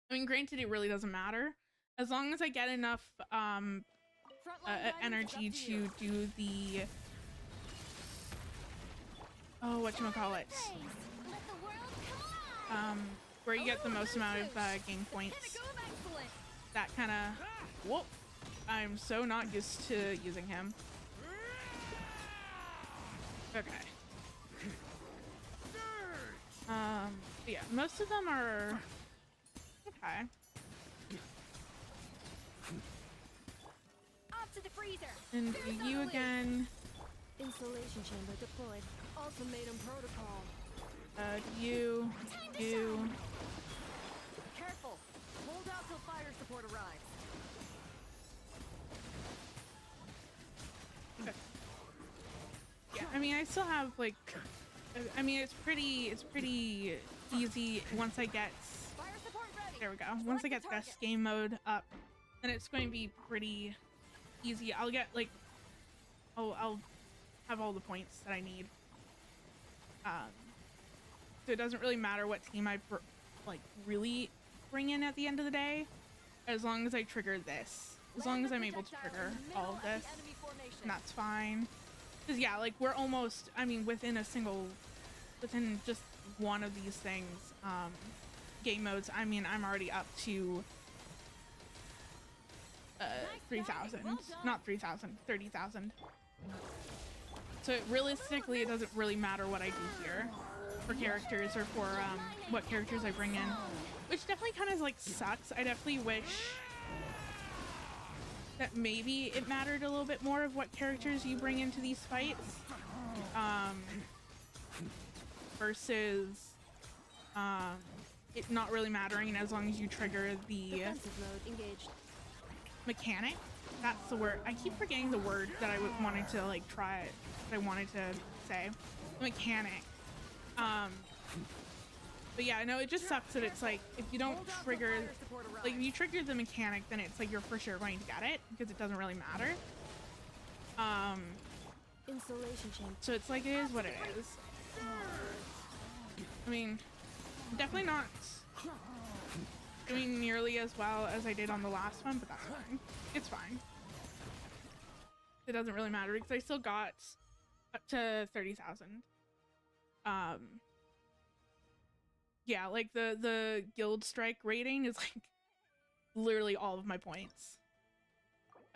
I mean, granted, it really doesn't matter as long as I get enough energy to do the whatchamacallit, where you get the most amount of game points. That kind of, whoop, I'm so not used to using him. Okay. Yeah, most of them are okay. Off to the freezer. And do you again. Installation chamber deployed. Ultimatum protocol. You. Careful. Hold out till fire support arrives. Okay. Yeah, I mean, I still have like, I mean, it's pretty easy once I get, there we go. Once I get best game mode up, then it's going to be pretty easy. I'll get like, I'll have all the points that I need. So it doesn't really matter what team I really bring in at the end of the day, as long as I trigger this. As long as I'm able to trigger all of this, and that's fine. Because yeah, like we're almost, I mean, within just one of these things, game modes, I mean, I'm already up to 3,000, not 3,000, 30,000. So realistically, it doesn't really matter what I do here for characters or for what characters I bring in, which definitely kind of like sucks. I definitely wish that maybe it mattered a little bit more of what characters you bring into these fights, versus it not really mattering as long as you trigger the Defensive mode engaged. mechanic. That's the word. I keep forgetting the word that I wanted to like try it. That I wanted to say. Mechanic. But yeah, no, it just sucks that it's like if you don't trigger, like if you trigger the mechanic, then it's like you're for sure going to get it because it doesn't really matter. Installation chamber. So it's like it is what it is. I mean, definitely not doing nearly as well as I did on the last one, but that's fine. It's fine. It doesn't really matter because I still got up to 30,000. Yeah, like the guild strike rating is like literally all of my points.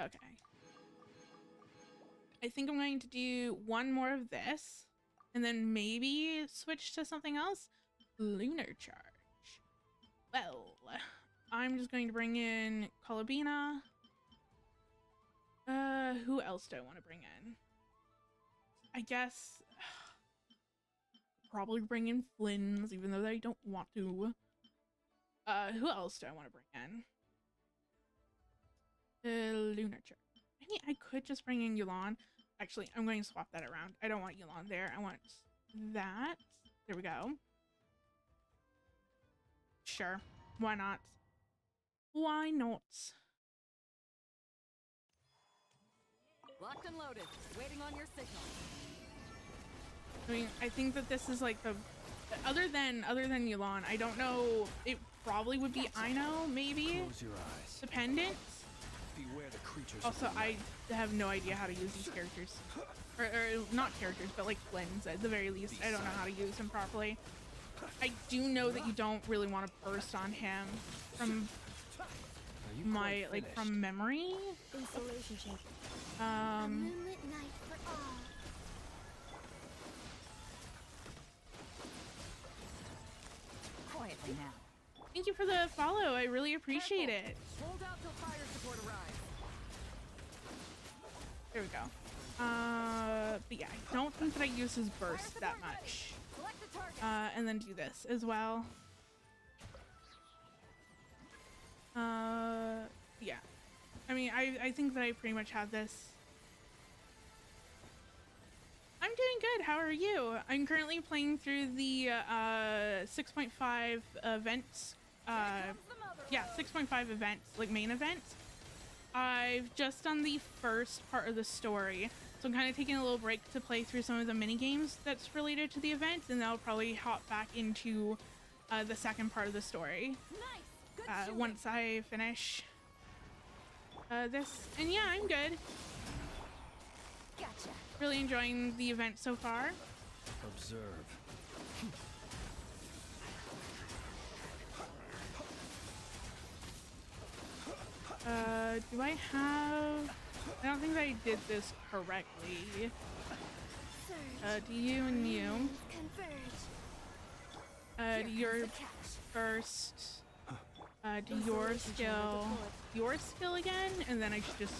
Okay. I think I'm going to do one more of this and then maybe switch to something else. Lunar charge. Well, I'm just going to bring in Colabina. Who else do I want to bring in? I guess probably bring in Flynn's, even though I don't want to. Who else do I want to bring in? Lunar charge. I mean, I could just bring in Yulan. Actually, I'm going to swap that around. I don't want Yulan there. I want that. There we go. Sure. Why not? Why not? Locked and loaded. Waiting on your signal. I mean, I think that this is like the other than Yulan, I don't know. It probably would be Aino, maybe. Close your eyes. Dependent. Beware the creatures. Also, I have no idea how to use these characters. Or not characters, but like Flynn's at the very least. I don't know how to use them properly. I do know that you don't really want to burst on him from my from memory. Installation check. A moonlit night for all. Quietly now. Thank you for the follow. I really appreciate it. Hold out till fire support arrives. There we go. But yeah, I don't think that I use his burst that much. And then do this as well. Yeah. I mean, I think that I pretty much have this. I'm doing good. How are you? I'm currently playing through the 6.5 events. Yeah, 6.5 events, like main events. I've just done the first part of the story, so I'm kind of taking a little break to play through some of the mini games that's related to the event, and then I'll probably hop back into the second part of the story once I finish this. And yeah, I'm good. Gotcha. Really enjoying the event so far. Observe. Do I have... I don't think that I did this correctly. Do you and you. Do your first... do your skill again, and then I should just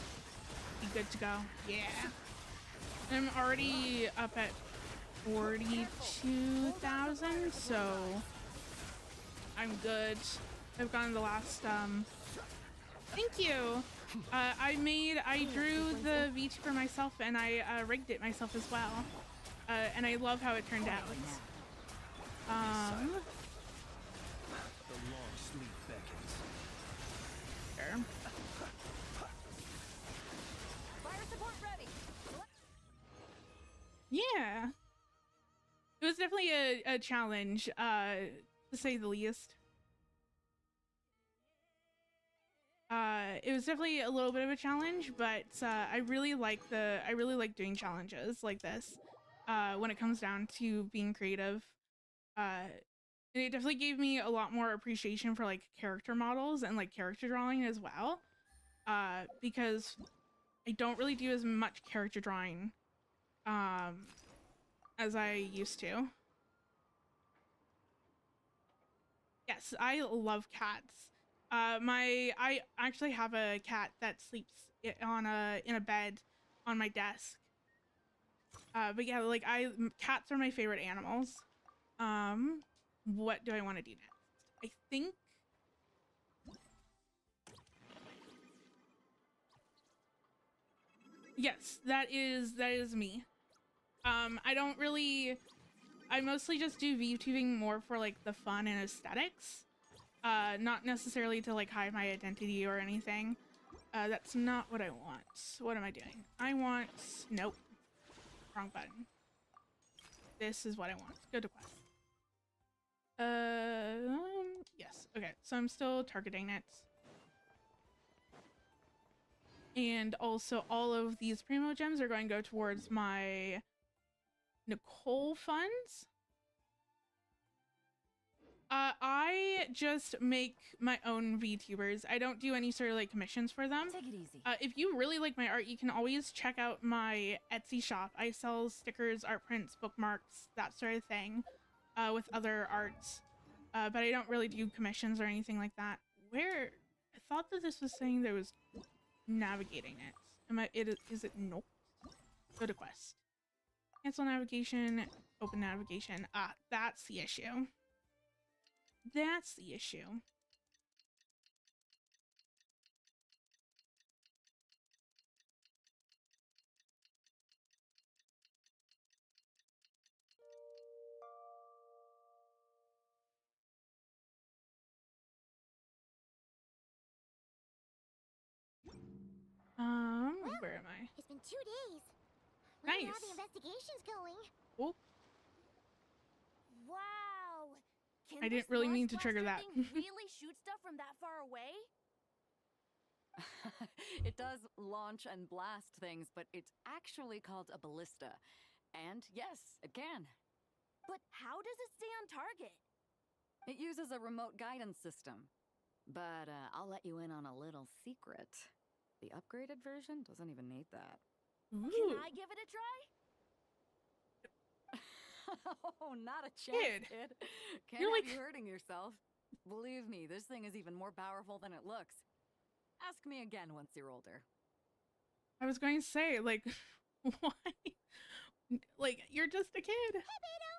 be good to go. Yeah. I'm already up at 42,000, so I'm good. I've gotten the last, thank you. I drew the VTuber myself, and I rigged it myself as well. And I love how it turned out. The long sleep beckons. Sure. Fire support ready. Yeah. It was definitely a challenge, to say the least. It was definitely a little bit of a challenge, but I really like doing challenges like this when it comes down to being creative. It definitely gave me a lot more appreciation for like character models and like character drawing as well, because I don't really do as much character drawing as I used to. Yes, I love cats. I actually have a cat that sleeps in a bed on my desk. But yeah, like cats are my favorite animals. What do I want to do next? I think yes, that is me. I mostly just do VTubing more for like the fun and aesthetics. Not necessarily to like hide my identity or anything. That's not what I want. What am I doing? I want, nope. Wrong button. This is what I want. Go to quest. Yes. Okay, so I'm still targeting it. And also all of these Primo gems are going to go towards my Nicole funds. I just make my own VTubers. I don't do any sort of like commissions for them. Take it easy. If you really like my art, you can always check out my Etsy shop. I sell stickers, art prints, bookmarks, that sort of thing, with other arts. But I don't really do commissions or anything like that. I thought that this was saying there was navigating it. Is it nope? Go to quest. Cancel navigation, open navigation. Ah, that's the issue. That's the issue. Where am I? It's been 2 days. Nice. How the investigation's going? Oh, Wow. Can I didn't this really mean to launch trigger blaster that. thing really shoot stuff from that far away? It does launch and blast things, but it's actually called a ballista. And yes, it can. But how does it stay on target? It uses a remote guidance system. But I'll let you in on a little secret. The upgraded version doesn't even need that. Ooh. Can I give it a try? Oh, not a chance, Kid. kid. Can't You're have like- you hurting yourself. Believe me, this thing is even more powerful than it looks. Ask me again once you're older. I was going to say, like, why? Like, you're just a kid. Hey, Beto!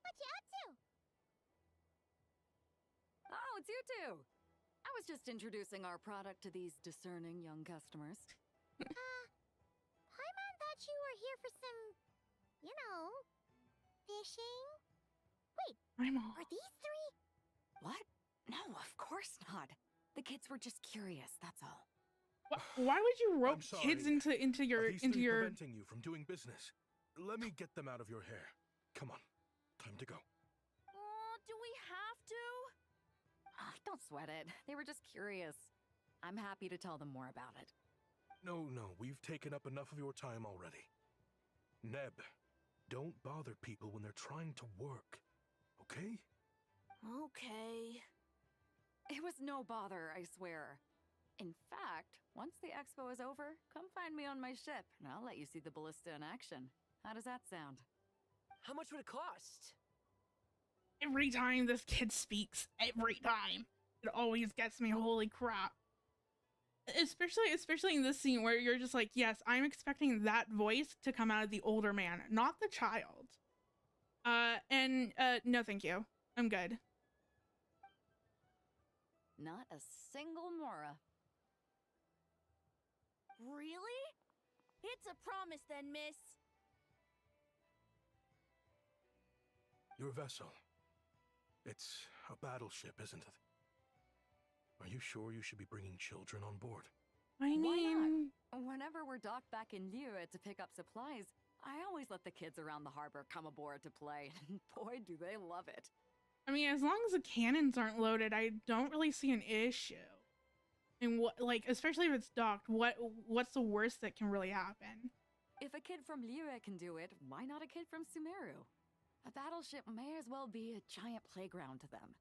What you up to? Oh, it's you two. I was just introducing our product to these discerning young customers. Paimon thought you were here for some, you know, fishing. Wait, I'm all. are these three? What? No, of course not. The kids were just curious, that's all. Why would you rope I'm sorry. kids into your Are these three your? preventing you from doing business? Let me get them out of your hair. Come on, time to go. Do we have to? Don't sweat it. They were just curious. I'm happy to tell them more about it. No, we've taken up enough of your time already. Neb, don't bother people when they're trying to work, okay? Okay. It was no bother, I swear. In fact, once the expo is over, come find me on my ship, and I'll let you see the ballista in action. How does that sound? How much would it cost? Every time this kid speaks, every time, it always gets me. Holy crap! Especially in this scene where you're just like, yes, I'm expecting that voice to come out of the older man, not the child. No, thank you. I'm good. Not a single Mora. Really? It's a promise then, miss. Your vessel. It's a battleship, isn't it? Are you sure you should be bringing children on board? I mean, Whenever we're docked back in Liyue to pick up supplies, I always let the kids around the harbor come aboard to play, and boy, do they love it. I mean, as long as the cannons aren't loaded, I don't really see an issue. And what, like, especially if it's docked, what's the worst that can really happen? If a kid from Liyue can do it, why not a kid from Sumeru? A battleship may as well be a giant playground to them.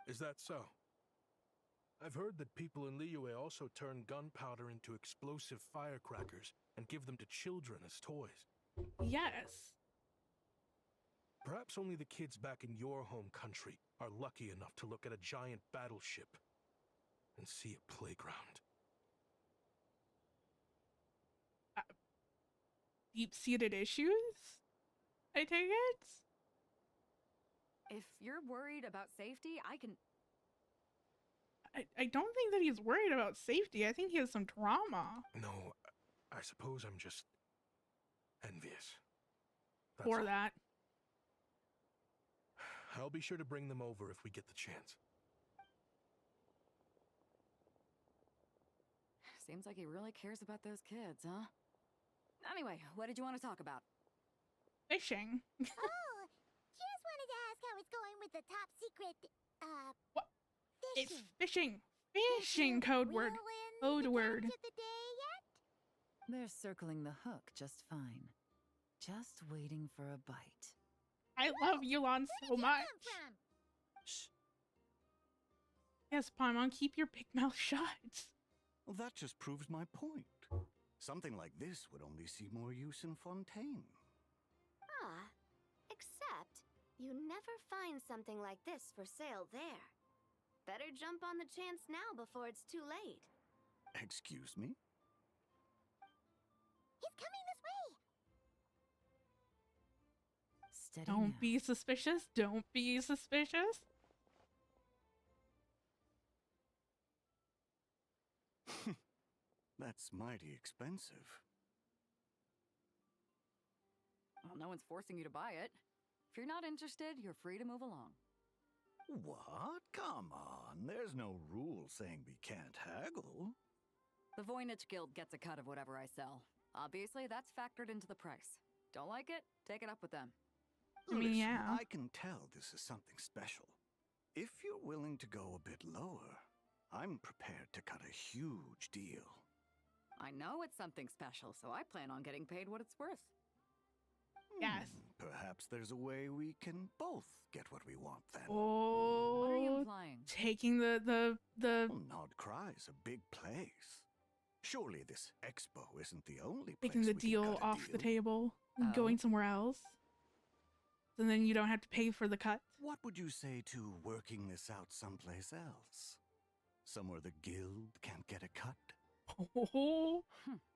Is that so? I've heard that people in Liyue also turn gunpowder into explosive firecrackers and give them to children as toys. Yes. Perhaps only the kids back in your home country are lucky enough to look at a giant battleship and see a playground. Deep-seated issues? I take it? If you're worried about safety, I can... I don't think that he's worried about safety. I think he has some trauma. No, I suppose I'm just envious. That's For all. that. I'll be sure to bring them over if we get the chance. Seems like he really cares about those kids, huh? Anyway, what did you want to talk about? Fishing. Oh, just wanted to ask how it's going with the top secret, What? It's fishing. fishing. Did Fishing you code word. reel in Code the word. catch of the day yet? They're circling the hook just fine. Just waiting for a bite. I love Yulon so much. Come from? Shh. Yes, Paimon, keep your big mouth shut. Well, that just proves my point. Something like this would only see more use in Fontaine. Except, you never find something like this for sale there. Better jump on the chance now before it's too late. Excuse me? He's coming this way. Steady Don't now. be suspicious. Don't be suspicious. That's mighty expensive. Well, no one's forcing you to buy it. If you're not interested, you're free to move along. What? Come on, there's no rule saying we can't haggle. The Voynich Guild gets a cut of whatever I sell. Obviously, that's factored into the price. Don't like it? Take it up with them. I mean, Listen, yeah. I can tell this is something special. If you're willing to go a bit lower, I'm prepared to cut a huge deal. I know it's something special, so I plan on getting paid what it's worth. Yes. Perhaps there's a way we can both get what we want then. Oh. What are you implying? Taking the Well, Nod Cry's a big place. Surely this expo isn't the only place taking the we can deal cut a off the deal. table and Oh. going somewhere else. And then you don't have to pay for the cut. What would you say to working this out someplace else? Somewhere the guild can't get a cut? Oh.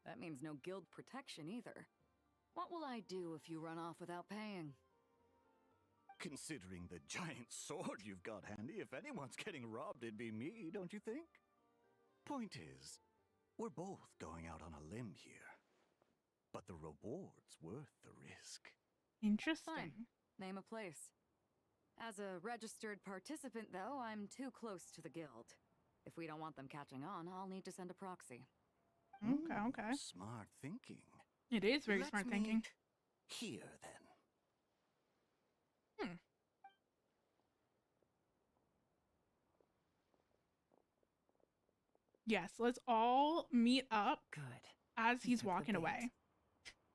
That means no guild protection either. What will I do if you run off without paying? Considering the giant sword you've got handy, if anyone's getting robbed, it'd be me, don't you think? Point is, we're both going out on a limb here. But the reward's worth the risk. Interesting. Fine. Name a place. As a registered participant, though, I'm too close to the guild. If we don't want them catching on, I'll need to send a proxy. Okay. Smart thinking. It is very Let's smart thinking. meet here, then. Yes, let's all meet up Good. as he's Took the walking bait. away.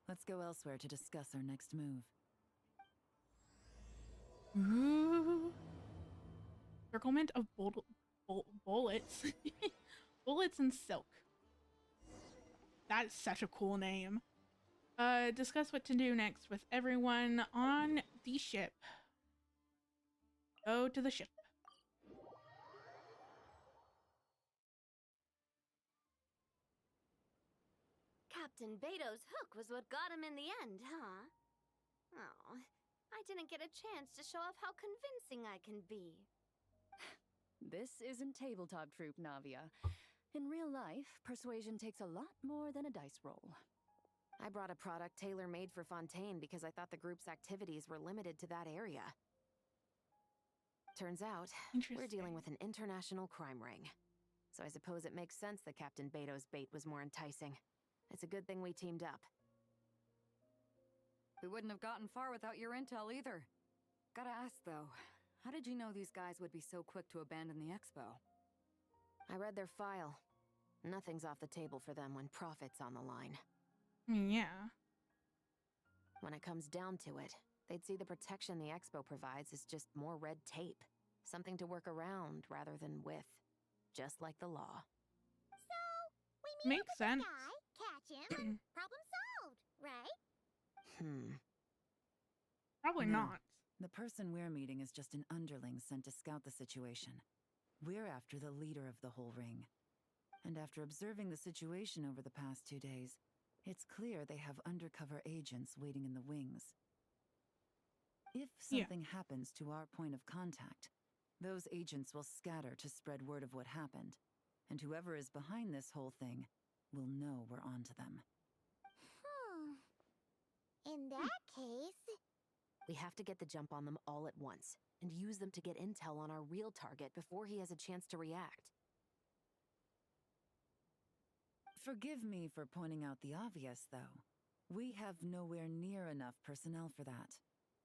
Let's go elsewhere to discuss our next move. Ooh. Circlement of bullets. Bullets and silk. That's such a cool name. Discuss what to do next with everyone on the ship. Go to the ship. Captain Beto's hook was what got him in the end, huh? Oh, I didn't get a chance to show off how convincing I can be. This isn't tabletop troop, Navia. In real life, persuasion takes a lot more than a dice roll. I brought a product tailor-made for Fontaine because I thought the group's activities were limited to that area. Turns out, we're dealing with an international crime ring. So I suppose it makes sense that Captain Beto's bait was more enticing. It's a good thing we teamed up. We wouldn't have gotten far without your intel either. Gotta ask, though, how did you know these guys would be so quick to abandon the expo? I read their file. Nothing's off the table for them when profit's on the line. Yeah. When it comes down to it, they'd see the protection the expo provides as just more red tape. Something to work around rather than with. Just like the law. So, we meet Makes up with sense. the guy, catch him, problem solved, right? Probably No. not. The person we're meeting is just an underling sent to scout the situation. We're after the leader of the whole ring. And after observing the situation over the past 2 days, it's clear they have undercover agents waiting in the wings. If something happens to our point of contact, those agents will scatter to spread word of what happened, and whoever is behind this whole thing will know we're onto them. In that case... We have to get the jump on them all at once, and use them to get intel on our real target before he has a chance to react. Forgive me for pointing out the obvious, though. We have nowhere near enough personnel for that.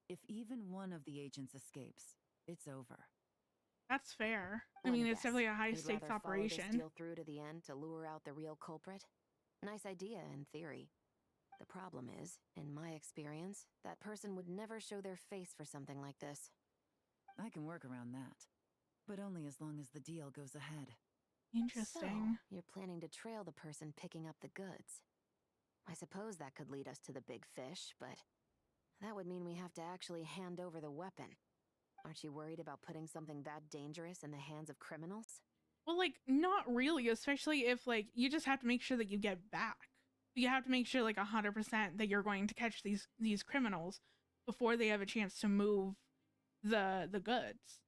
If even one of the agents escapes, it's over. That's fair. I Let mean, me it's guess. definitely a high You'd stakes rather follow this operation. deal through to the end to lure out the real culprit? Nice idea, in theory. The problem is, in my experience, that person would never show their face for something like this. I can work around that, but only as long as the deal goes ahead. Interesting. So, you're planning to trail the person picking up the goods. I suppose that could lead us to the big fish, but that would mean we have to actually hand over the weapon. Aren't you worried about putting something that dangerous in the hands of criminals? Well, like, not really, especially if, like, you just have to make sure that you get back. You have to make sure, like, 100% that you're going to catch these criminals before they have a chance to move the goods.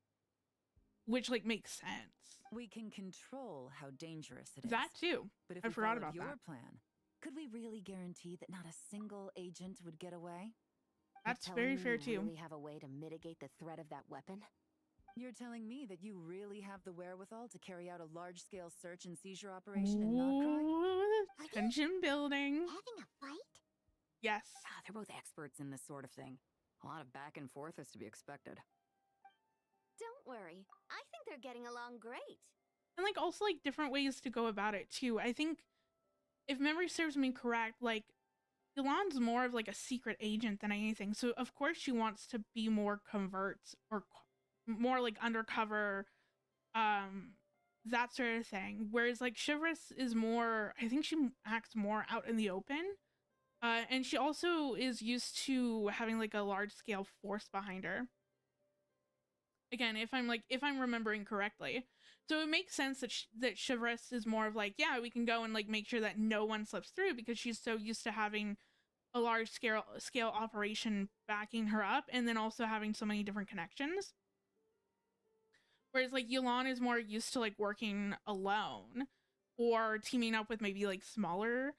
Which, like, makes sense. We can control how dangerous it is. That too. But if I we forgot followed about your that. plan, could we really guarantee that not a single agent would get away? That's You're very telling me fair you too. really have a way to mitigate the threat of that weapon? You're telling me that you really have the wherewithal to carry out a large-scale search and seizure operation in Nodcry? Ooh, tension building. Having a fight? Yes. They're both experts in this sort of thing. A lot of back and forth is to be expected. Don't worry, I think they're getting along great. And, like, also, like, different ways to go about it too. I think, if memory serves me correct, like, Yoland's more of like a secret agent than anything. So of course she wants to be more covert or more like undercover, um, that sort of thing. Whereas like Chivalrous is more, I think she acts more out in the open. And she also is used to having like a large scale force behind her. Again, if I'm remembering correctly, so it makes sense that that Chivalrous is more of like, yeah, we can go and like make sure that no one slips through because she's so used to having a large scale operation backing her up, and then also having so many different connections. Whereas like Yulan is more used to like working alone or teaming up with maybe like smaller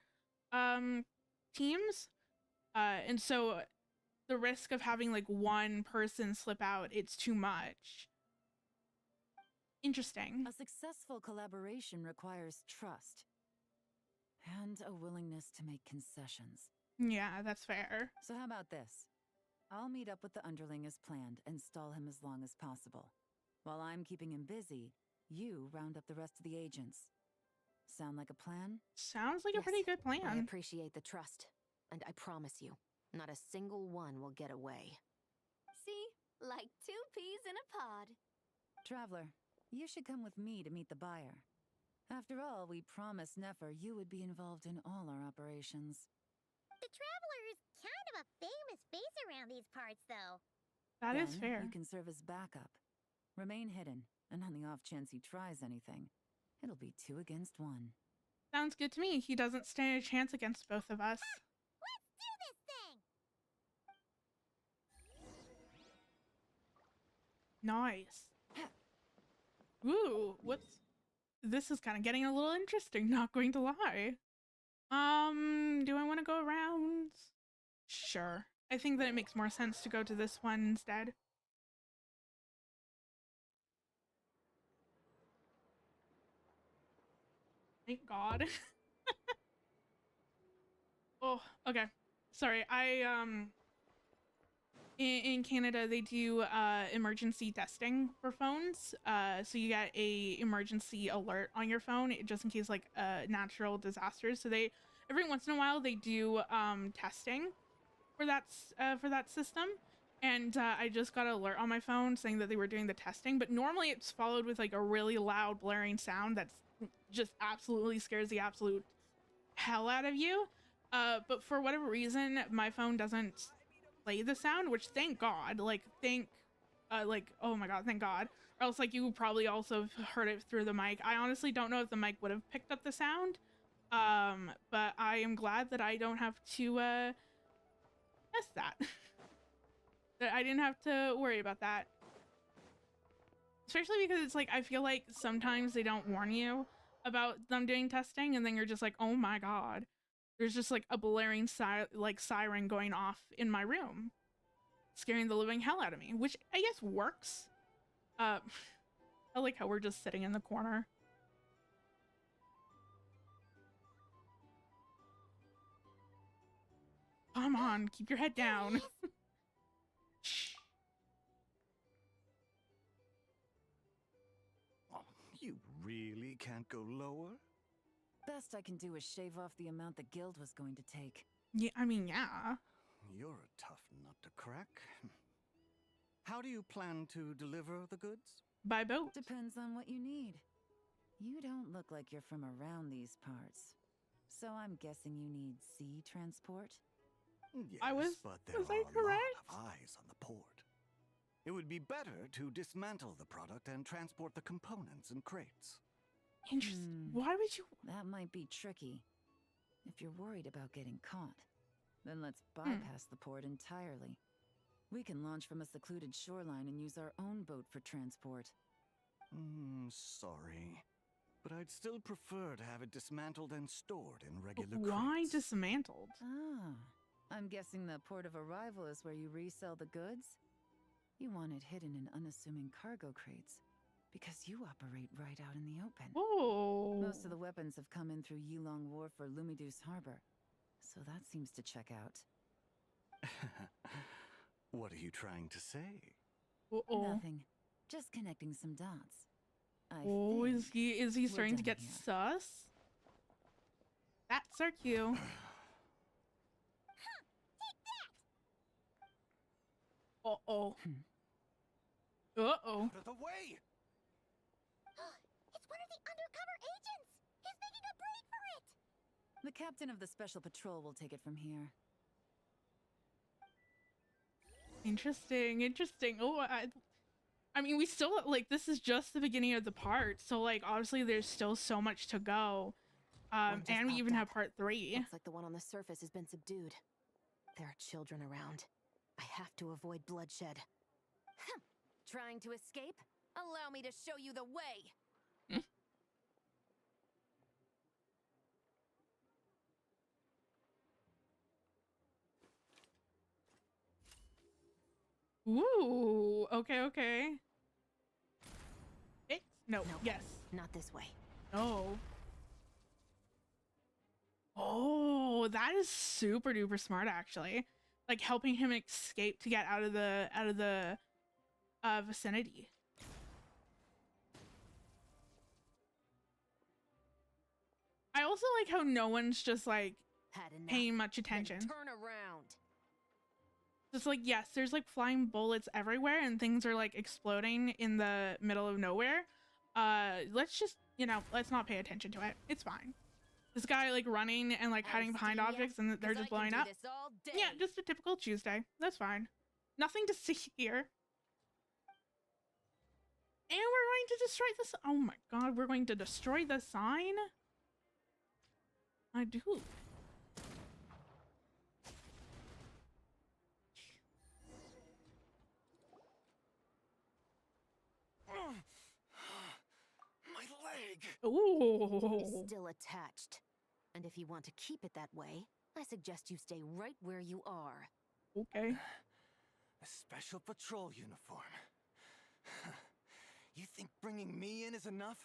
teams. And so the risk of having like one person slip out, it's too much. Interesting. A successful collaboration requires trust and a willingness to make concessions. Yeah, that's fair. So how about this? I'll meet up with the underling as planned and stall him as long as possible. While I'm keeping him busy, you round up the rest of the agents. Sound like a plan? Sounds like Yes, a pretty good I plan. appreciate the trust, and I promise you, not a single one will get away. See? Like 2 peas in a pod. Traveler, you should come with me to meet the buyer. After all, we promised Nefer you would be involved in all our operations. The Traveler is kind of a famous face around these parts, though. That is Then fair. You can serve as backup. Remain hidden, and on the off chance he tries anything, it'll be 2 against 1. Sounds good to me. He doesn't stand a chance against both of us. Let's do this thing! Nice. Ooh, what's... This is kind of getting a little interesting, not going to lie. Do I want to go around? Sure. I think that it makes more sense to go to this one instead. Thank God. Oh, okay. Sorry, in Canada they do emergency testing for phones. So you get a emergency alert on your phone just in case like natural disasters. So they every once in a while they do testing for that system. And I just got an alert on my phone saying that they were doing the testing, but normally it's followed with like a really loud blaring sound that's just absolutely scares the absolute hell out of you. But for whatever reason, my phone doesn't play the sound, which thank God, like oh my God, thank God. Or else like you probably also heard it through the mic. I honestly don't know if the mic would have picked up the sound. But I am glad that I don't have to test that. That I didn't have to worry about that. Especially because it's like, I feel like sometimes they don't warn you about them doing testing, and then you're just like, oh my God. There's just like a blaring siren going off in my room, scaring the living hell out of me, which I guess works. I like how we're just sitting in the corner. Come on, keep your head down. Shh. Oh, you really can't go lower? Best I can do is shave off the amount the guild was going to take. Yeah, I mean, yeah. You're a tough nut to crack. How do you plan to deliver the goods? By boat. Depends on what you need. You don't look like you're from around these parts. So I'm guessing you need sea transport? Yes, but there are a lot of eyes on the port. It would be better to dismantle the product and transport the components in crates. Interesting. Why would you... That might be tricky. If you're worried about getting caught, then let's bypass the port entirely. We can launch from a secluded shoreline and use our own boat for transport. Sorry. But I'd still prefer to have it dismantled and stored in regular Why crates. dismantled? Ah, I'm guessing the port of arrival is where you resell the goods? You want it hidden in unassuming cargo crates, because you operate right out in the open. Whoa. Most of the weapons have come in through Yilong Wharf or Lumidus Harbor, so that seems to check out. What are you trying to say? Nothing. Just connecting some dots. Is he starting to get sus? That's our cue. Uh-oh. Uh-oh. Out of the way! It's one of the undercover agents! He's making a break for it! The captain of the special patrol will take it from here. Interesting, interesting. Oh, I mean, we still, like, this is just the beginning of the part, so, like, obviously there's still so much to go. One just And we popped even up. have part 3. Looks like the one on the surface has been subdued. There are children around. I have to avoid bloodshed. Trying to escape? Allow me to show you the way. Ooh, okay, okay. It? No, yes. Not this way. No. Oh, that is super duper smart, actually. Like helping him escape to get out of the vicinity. I also like how no one's just like paying much attention. Then turn around. Just like, yes, there's like flying bullets everywhere and things are like exploding in the middle of nowhere. Let's just, you know, let's not pay attention to it. It's fine. This guy like running and like hiding behind objects and they're just blowing up. Yeah, just a typical Tuesday. That's fine. Nothing to see here. And we're going to destroy this. Oh my god, we're going to destroy the sign? I do. My leg! Ooh. It's still attached. And if you want to keep it that way, I suggest you stay right where you are. Okay. A special patrol uniform. You think bringing me in is enough?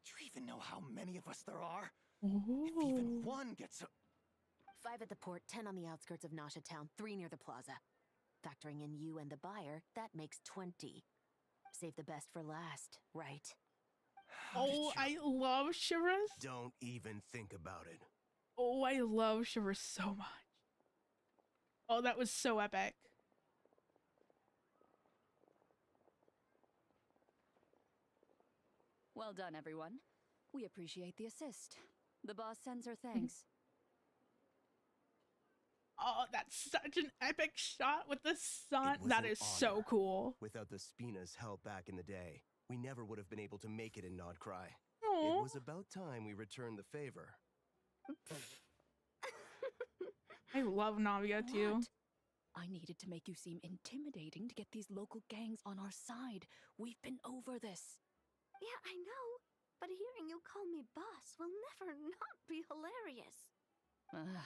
Do you even know how many of us there are? Ooh. If even one gets a... 5 at the port, 10 on the outskirts of Nasha Town, 3 near the plaza. Factoring in you and the buyer, that makes 20. Save the best for last, right? Oh, I love Shivers. Don't even think about it. Oh, I love Shivers so much. Oh, that was so epic. Well done, everyone. We appreciate the assist. The boss sends her thanks. Oh, that's such an epic shot with the sun. It was That an is so honor. cool. Without the Spina's help back in the day, we never would have been able to make it in Nodcry. Aw. It was about time we returned the favor. I love Navia too. What? I needed to make you seem intimidating to get these local gangs on our side. We've been over this. Yeah, I know. But hearing you call me boss will never not be hilarious. Ugh.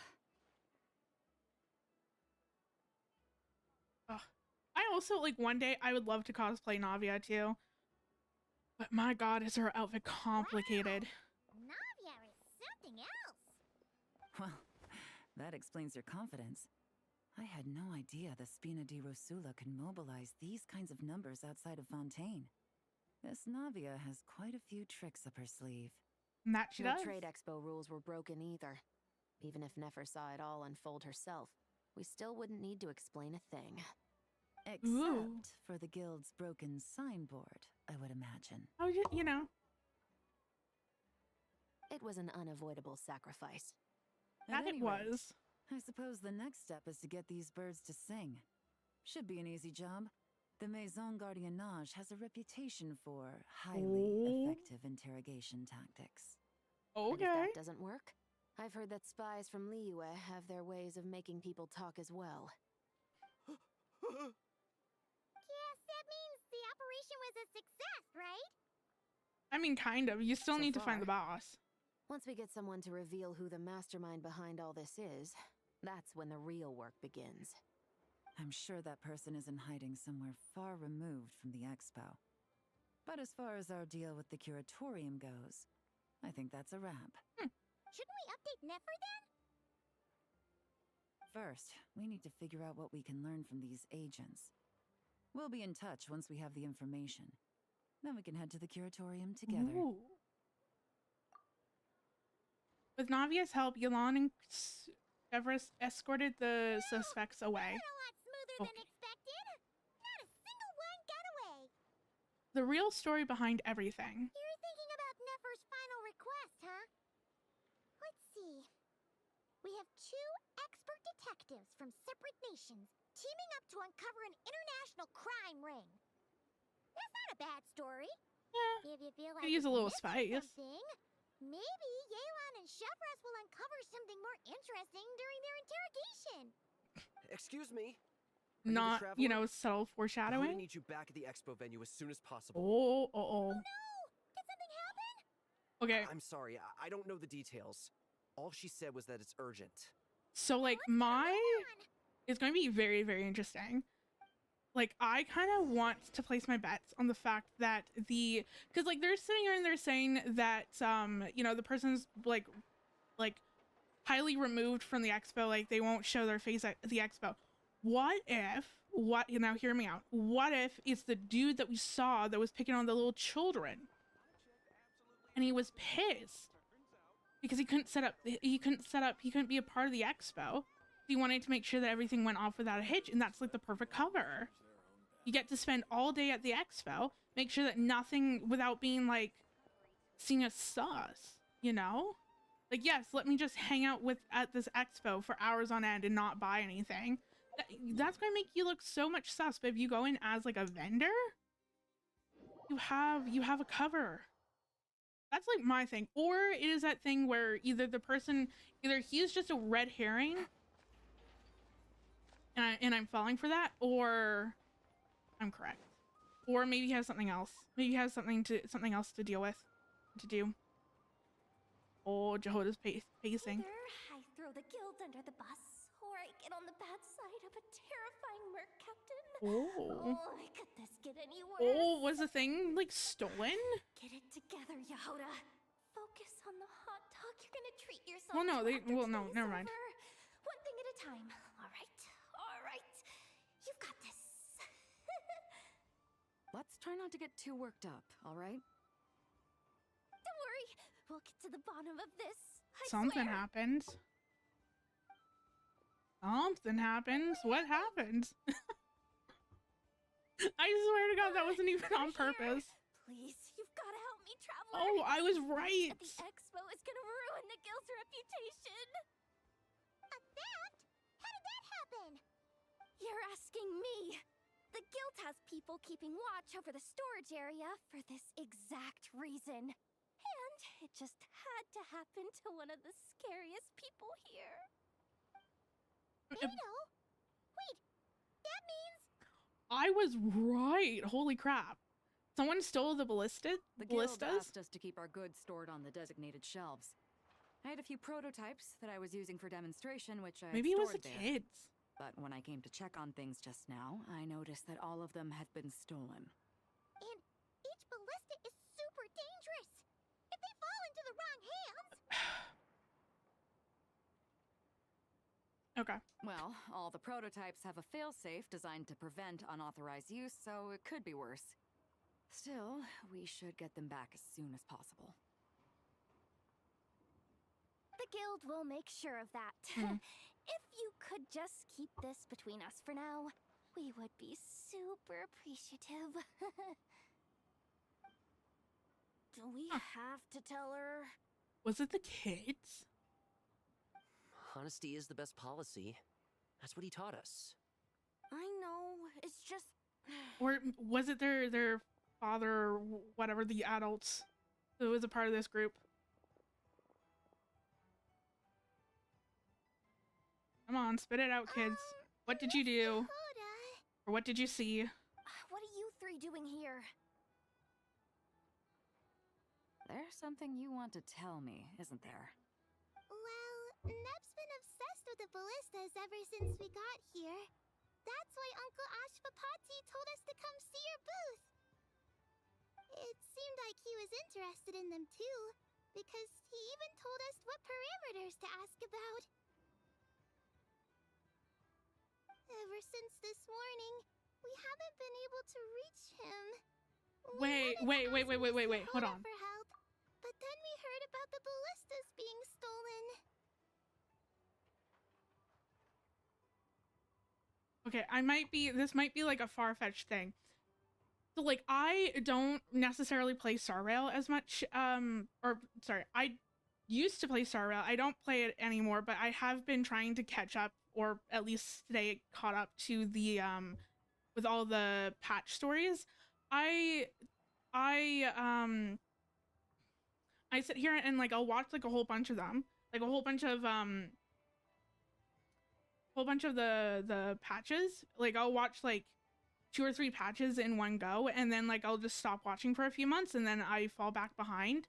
I also, like, one day I would love to cosplay Navia too. But my god, is her outfit complicated. Navia is something else. Well, that explains your confidence. I had no idea the Spina di Rosula could mobilize these kinds of numbers outside of Fontaine. This Navia has quite a few tricks up her sleeve. And that she No does. trade expo rules were broken either. Even if Nefer saw it all unfold herself, we still wouldn't need to explain a thing. Except for the guild's broken signboard, I would imagine. Oh, you know. It was an unavoidable sacrifice. At That it any rate, was. I suppose the next step is to get these birds to sing. Should be an easy job. The Maison Gardiennage has a reputation for highly effective interrogation tactics. And if Okay. that doesn't work, I've heard that spies from Liyue have their ways of making people talk as well. Yes, that means the operation was a success, right? I mean, kind of. You still So need to find the far. boss. Once we get someone to reveal who the mastermind behind all this is, that's when the real work begins. I'm sure that person is in hiding somewhere far removed from the expo. But as far as our deal with the curatorium goes, I think that's a wrap. Shouldn't we update Nefer then? First, we need to figure out what we can learn from these agents. We'll be in touch once we have the information. Then we can head to the curatorium together. Ooh. With Navia's help, Yolan and Everest escorted the suspects away. A lot smoother than expected. The real story behind everything. You're thinking about Nefer's final request, huh? Let's see. We have 2 expert detectives from separate nations teaming up to uncover an international crime ring. That's not a bad story. Yeah. If you feel like Could use a it's little missing spice. something, maybe Yelan and Shevras will uncover something more interesting during their interrogation. Excuse me. Not, you know, subtle I'm going to foreshadowing. need you back at the expo venue as soon as possible. Oh. Did something happen? Okay. I'm sorry, I don't know the details. All she said was that it's urgent. So like it's going to be very, very interesting. Like I kind of want to place my bets on the fact that because like they're sitting here and they're saying that you know, the person's like highly removed from the expo, like they won't show their face at the expo. What if, now hear me out, what if it's the dude that we saw that was picking on the little children and he was pissed because he couldn't be a part of the expo. He wanted to make sure that everything went off without a hitch, and that's like the perfect cover. You get to spend all day at the expo, make sure that nothing, without being like seen as sus, you know? Like, yes, let me just hang out at this expo for hours on end and not buy anything. That's gonna make you look so much sus. But if you go in as like a vendor, you have a cover. That's like my thing. Or it is that thing where either he's just a red herring and I'm falling for that, or I'm correct. Or maybe he has something else. Maybe he has something else to deal with, to do. Oh, Jehoda's pacing. Either I throw the guild under the bus, or I get on the bad side of a terrifying merc captain. Oh. Could this get any worse? Oh, was the thing like stolen? Get it together, Yehoda. Focus on the hot dog. You're gonna treat yourself. Well, no, to never mind. One thing at a time. All right. You've got this. Let's try not to get too worked up, all right? Don't worry. We'll get to the bottom of this. Something happened. Something happens. What happened? I swear to God, that wasn't even on purpose. Please, you've got to help me, traveler. Oh, I was right. The expo is gonna ruin the guild's reputation. A theft? How did that happen? You're asking me. The guild has people keeping watch over the storage area for this exact reason. And it just had to happen to one of the scariest people here. Beto? Wait, that means... I was right. Holy crap. Someone stole the ballistas? The guild asked us to keep our goods stored on the designated shelves. I had a few prototypes that I was using for demonstration, which I Maybe it was the stored there. kids. But when I came to check on things just now, I noticed that all of them had been stolen. And each ballista is super dangerous. If they fall into the wrong hands... Okay. Well, all the prototypes have a failsafe designed to prevent unauthorized use, so it could be worse. Still, we should get them back as soon as possible. The guild will make sure of that. If you could just keep this between us for now, we would be super appreciative. Do we have to tell her? Was it the kids? Honesty is the best policy. That's what he taught us. I know, it's just... Or was it their father or whatever, the adults who was a part of this group? Come on, spit it out, kids. What did you do? Or what did you see? What are you three doing here? There's something you want to tell me, isn't there? Well, Neb's been obsessed with the ballistas ever since we got here. That's why Uncle Ashvapati told us to come see your booth. It seemed like he was interested in them too, because he even told us what parameters to ask about. Ever since this morning, we haven't been able to reach him. Wait, hold on. For help, but then we heard about the ballistas being stolen. Okay, this might be like a far-fetched thing. So like I don't necessarily play Star Rail as much. Or sorry, I used to play Star Rail. I don't play it anymore, but I have been trying to catch up, or at least stay caught up to the with all the patch stories. I I um I sit here and like I'll watch like a whole bunch of them, like a whole bunch of the patches. Like I'll watch like 2 or 3 patches in one go, and then like I'll just stop watching for a few months, and then I fall back behind.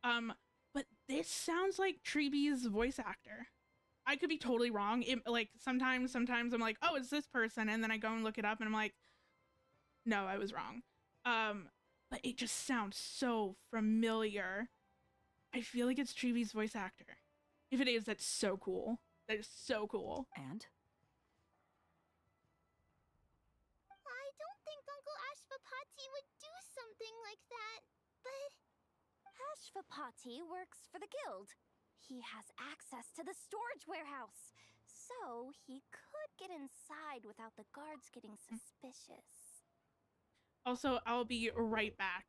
But this sounds like Treebee's voice actor. I could be totally wrong. It, like sometimes I'm like, oh, it's this person, and then I go and look it up, and I'm like, no, I was wrong. But it just sounds so familiar. I feel like it's Treebee's voice actor. If it is, that's so cool. That is so cool. And? I don't think Uncle Ashvapati would do something like that, but... Ashvapati works for the guild. He has access to the storage warehouse, so he could get inside without the guards getting suspicious. Also, I'll be right back.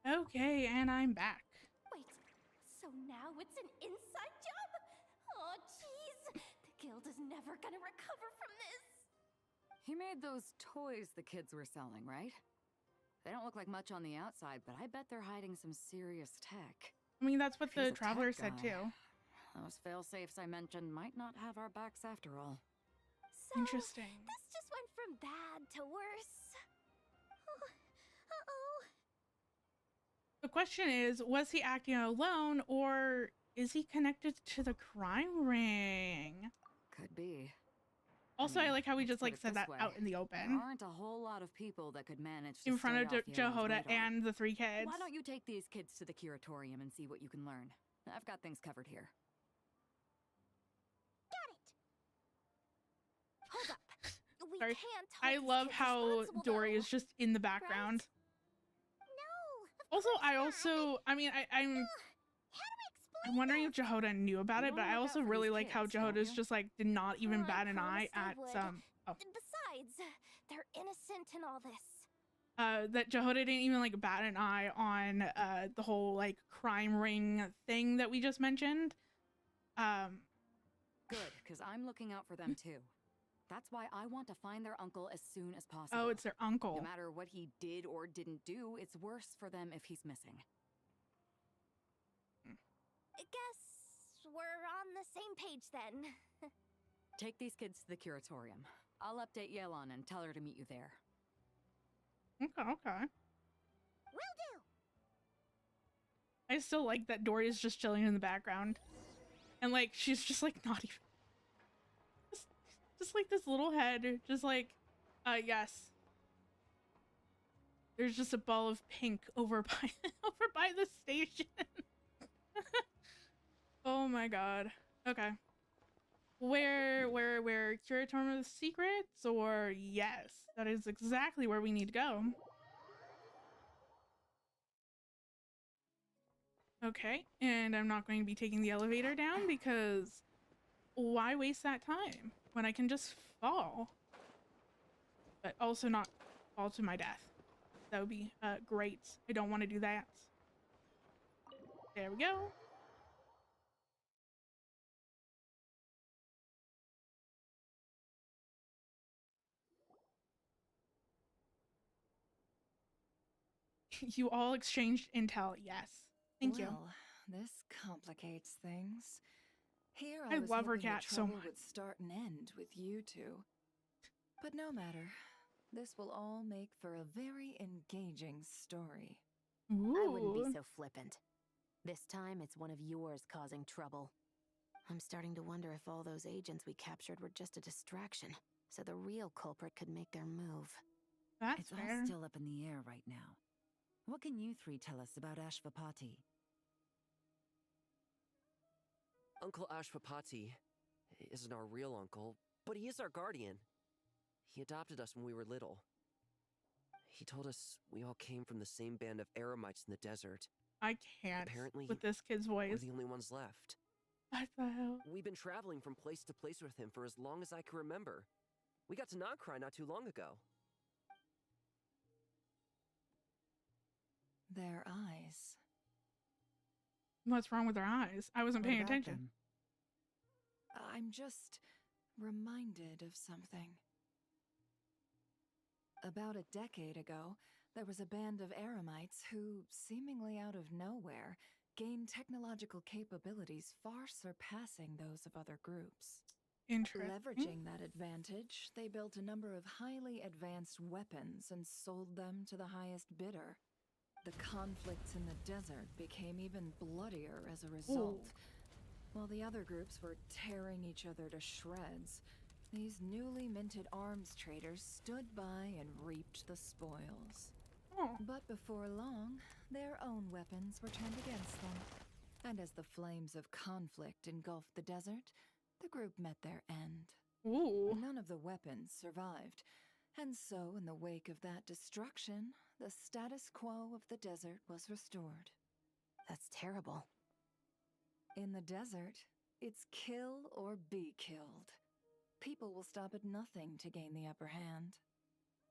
Okay, and I'm back. Wait, so now it's an inside job? Oh, jeez. The guild is never gonna recover from this. He made those toys the kids were selling, right? They don't look like much on the outside, but I bet they're hiding some serious tech. I mean, that's what If he's the a traveler tech said guy, too. Those fail-safes I mentioned might not have our backs after all. So, Interesting. this just went from bad to worse. Uh-oh. The question is, was he acting alone, or is he connected to the crime ring? Could be. Also, I like how we just like Put it said this that way, out in the There open, aren't a whole lot of people that could manage to in front stay of off Yelan's Jehoda radar. and the 3 kids. Why don't you take these kids to the curatorium and see what you can learn? I've got things covered here. Got it. Hold up. We Sorry. can't hold I these love kids how responsible, Dory though. is just in the background. No. Also, I mean, I'm wondering if Jehoda knew about it, but I also really like how Jehoda's just like did not even I bat an eye promised I at would. oh, Besides, they're innocent in all this. that Jehoda didn't even like bat an eye on the whole like crime ring thing that we just mentioned. Good, because I'm looking out for them too. That's why I want to find their uncle as soon as possible. Oh, it's their uncle. No matter what he did or didn't do, it's worse for them if he's missing. I guess we're on the same page then. Take these kids to the curatorium. I'll update Yelan and tell her to meet you there. Okay. Will do. I still like that Dory is just chilling in the background, and like she's just like not even Just like this little head, just like, yes. There's just a ball of pink over by over by the station. Oh my god. Okay. Where Curatorium of the Secrets, or yes, that is exactly where we need to go. Okay, and I'm not going to be taking the elevator down because why waste that time when I can just fall? But also not fall to my death. That would be great. I don't want to do that. There we go. You all exchanged intel, yes. Thank you. Well, this complicates things. Here I was love her hoping cat the so trouble much. would start and end with you two. But no matter. This will all make for a very engaging story. I wouldn't be Ooh. so flippant. This time, it's one of yours causing trouble. I'm starting to wonder if all those agents we captured were just a distraction, so the real culprit could make their move. That's It's fair. all still up in the air right now. What can you three tell us about Ashvapati? Uncle Ashvapati isn't our real uncle, but he is our guardian. He adopted us when we were little. He told us we all came from the same band of eremites in the desert. I can't Apparently, with this kid's we're voice. the only ones left. What the hell? We've been traveling from place to place with him for as long as I can remember. We got to Nagcry not too long ago. Their eyes. What's wrong with their eyes? I wasn't What paying about attention. them? I'm just reminded of something. About a decade ago, there was a band of eremites who, seemingly out of nowhere, gained technological capabilities far surpassing those of other groups. Interesting. Leveraging that advantage, they built a number of highly advanced weapons and sold them to the highest bidder. The conflicts in the desert became even bloodier as a result. Ooh. While the other groups were tearing each other to shreds, these newly minted arms traders stood by and reaped the spoils. Oh. But before long, their own weapons were turned against them. And as the flames of conflict engulfed the desert, the group met their end. Ooh. None of the weapons survived. And so, in the wake of that destruction, the status quo of the desert was restored. That's terrible. In the desert, it's kill or be killed. People will stop at nothing to gain the upper hand.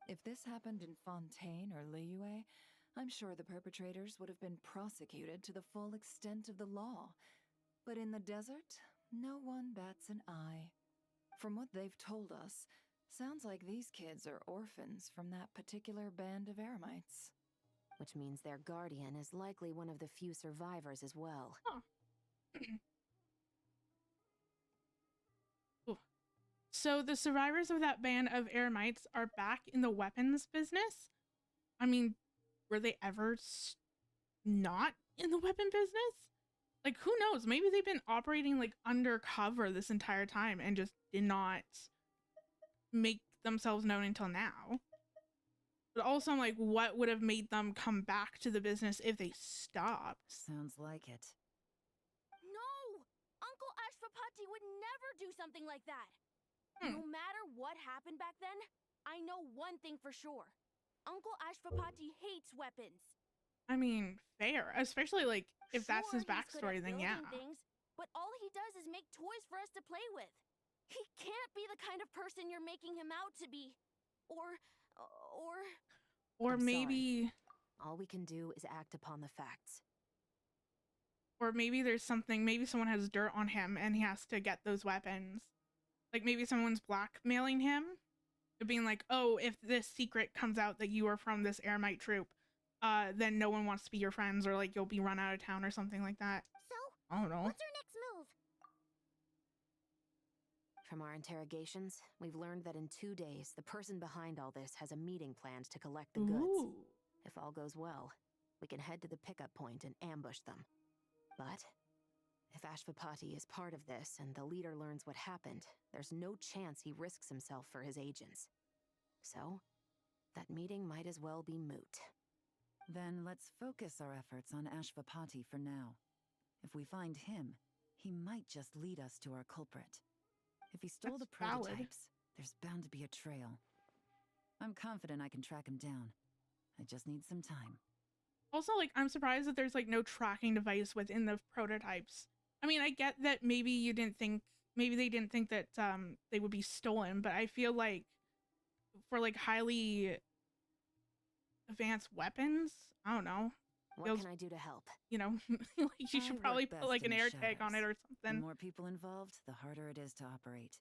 If this happened in Fontaine or Liyue, I'm sure the perpetrators would have been prosecuted to the full extent of the law. But in the desert, no one bats an eye. From what they've told us, sounds like these kids are orphans from that particular band of eremites. Which means their guardian is likely one of the few survivors as well. Huh. Ooh. So the survivors of that band of eremites are back in the weapons business? I mean, were they ever not in the weapon business? Like, who knows? Maybe they've been operating like undercover this entire time and just did not make themselves known until now. But also, I'm like, what would have made them come back to the business if they stopped? Sounds like it. No! Uncle Ashvapati would never do something like that. No matter what happened back then, I know one thing for sure. Uncle Ashvapati hates weapons. I mean, fair. Especially, like, if that's his Sure, he's good at backstory, then yeah. building things, but all he does is make toys for us to play with. He can't be the kind of person you're making him out to be. Or I'm maybe... sorry. All we can do is act upon the facts. Or maybe there's something, maybe someone has dirt on him and he has to get those weapons. Like, maybe someone's blackmailing him. Being like, oh, if this secret comes out that you are from this eremite troop, then no one wants to be your friends, or like you'll be run out of town or something like that. So, I don't know. what's our next move? From our interrogations, we've learned that in 2 days, the person behind all this has a meeting planned to collect the goods. Ooh. If all goes well, we can head to the pickup point and ambush them. But If Ashvapati is part of this and the leader learns what happened, there's no chance he risks himself for his agents. So, that meeting might as well be moot. Then let's focus our efforts on Ashvapati for now. If we find him, he might just lead us to our culprit. If he stole That's the valid. prototypes, there's bound to be a trail. I'm confident I can track him down. I just need some time. Also, like, I'm surprised that there's like no tracking device within the prototypes. I mean, I get that maybe they didn't think that they would be stolen, but I feel like for like highly advanced weapons, I don't know. What can I do to help? You know, like you should probably put like an air tag on it or The something. more people involved, the harder it is to operate.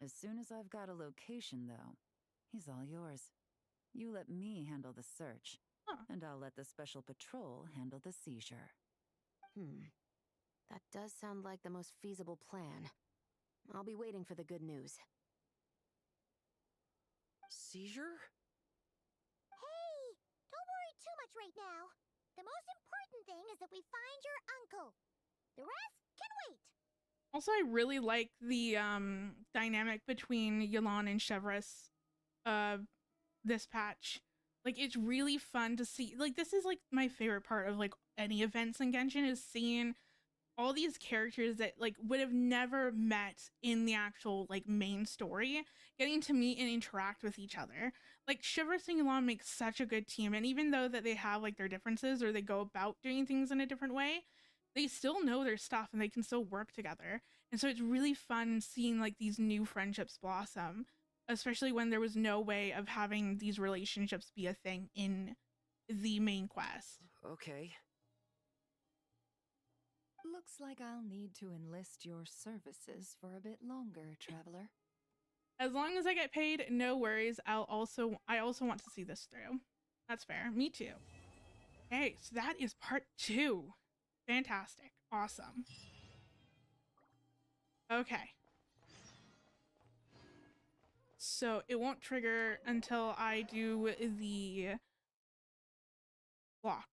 As soon as I've got a location, though, he's all yours. You let me handle the search, and I'll let the special patrol handle the seizure. That does sound like the most feasible plan. I'll be waiting for the good news. Seizure? Hey! Don't worry too much right now. The most important thing is that we find your uncle. The rest can wait. Also, I really like the dynamic between Yelan and Chevreuse this patch. Like, it's really fun to see. Like, this is like my favorite part of like any events in Genshin, is seeing all these characters that like would have never met in the actual like main story getting to meet and interact with each other. Like, Chevreuse and Yelan make such a good team, and even though that they have like their differences or they go about doing things in a different way, they still know their stuff and they can still work together. And so it's really fun seeing like these new friendships blossom, especially when there was no way of having these relationships be a thing in the main quest. Okay. Looks like I'll need to enlist your services for a bit longer, traveler. As long as I get paid, no worries. I also want to see this through. That's fair. Me too. Okay, so that is part 2. Fantastic. Awesome. Okay. So it won't trigger until I do the block.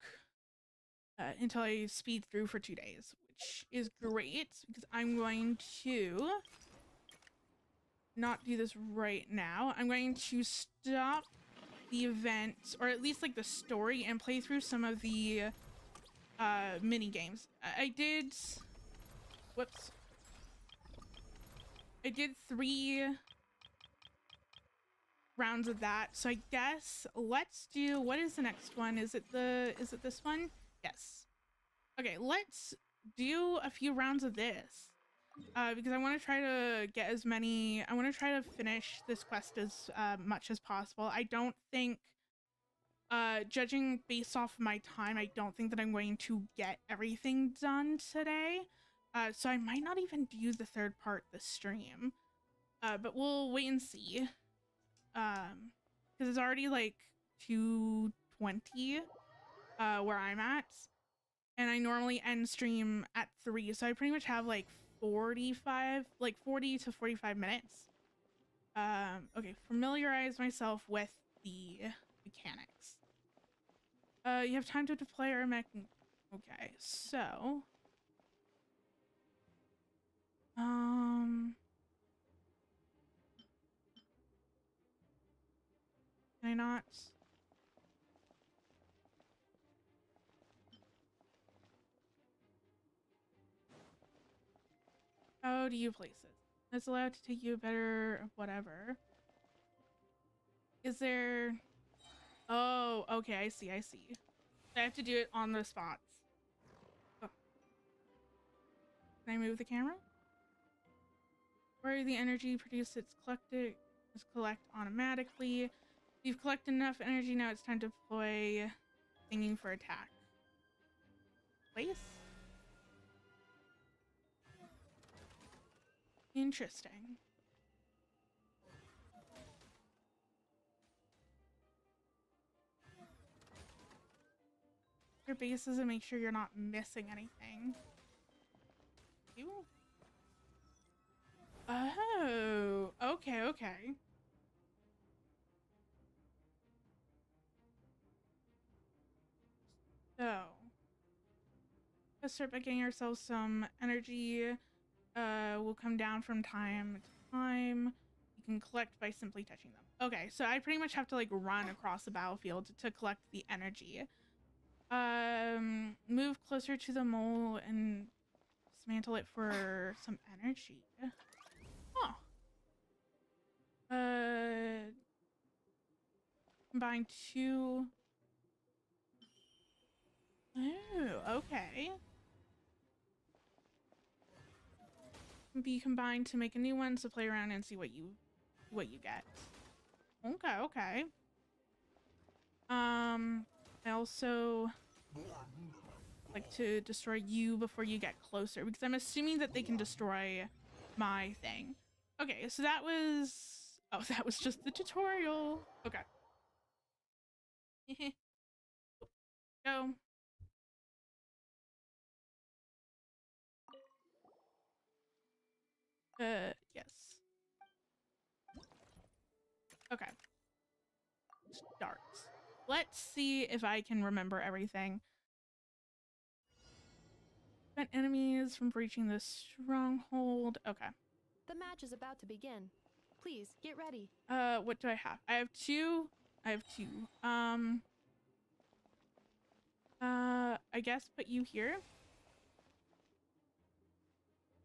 Until I speed through for 2 days, which is great because I'm going to not do this right now. I'm going to stop the event, or at least like the story, and play through some of the mini games. I did 3 rounds of that, so I guess let's do, what is the next one? Is it this one? Yes. Okay, let's do a few rounds of this because I want to try to get as many, I want to try to finish this quest as much as possible. I don't think, judging based off my time, I don't think that I'm going to get everything done today. So I might not even do the 3rd part this stream, but we'll wait and see. Because it's already like 2:20 where I'm at, and I normally end stream at 3, so I pretty much have like 40 to 45 minutes. Okay, familiarize myself with the mechanics. You have time to deploy our mech. Okay, so can I not? How do you place it? It's allowed to take you better, whatever. Is there... Oh, okay, I see. I have to do it on the spots. Oh. Can I move the camera? Where the energy produced, it's collect automatically. If you've collected enough energy, now it's time to deploy thinking for attack. Place? Interesting. Your bases and make sure you're not missing anything. You? Oh, okay. So, let's start by getting ourselves some energy. Will come down from time to time. You can collect by simply touching them. Okay, so I pretty much have to like run across the battlefield to collect the energy. Move closer to the mole and dismantle it for some energy. Oh. Combine two. Oh, okay. Be combined to make a new one, so play around and see what you get. Okay, okay. I also like to destroy you before you get closer, because I'm assuming that they can destroy my thing. Okay, so that was... Oh, that was just the tutorial. Okay. Go. Yes. Okay. Start. Let's see if I can remember everything. Prevent enemies from breaching the stronghold. Okay. The match is about to begin. Please, get ready. What do I have? I have two. I guess put you here.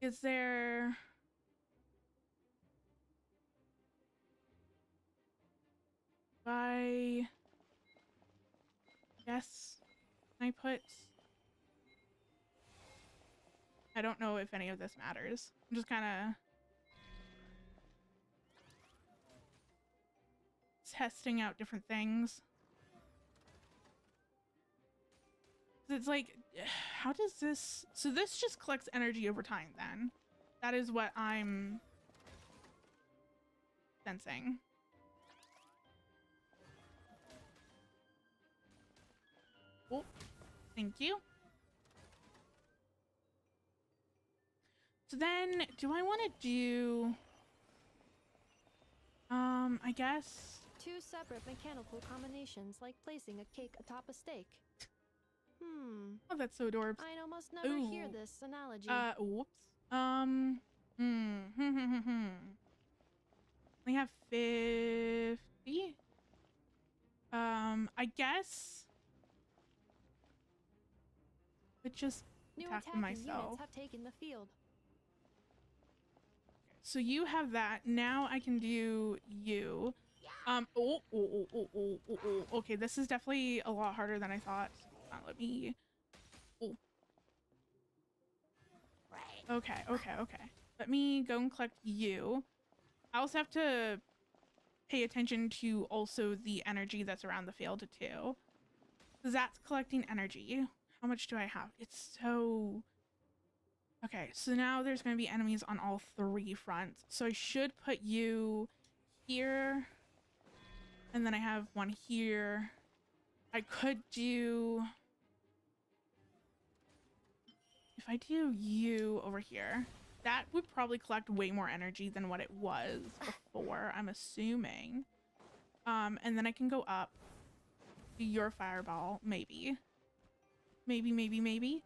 Is there... I guess I put... I don't know if any of this matters. I'm just kind of testing out different things. It's like, how does this... So this just collects energy over time then. That is what I'm sensing. Oh, thank you. So then, do I want to do... I guess... Two separate mechanical combinations, like placing a cake atop a steak. Oh, that's so adorable. I'd almost never hear this analogy. Whoops. We have 50. I guess... But just New attack attacking myself. units have taken the field. So you have that. Now I can do you. Okay, this is definitely a lot harder than I thought. Let me... Oh. Okay. Let me go and collect you. I also have to pay attention to also the energy that's around the field too. Because that's collecting energy. How much do I have? It's so... Okay, so now there's going to be enemies on all three fronts. So I should put you here. And then I have one here. I could do... If I do you over here, that would probably collect way more energy than what it was before, I'm assuming. And then I can go up to your fireball, maybe. Maybe.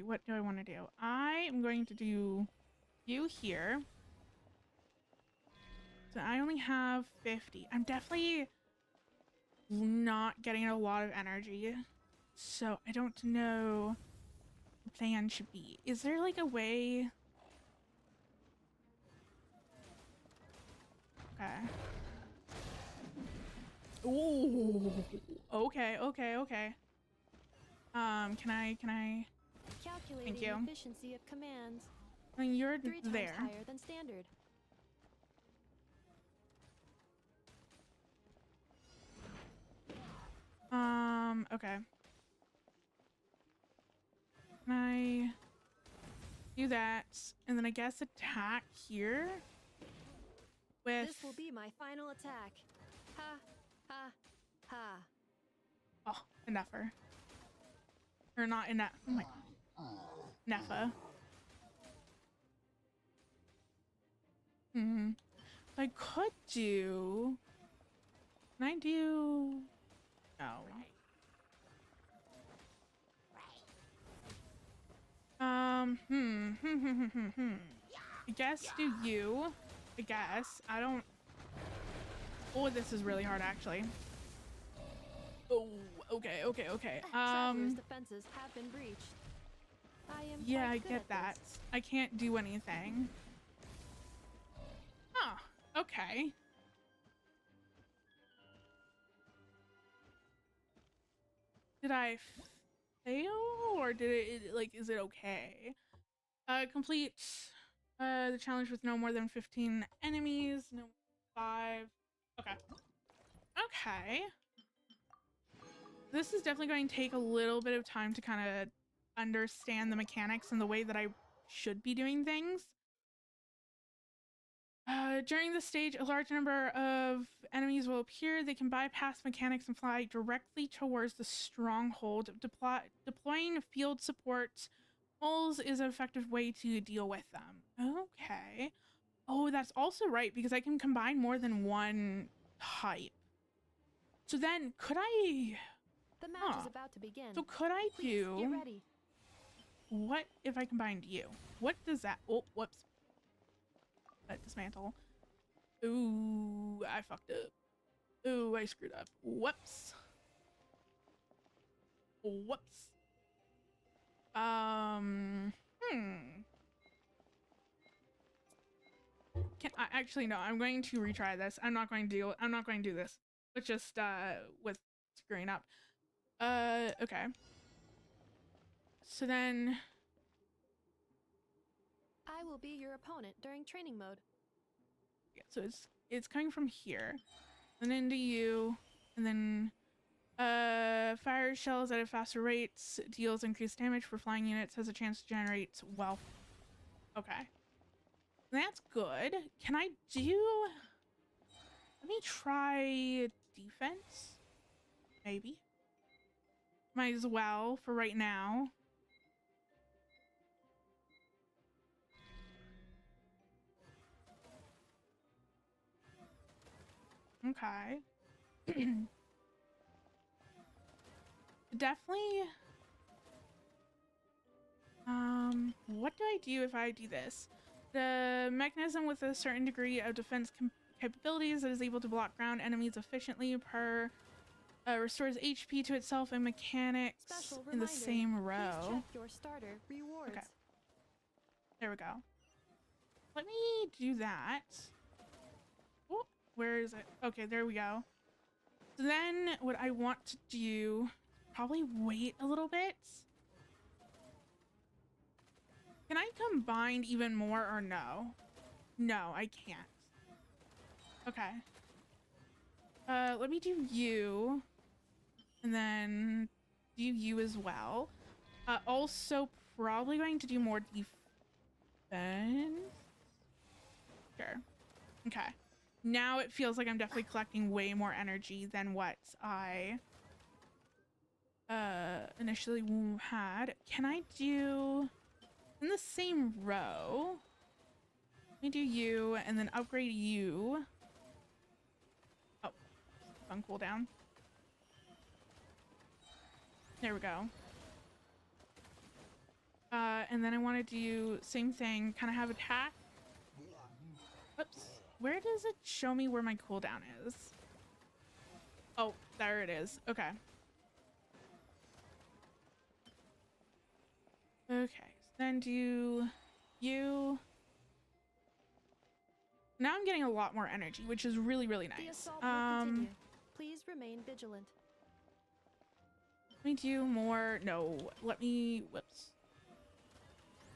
What do I want to do? I am going to do you here. So I only have 50. I'm definitely not getting a lot of energy. So I don't know what the plan should be. Is there like a way? Okay. Ooh. Okay. Can I? Calculating Thank you. efficiency of commands. I mean, you're 3 times there. higher than standard. Okay. Can I do that? And then I guess attack here with... This will be my final attack. Ha, ha, ha. Oh, enuffer. Or not enough. Oh my god. Neffa. I could do. Can I do? No. I guess do you. I guess. I don't. Oh, this is really hard actually. Oh, okay. Traveler's defenses have been breached. I am Yeah, I quite good get at that. this. I can't do anything. Huh. Okay. Did I fail or did it like is it okay? Complete the challenge with no more than 15 enemies, no 5. Okay. Okay. This is definitely going to take a little bit of time to kind of understand the mechanics and the way that I should be doing things. During this stage, a large number of enemies will appear. They can bypass mechanics and fly directly towards the stronghold. Deploying field support moles is an effective way to deal with them. Okay. Oh, that's also right, because I can combine more than one type. So then, could I... The match is about to begin. So could I Please, do... get ready. What if I combined you? What does that... Oh, whoops. Dismantle. Ooh, I fucked up. Ooh, I screwed up. Whoops. Whoops. Can I actually no, I'm going to retry this. I'm not going to do this. Let's just with screwing up. Okay. So then I will be your opponent during training mode. yeah, so it's coming from here. Then into you, and then fire shells at a faster rate, deals increased damage for flying units, has a chance to generate wealth. Okay. That's good. Can I do... Let me try defense? Maybe. Might as well for right now. Okay. Definitely. What do I do if I do this? The mechanism with a certain degree of defense capabilities that is able to block ground enemies efficiently restores HP to itself and mechanics in the same row. Please check your starter rewards. Okay. There we go. Let me do that. Oh, where is it? Okay, there we go. So then what I want to do, probably wait a little bit. Can I combine even more or no? No, I can't. Okay. Let me do you. And then do you as well. Also probably going to do more defense. Sure. Okay. Now it feels like I'm definitely collecting way more energy than what I initially had. Can I do in the same row? Let me do you and then upgrade you. Oh, on cooldown. There we go. And then I want to do same thing, kind of have attack. Whoops. Where does it show me where my cooldown is? Oh, there it is. Okay. Okay. So then do you. Now I'm getting a lot more energy, which is really, really The nice. assault will continue. Please remain vigilant. Let me do more. No, let me. Whoops.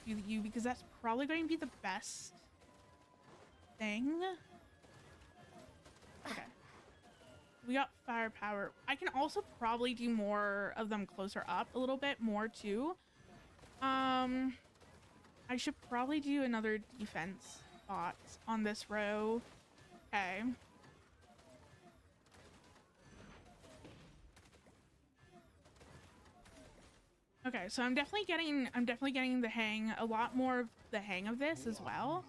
Do you because that's probably going to be the best thing. Okay. We got firepower. I can also probably do more of them closer up a little bit more too. I should probably do another defense spot on this row. Okay. Okay, so I'm definitely getting the hang, a lot more of the hang of this as well.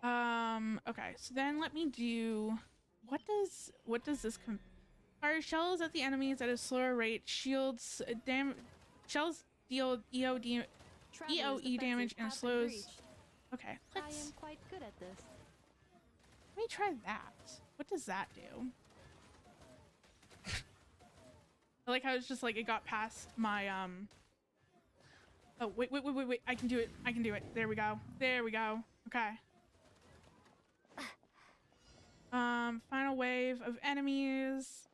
Okay, so then let me do, what does this fire shells at the enemies at a slower rate, shells deal EOE damage and slows. Okay, I am quite good at this. let me try that. What does that do? I like how it's just like it got past my oh wait, I can do it. There we go. Okay. Final wave of enemies.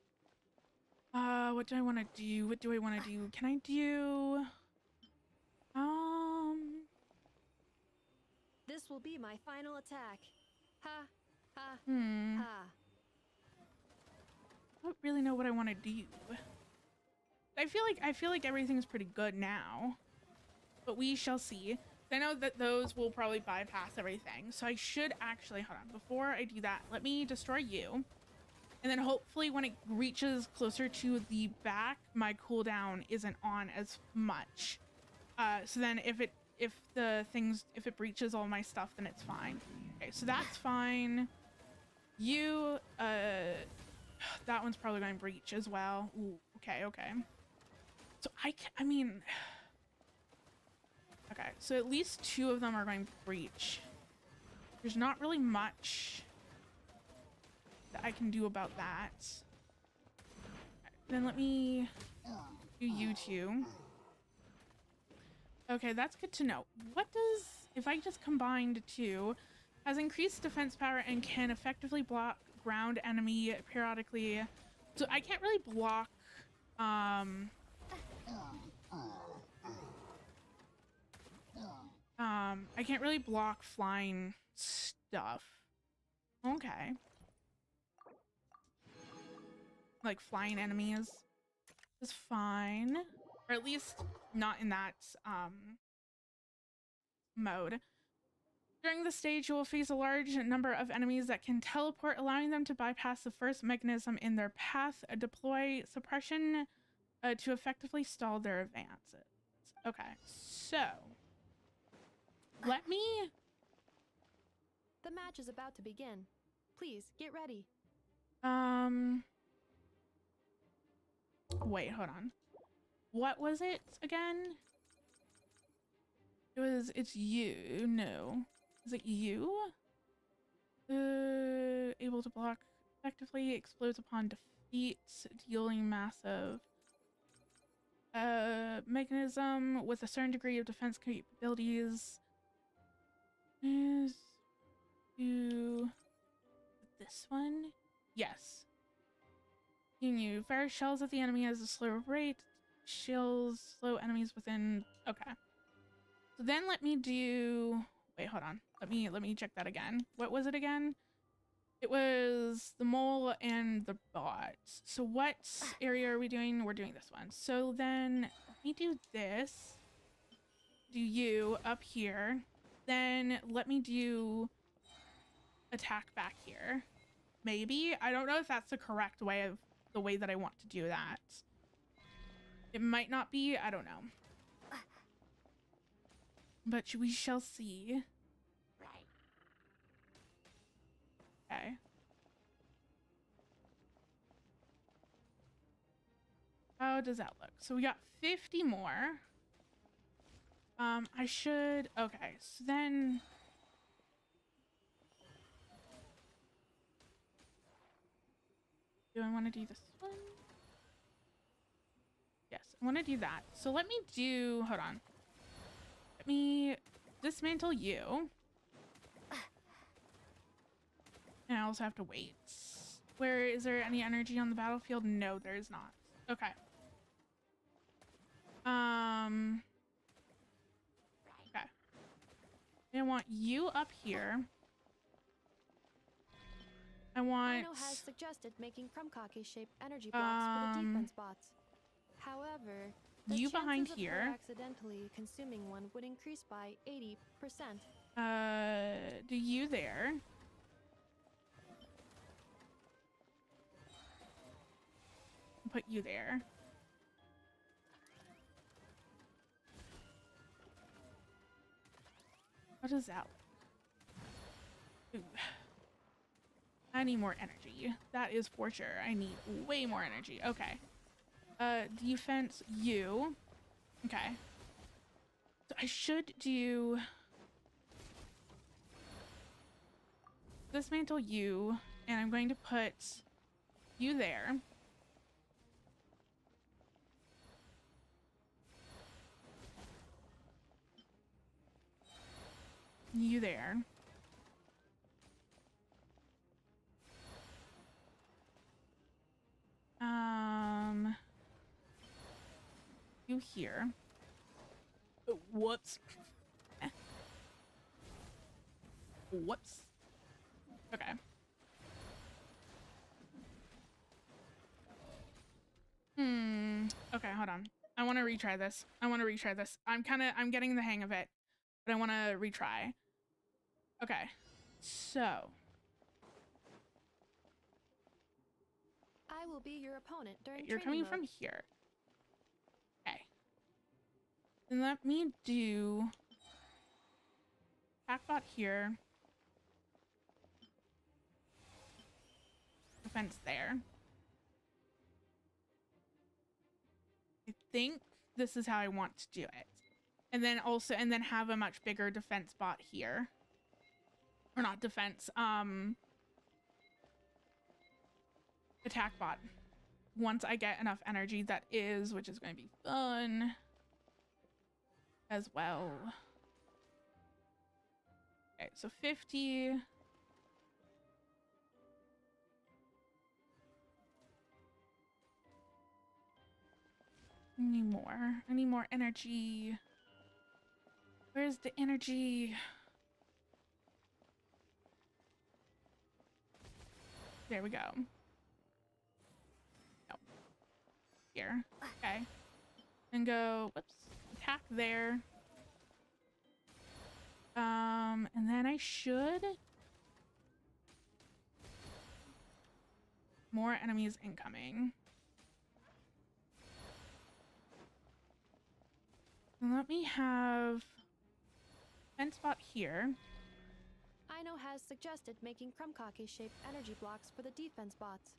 What do I want to do? Can I do This will be my final attack. Ha ha ha. I don't really know what I want to do. I feel like everything's pretty good now, but we shall see. I know that those will probably bypass everything, so I should actually, hold on, before I do that, let me destroy you, and then hopefully when it reaches closer to the back, my cooldown isn't on as much. So then if it breaches all my stuff, then it's fine. Okay, so that's fine. You, that one's probably going to breach as well. Ooh, okay. So I mean, okay, so at least 2 of them are going to breach. There's not really much that I can do about that. Okay, then let me do you 2. Okay, that's good to know. What does, if I just combined 2, has increased defense power and can effectively block ground enemy periodically. So I can't really block, I can't really block flying stuff. Okay. Like flying enemies is fine. Or at least not in that mode. During the stage, you will face a large number of enemies that can teleport, allowing them to bypass the first mechanism in their path, deploy suppression to effectively stall their advances. Okay, so let me... The match is about to begin. Please, get ready. Wait, hold on. What was it again? It's you. No. Is it you? Able to block effectively, explodes upon defeat, dealing massive mechanism with a certain degree of defense capabilities. Is you this one? Yes. You fire shells at the enemy at a slower rate. Shells slow enemies within. Okay. So then let me do. Wait, hold on. Let me check that again. What was it again? It was the mole and the bots. So what area are we doing? We're doing this one. So then let me do this. Do you up here. Then let me do attack back here. Maybe. I don't know if that's the correct way of the way that I want to do that. It might not be. I don't know. But we shall see. Okay. How does that look? So we got 50 more. I should... Okay, so then... Do I want to do this one? Yes, I want to do that. So let me do... Hold on. Let me dismantle you. And I also have to wait. Where is there any energy on the battlefield? No, there is not. Okay. Okay. I want you up here. I want... Ino has suggested making Krumkake-shaped energy blocks for the defense bots. However, the you chances behind of here. her accidentally consuming one would increase by 80%. Do you there. Put you there. What is that? Ooh. I need more energy. That is for sure. I need way more energy. Okay. Defense you. Okay. So I should do dismantle you, and I'm going to put you there. You there. You here. Oh, whoops. Whoops. Okay. Okay, hold on. I want to retry this. I'm getting the hang of it, but I want to retry. Okay. So. I will be your opponent during You're training coming mode. from here. Okay. Then let me do Hackbot here. Defense there. I think this is how I want to do it. And then have a much bigger defense bot here. Or not defense, attack bot. Once I get enough energy, which is going to be fun as well. Okay, so 50. I need more energy. Where's the energy? There we go. Nope. Here. Okay. And go, whoops, attack there. And then I should. More enemies incoming. And let me have fence spot here. Aino has suggested making Krumkake-shaped energy blocks for the defense bots.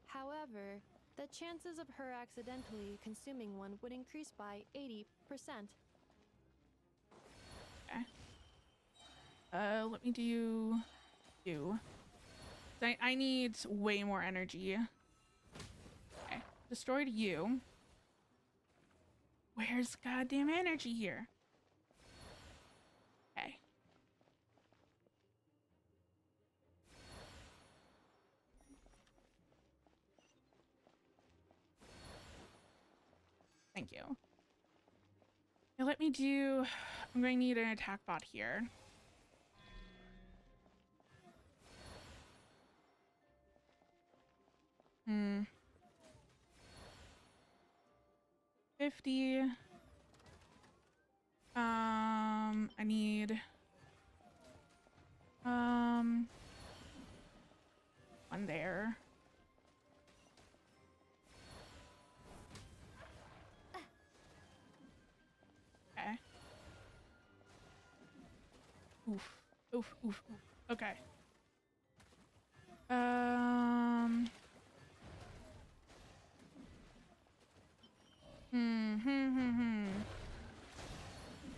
However, the chances of her accidentally consuming one would increase by 80%. Okay. Let me do you. I need way more energy. Okay. Destroyed you. Where's goddamn energy here? Okay. Thank you. Now let me do. I'm going to need an attack bot here. Hmm. 50. I need one there. Okay. Oof. Oof, oof, oof. Okay.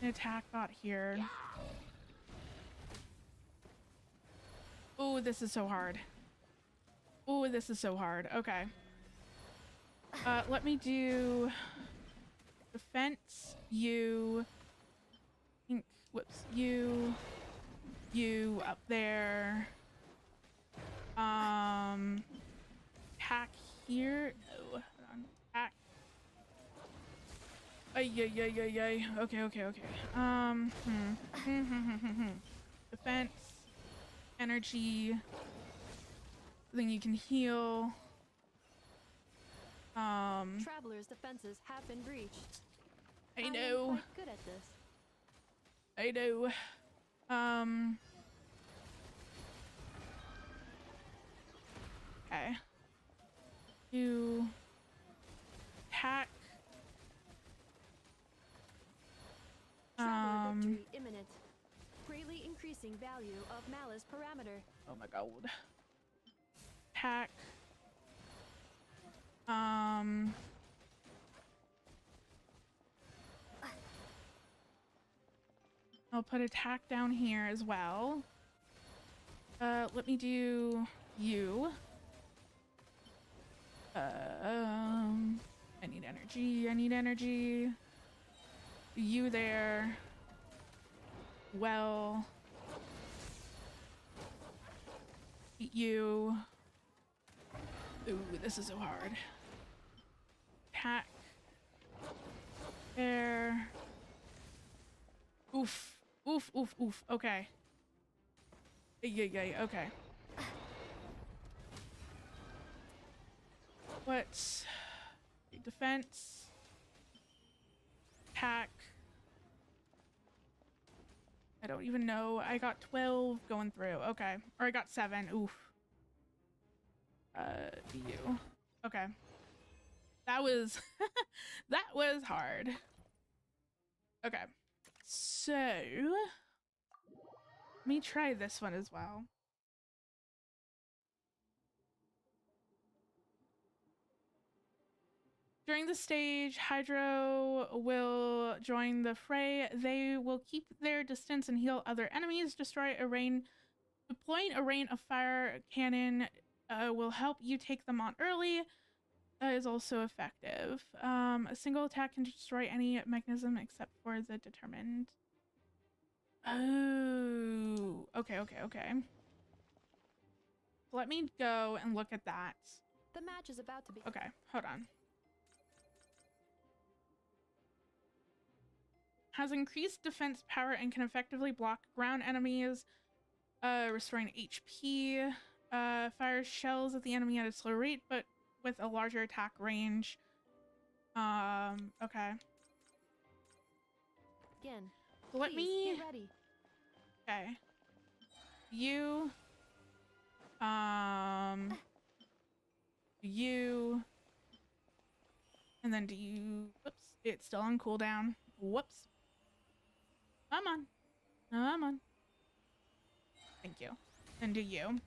An attack bot here. Oh, this is so hard. Oh, this is so hard. Okay. Let me do defense, you. Whoops, you up there. Attack here. No, hold on. Attack. Ay. Okay. Defense, energy. Then you can heal. Travelers' defenses have been breached. I know. am quite good at this. I know. Okay. You attack. Traveler victory imminent. Greatly corresponding value of malice parameter. Oh my god. Attack. I'll put attack down here as well. Let me do you. I need energy. I need energy. You there. Well. You. Ooh, this is so hard. Attack. There. Oof. Oof, oof, oof. Okay. Yeah, okay. What? Defense. Attack. I don't even know. I got 12 going through. Okay. Or I got 7. Oof. You. Okay. That was that was hard. Okay. So let me try this one as well. During the stage, Hydro will join the fray. They will keep their distance and heal other enemies. Deploying a rain of fire cannon will help you take them on early. Is also effective. A single attack can destroy any mechanism except for the determined. Oh, okay. Let me go and look at that. The match is about to be. Okay, hold on. Has increased defense power and can effectively block ground enemies, restoring HP. Fires shells at the enemy at a slow rate, but with a larger attack range. Okay. Again. So let me get ready. Okay. You. You. And then do you. Whoops. It's still on cooldown. Whoops. Come on. Come on. Thank you. And do you.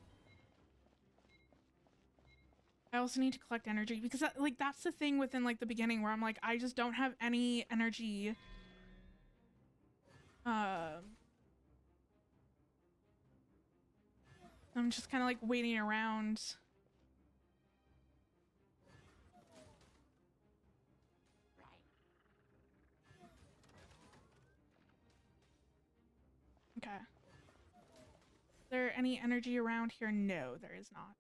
I also need to collect energy because that's the thing within like the beginning where I'm like, I just don't have any energy. I'm just kind of like waiting around. Okay. Is there any energy around here? No, there is not.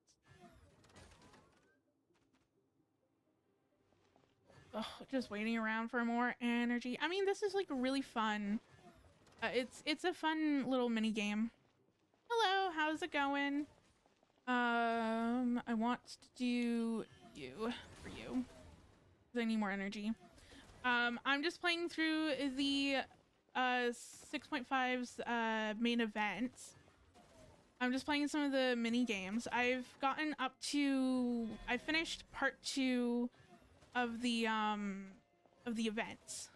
Ugh, just waiting around for more energy. I mean, this is like really fun. It's a fun little mini game. Hello, how's it going? I want to do you for you. 'Cause I need more energy. I'm just playing through the 6.5's main event. I'm just playing some of the mini games. I've gotten up to I finished part 2 of the events.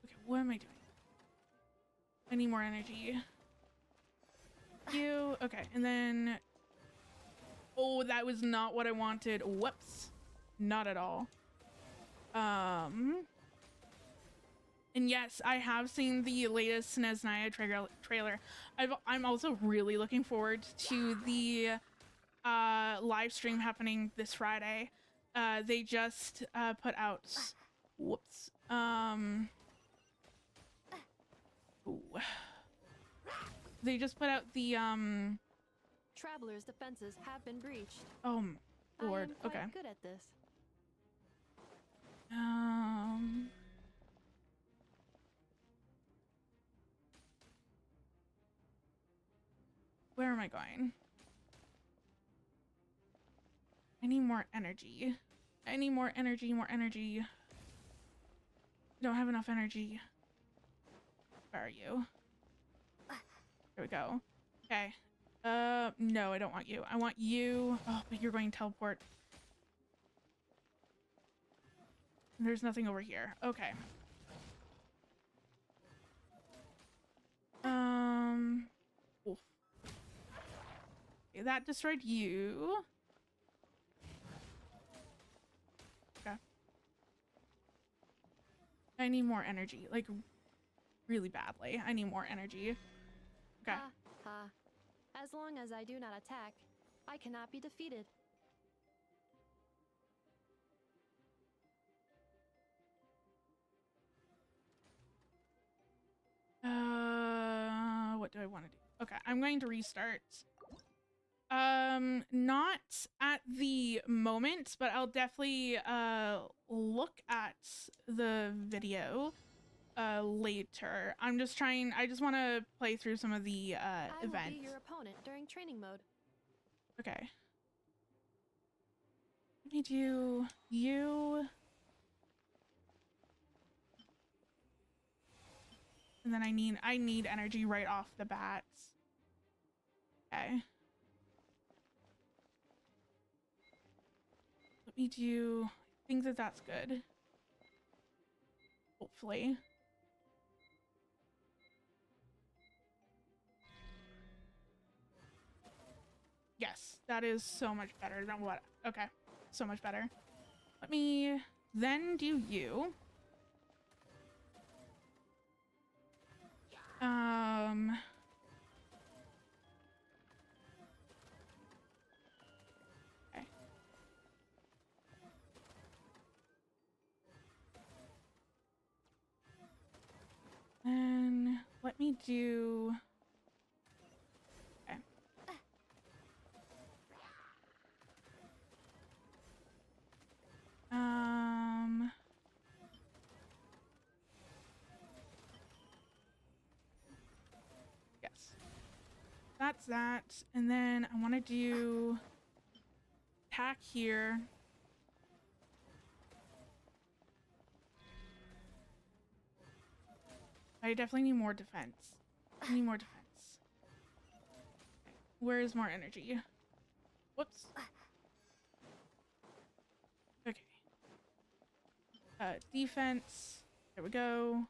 Okay, what am I doing? I need more energy. You okay, and then oh, that was not what I wanted. Whoops. Not at all. And yes, I have seen the latest Nesnaya trailer. I'm also really looking forward to the live stream happening this Friday. They just put out whoops. Ooh. They just put out the Travelers' defenses have been breached. oh Lord. I am quite Okay. good at this. Where am I going? I need more energy. I need more energy, more energy. I don't have enough energy. Where are you? There we go. Okay. No, I don't want you. I want you. Oh, but you're going to teleport. There's nothing over here. Okay. Okay, that destroyed you. Okay. I need more energy, like really badly. I need more energy. Okay. Ha ha. As long as I do not attack, I cannot be defeated. What do I want to do? Okay, I'm going to restart. Not at the moment, but I'll definitely look at the video later. I just want to play through some of the I will events. be your opponent during training mode. Okay. Let me do you. And then I need energy right off the bat. Okay. Let me do, I think that that's good. Hopefully. Yes, that is so much better than what, okay. So much better. Let me then do you. Okay. Then let me do. Okay. Yes. That's that. And then I want to do attack here. I definitely need more defense. I need more defense. Where is more energy? Whoops. Okay. Defense. There we go.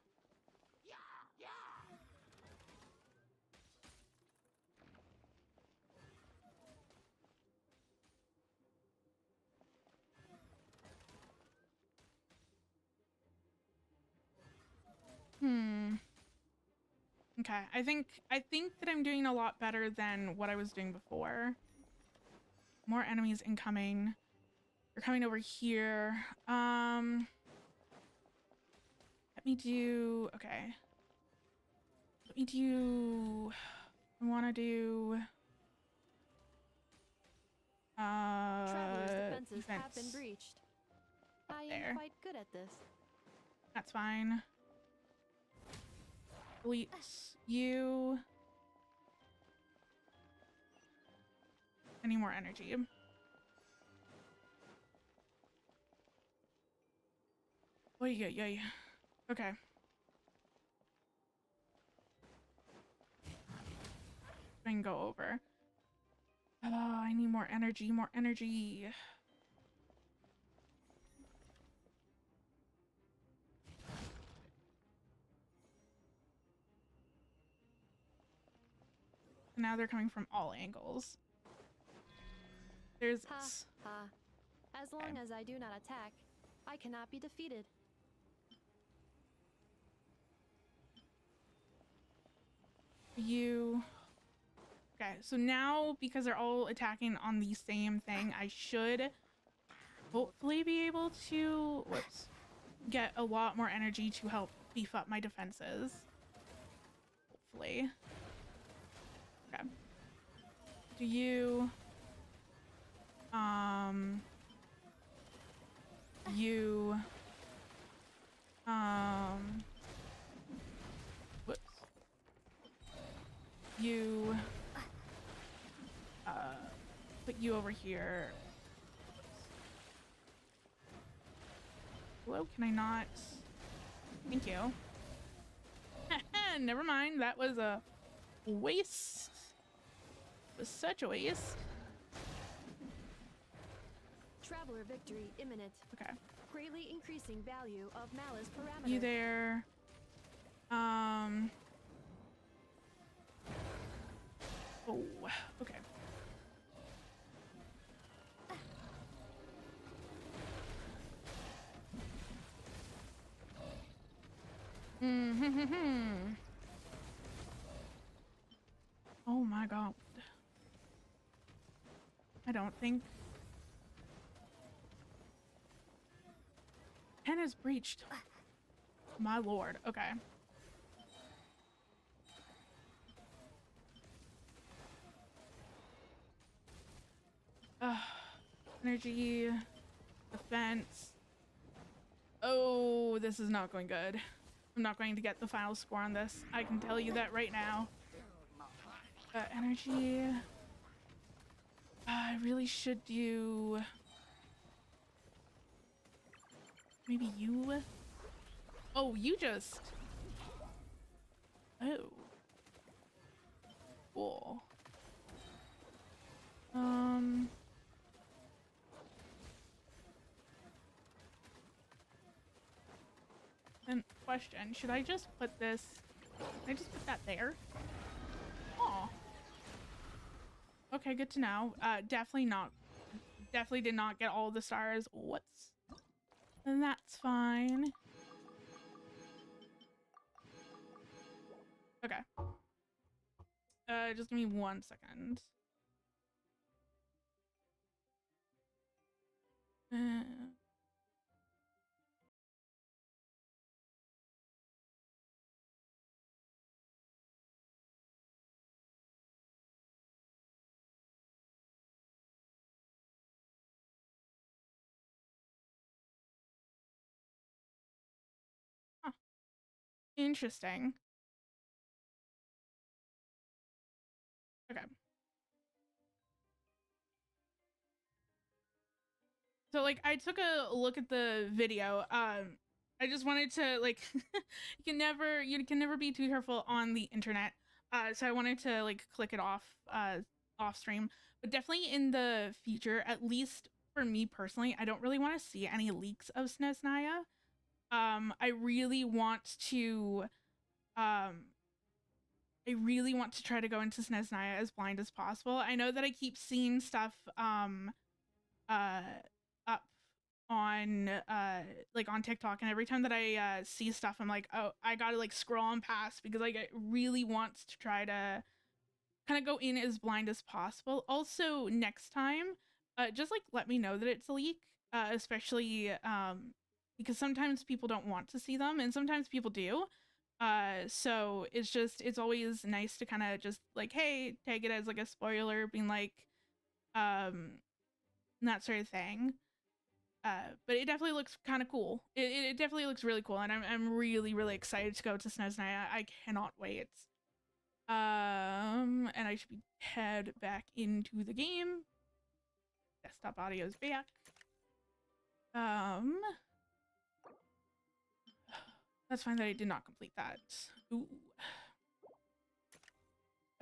Okay, I think that I'm doing a lot better than what I was doing before. More enemies incoming. They're coming over here. Let me do, okay. Let me do, I want to do Traveler's defenses defense. have been breached. I there. am quite good at this. That's fine. Delete you. I need more energy. Oh, yeah. Okay. I can go over. Oh, I need more energy, more energy. Now they're coming from all angles. There's this. Ha. As long as I do not attack, I cannot be defeated. You. Okay, so now because they're all attacking on the same thing, I should hopefully be able to, get a lot more energy to help beef up my defenses. Hopefully. Okay. Do you. You. Whoops. You. Put you over here. Hello, can I not? Thank you. Never mind, that was a waste. It was such a waste. Traveler victory imminent. Okay. Greatly increasing value of malice parameter. You there. Oh, okay. Mm-hmm. Oh my god. I don't think 10 is breached. My lord. Okay. Energy, defense. Oh, this is not going good. I'm not going to get the final score on this. I can tell you that right now. Energy. I really should do maybe you. Oh, you just. Oh. Cool. Then question, should I just put this, can I just put that there? Oh. Okay, good to know. Definitely did not get all the stars. Whoops. And that's fine. Okay. Just give me 1 second. Huh. Interesting. Okay. So like I took a look at the video. I just wanted to like you can never be too careful on the internet. So I wanted to like click it off off stream. But definitely in the future, at least for me personally, I don't really want to see any leaks of Snezhnaya. I really want to try to go into Snezhnaya as blind as possible. I know that I keep seeing stuff uh up on like on TikTok, and every time that I see stuff I'm like, oh, I gotta like scroll on past because like I really want to try to kind of go in as blind as possible. Also next time, just like let me know that it's a leak, especially because sometimes people don't want to see them and sometimes people do. So it's always nice to kind of just like, hey, take it as like a spoiler, being like that sort of thing. But it definitely looks kind of cool. It definitely looks really cool, and I'm really excited to go to Snezhnaya. I cannot wait. And I should head back into the game. Desktop audio is back. That's fine that I did not complete that. Ooh.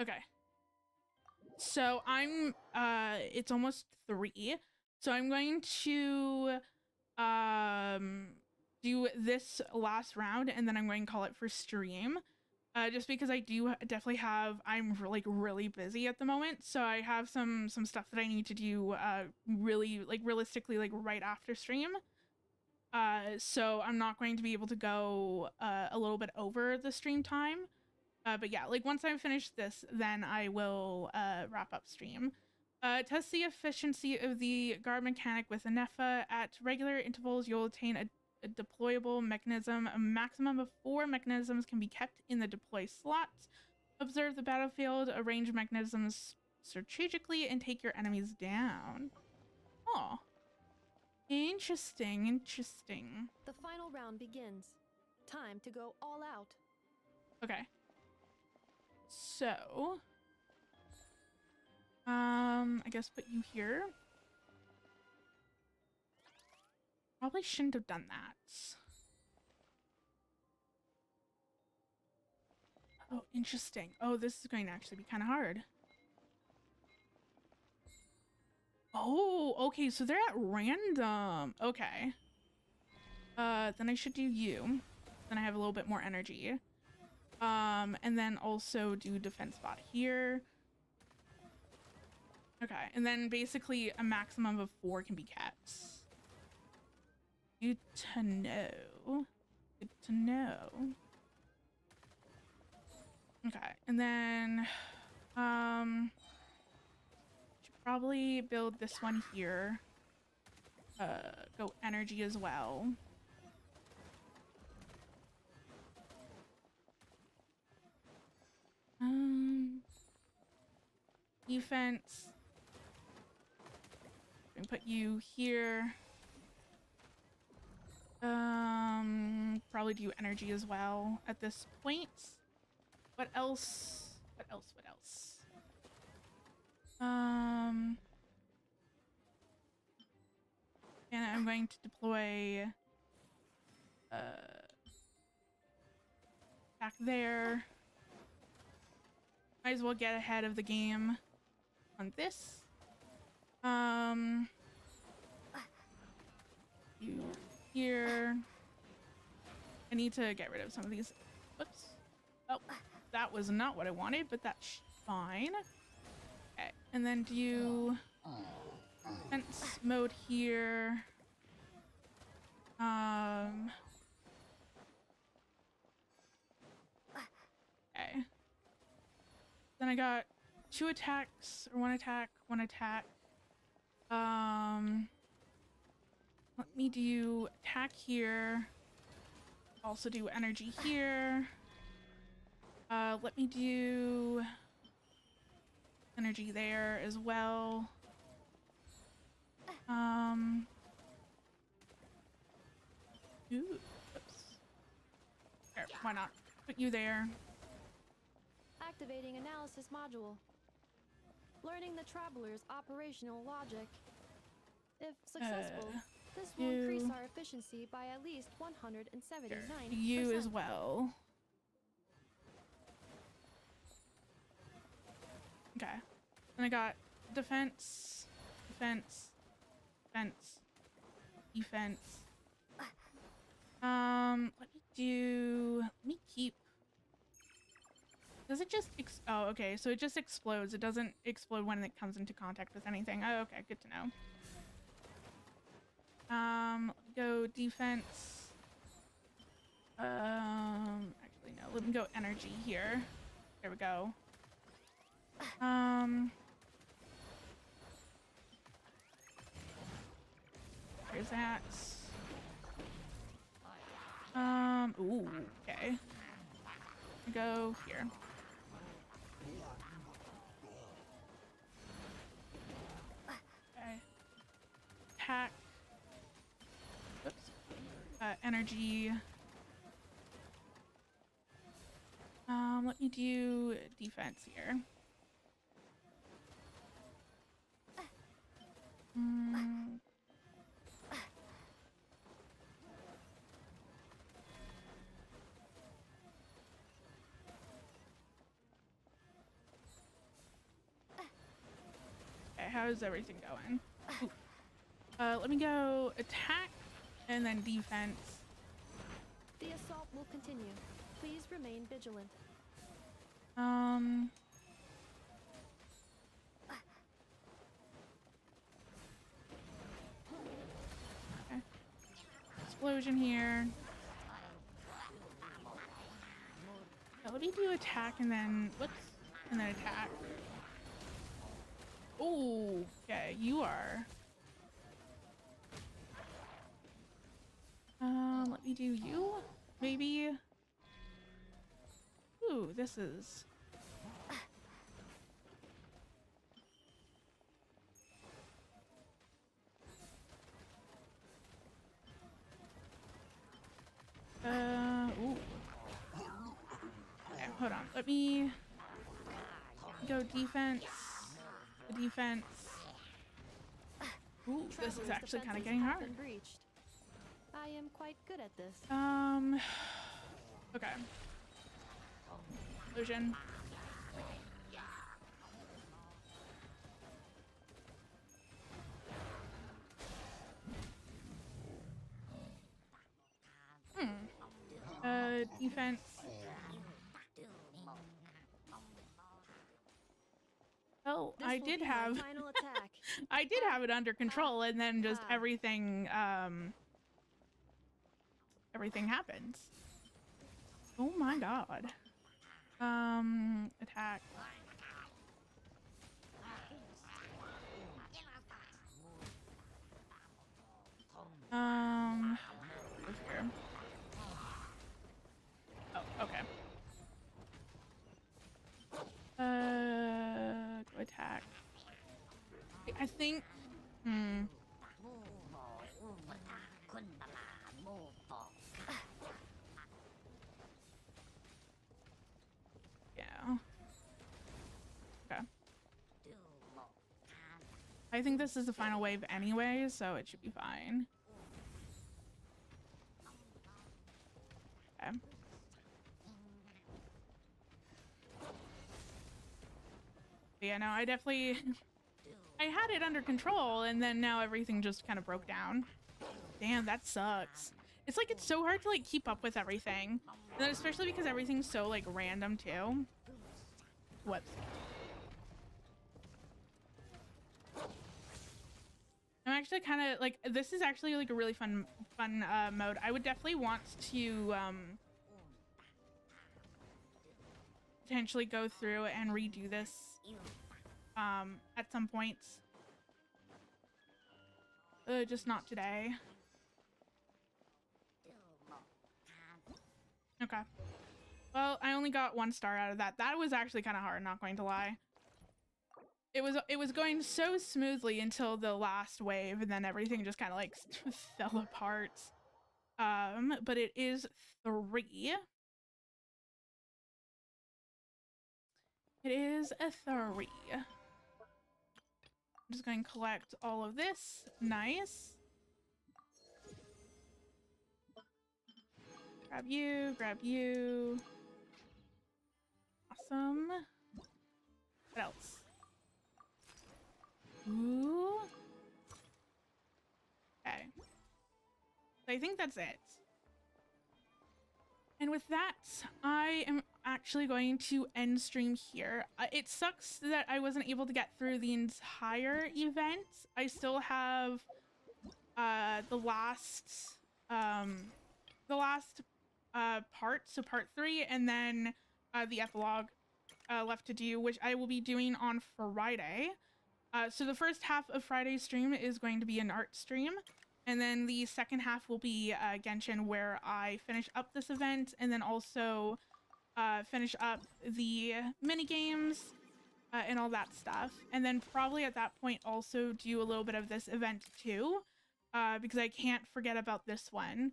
Okay. So I'm it's almost 3. So I'm going to do this last round and then I'm going to call it for stream. Just because I do definitely have, I'm like really busy at the moment, so I have some stuff that I need to do really like realistically like right after stream. So I'm not going to be able to go a little bit over the stream time. But yeah, like once I finish this, then I will wrap up stream. Test the efficiency of the guard mechanic with Anefa. At regular intervals, you'll attain a deployable mechanism. A maximum of 4 mechanisms can be kept in the deploy slot. Observe the battlefield, arrange mechanisms strategically, and take your enemies down. Oh. Interesting. The final round begins. Time to go all out. Okay. So, I guess put you here. Probably shouldn't have done that. Oh, interesting. Oh, this is going to actually be kind of hard. Oh, okay, so they're at random. Okay. Then I should do you. Then I have a little bit more energy. And then also do defense bot here. Okay, and then basically a maximum of 4 can be kept. Good to know. Good to know. Okay, and then should probably build this one here. Go energy as well. Defense. We can put you here. Probably do energy as well at this point. What else? What else? What else? And I'm going to deploy back there. Might as well get ahead of the game on this. You here. I need to get rid of some of these. Whoops. Oh, that was not what I wanted, but that's fine. Okay, and then do defense mode here. Okay. Then I got 2 attacks, or 1 attack, 1 attack. Let me do attack here. Also do energy here. Let me do energy there as well. Ooh, oops. There, why not? Put you there. Activating analysis module. Learning the traveler's operational logic. If successful, this will increase our efficiency by at least 179%. You as well. Okay. And I got defense, defense, defense, defense. Let me keep. Does it just oh, okay, so it just explodes. It doesn't explode when it comes into contact with anything. Oh, okay, good to know. Let me go defense. Actually no, let me go energy here. There we go. There's that. Ooh, okay. Go here. Okay. Attack. Oops. Energy. Let me do defense here. Okay, how's everything going? Ooh. Let me go attack and then defense. The assault will continue. Please remain vigilant. Okay. Explosion here. Let me do attack and then whoops, and then attack. Oh, okay, you are. Let me do you, maybe. Ooh, this is. Ooh. Okay, hold on. Let me go defense. Defense. Ooh, this is actually kind of getting hard. I am quite good at this. Okay. Illusion. Defense. Oh, I did have I did have it under control, and then just everything everything happens. Oh my god. Attack. What's here? Oh, okay. Go attack. I think. Yeah. Okay. I think this is the final wave anyway, so it should be fine. Okay. But yeah, no, I definitely... I had it under control, and then now everything just kind of broke down. Damn, that sucks. It's like it's so hard to like keep up with everything. And then especially because everything's so like random too. Whoops. I'm actually kind of like, this is actually like a really fun mode. I would definitely want to potentially go through and redo this at some points. Just not today. Okay. Well, I only got 1 star out of that. That was actually kind of hard, not going to lie. It was going so smoothly until the last wave, and then everything just kind of like fell apart. But it is 3. It is a 3. I'm just going to collect all of this. Nice. Grab you, grab you. Awesome. What else? Ooh. Okay. So I think that's it. And with that, I am actually going to end stream here. It sucks that I wasn't able to get through the entire event. I still have the last part, so part 3, and then the epilogue left to do, which I will be doing on Friday. So the first half of Friday's stream is going to be an art stream, and then the second half will be Genshin, where I finish up this event, and then also finish up the mini games and all that stuff. And then probably at that point also do a little bit of this event too, because I can't forget about this one.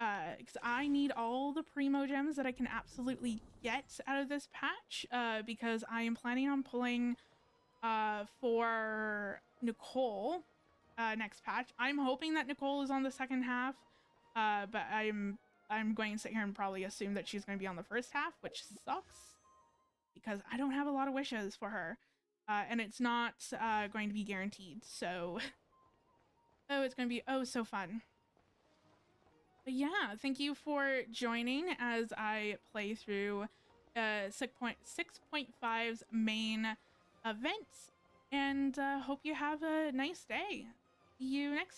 Because I need all the primo gems that I can absolutely get out of this patch, because I am planning on pulling for Nicole next patch. I'm hoping that Nicole is on the second half, but I'm going to sit here and probably assume that she's going to be on the first half, which sucks because I don't have a lot of wishes for her, and it's not going to be guaranteed. So, oh, it's going to be so fun. But yeah, thank you for joining as I play through 6.5's main events, and hope you have a nice day. See you next time.